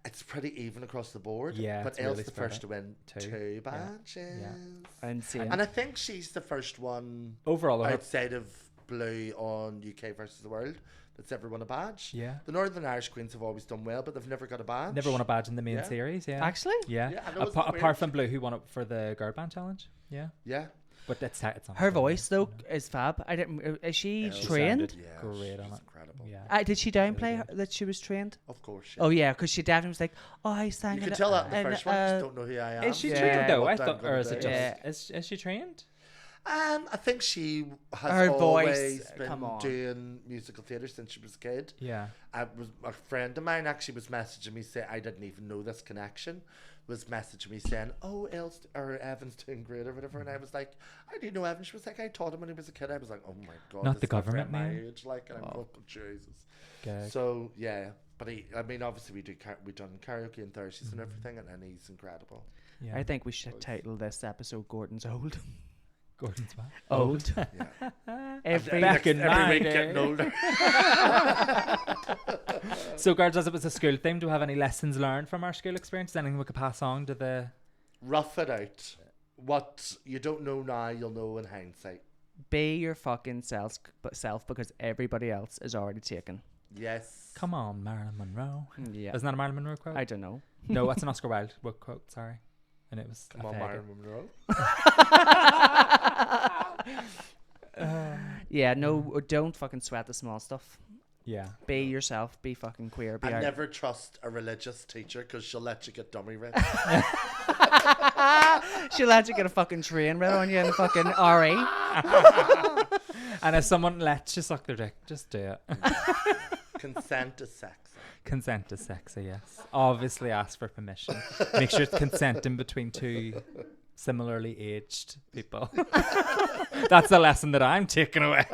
Speaker 1: it's pretty even across the board.
Speaker 2: Yeah.
Speaker 1: But Elle's the first to win 2 badges.
Speaker 2: Yeah.
Speaker 1: And I think she's the first one
Speaker 2: overall
Speaker 1: outside of Blue on UK versus the World that's ever won a badge.
Speaker 2: Yeah.
Speaker 1: The Northern Irish Queens have always done well, but they've never got a badge.
Speaker 2: Never won a badge in the main series. Yeah.
Speaker 3: Actually.
Speaker 2: Yeah. Apart from Blue, who won it for the girl band challenge. Yeah.
Speaker 1: Yeah.
Speaker 2: But it's
Speaker 3: her voice though is fab. I didn't. Is she trained?
Speaker 1: Yeah,
Speaker 2: great on it.
Speaker 1: Incredible.
Speaker 2: Yeah.
Speaker 3: Did she downplay that she was trained?
Speaker 1: Of course.
Speaker 3: Yeah. Oh yeah, because she definitely was like, "Oh, I sang."
Speaker 1: You could tell that in the first one. I just don't know who I am.
Speaker 2: Is she trained though? I thought, or is it just? Is she trained?
Speaker 1: I think she has
Speaker 3: her
Speaker 1: always
Speaker 3: voice,
Speaker 1: been doing musical theatre since she was a kid.
Speaker 2: Yeah.
Speaker 1: A friend of mine actually was messaging me saying, I didn't even know this connection, was messaging me saying, oh, Evan's doing great or whatever. And I was like, I didn't know Evan. She was like, I taught him when he was a kid. I was like, oh my God.
Speaker 2: Not the government
Speaker 1: my
Speaker 2: man.
Speaker 1: age. Like, and I'm like, Jesus.
Speaker 2: Okay.
Speaker 1: So, yeah. But I mean, obviously we've done karaoke on Thursdays and everything, and he's incredible.
Speaker 3: Yeah. I think we should title this episode Gordon's Old.
Speaker 2: Gordon's what?
Speaker 3: Old.
Speaker 1: Yeah.
Speaker 3: every
Speaker 1: week getting older.
Speaker 2: So, guards, as it was a school theme, do we have any lessons learned from our school experience? Anything we could pass on to the...
Speaker 1: Rough it out. What you don't know now, you'll know in hindsight.
Speaker 3: Be your fucking self because everybody else is already taken.
Speaker 1: Yes.
Speaker 2: Come on, Marilyn Monroe.
Speaker 3: Yeah.
Speaker 2: Isn't that a Marilyn Monroe quote?
Speaker 3: I don't know.
Speaker 2: No, that's an Oscar Wilde quote, sorry. And it was
Speaker 1: Come on, Marilyn Monroe.
Speaker 3: Yeah, no, don't fucking sweat the small stuff.
Speaker 2: Yeah.
Speaker 3: Be yourself. Be fucking queer.
Speaker 1: And never trust a religious teacher because she'll let you get dummy read.
Speaker 3: She'll let you get a fucking train read on you in fucking RE.
Speaker 2: And if someone lets you suck their dick, just do it.
Speaker 1: Consent is sexy.
Speaker 2: Consent is sexy, yes. Obviously ask for permission. Make sure it's consenting between two similarly aged people. That's the lesson that I'm taking away.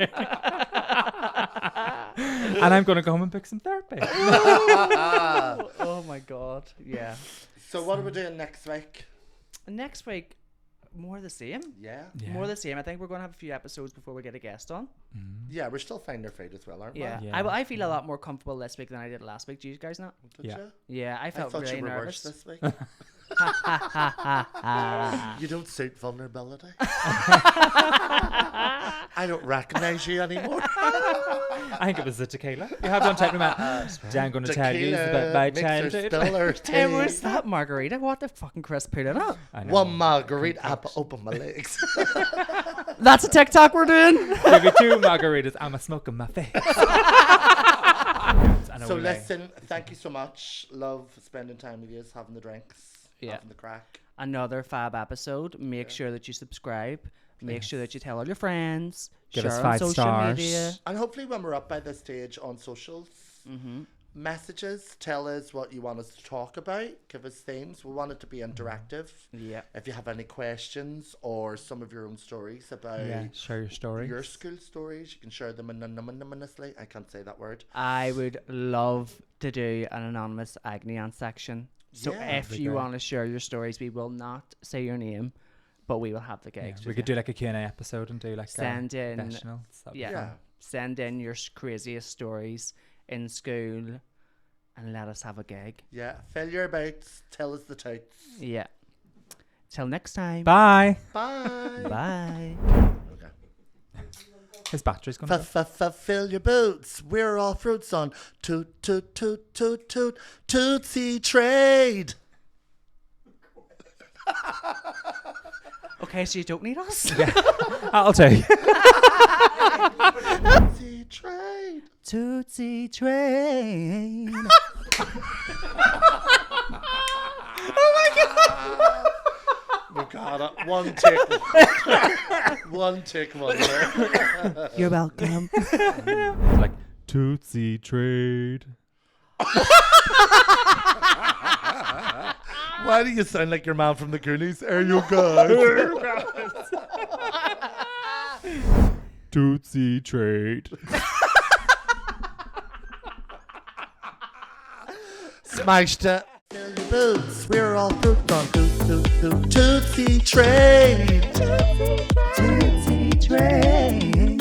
Speaker 2: And I'm going to go home and book some therapy.
Speaker 3: Oh my God. Yeah.
Speaker 1: So what are we doing next week?
Speaker 3: Next week, more of the same.
Speaker 1: Yeah.
Speaker 3: More of the same. I think we're going to have a few episodes before we get a guest on.
Speaker 1: Yeah, we're still finding our feet as well, aren't we?
Speaker 3: Yeah. I feel a lot more comfortable this week than I did last week. Do you guys not?
Speaker 1: Did you?
Speaker 3: Yeah, I felt really
Speaker 1: you were
Speaker 3: nervous.
Speaker 1: worse this week. You don't suit vulnerability. I don't recognize you anymore.
Speaker 2: I think it was the tequila. You had one time about, I'm going to tell you about my childhood.
Speaker 3: It was that margarita. What the fucking Chris put it up?
Speaker 1: One margarita, I open my legs.
Speaker 3: That's a TikTok we're doing.
Speaker 2: Give me 2 margaritas. I'm a smoking my face.
Speaker 1: So listen, thank you so much. Love spending time with you, having the drinks, having the crack.
Speaker 3: Another fab episode. Make sure that you subscribe. Make sure that you tell all your friends.
Speaker 2: Give us 5 stars.
Speaker 3: Media.
Speaker 1: And hopefully when we're up by this stage on socials, messages, tell us what you want us to talk about. Give us themes. We want it to be interactive.
Speaker 3: Yeah.
Speaker 1: If you have any questions or some of your own stories about
Speaker 2: share your stories.
Speaker 1: Your school stories, you can share them anonymously. I can't say that word.
Speaker 3: I would love to do an anonymous agony aunt section. So if you want to share your stories, we will not say your name, but we will have the gigs.
Speaker 2: We could do like a Q&A episode and do like
Speaker 3: send in
Speaker 2: send
Speaker 3: in your craziest stories in school and let us have a gig.
Speaker 1: Yeah, fill your boots, tell us the toots.
Speaker 3: Yeah. Till next time.
Speaker 2: Bye.
Speaker 1: Bye.
Speaker 3: Bye.
Speaker 1: Okay.
Speaker 2: His battery's going to
Speaker 1: fill your boots. We're all fruits on toot toot toot toot toot Tootsie Trade.
Speaker 3: Okay, so you don't need us?
Speaker 2: Yeah. I'll tell you.
Speaker 1: Tootsie Trade.
Speaker 3: Tootsie Trade.
Speaker 1: One tick. One tick wonder.
Speaker 3: You're welcome.
Speaker 2: Like Tootsie Trade.
Speaker 1: Why do you sound like your man from the Goonies? Are you good?
Speaker 2: Tootsie Trade.
Speaker 1: Smashed it. Fill your boots. We're all fruit on Tootsie Trade. Tootsie Trade.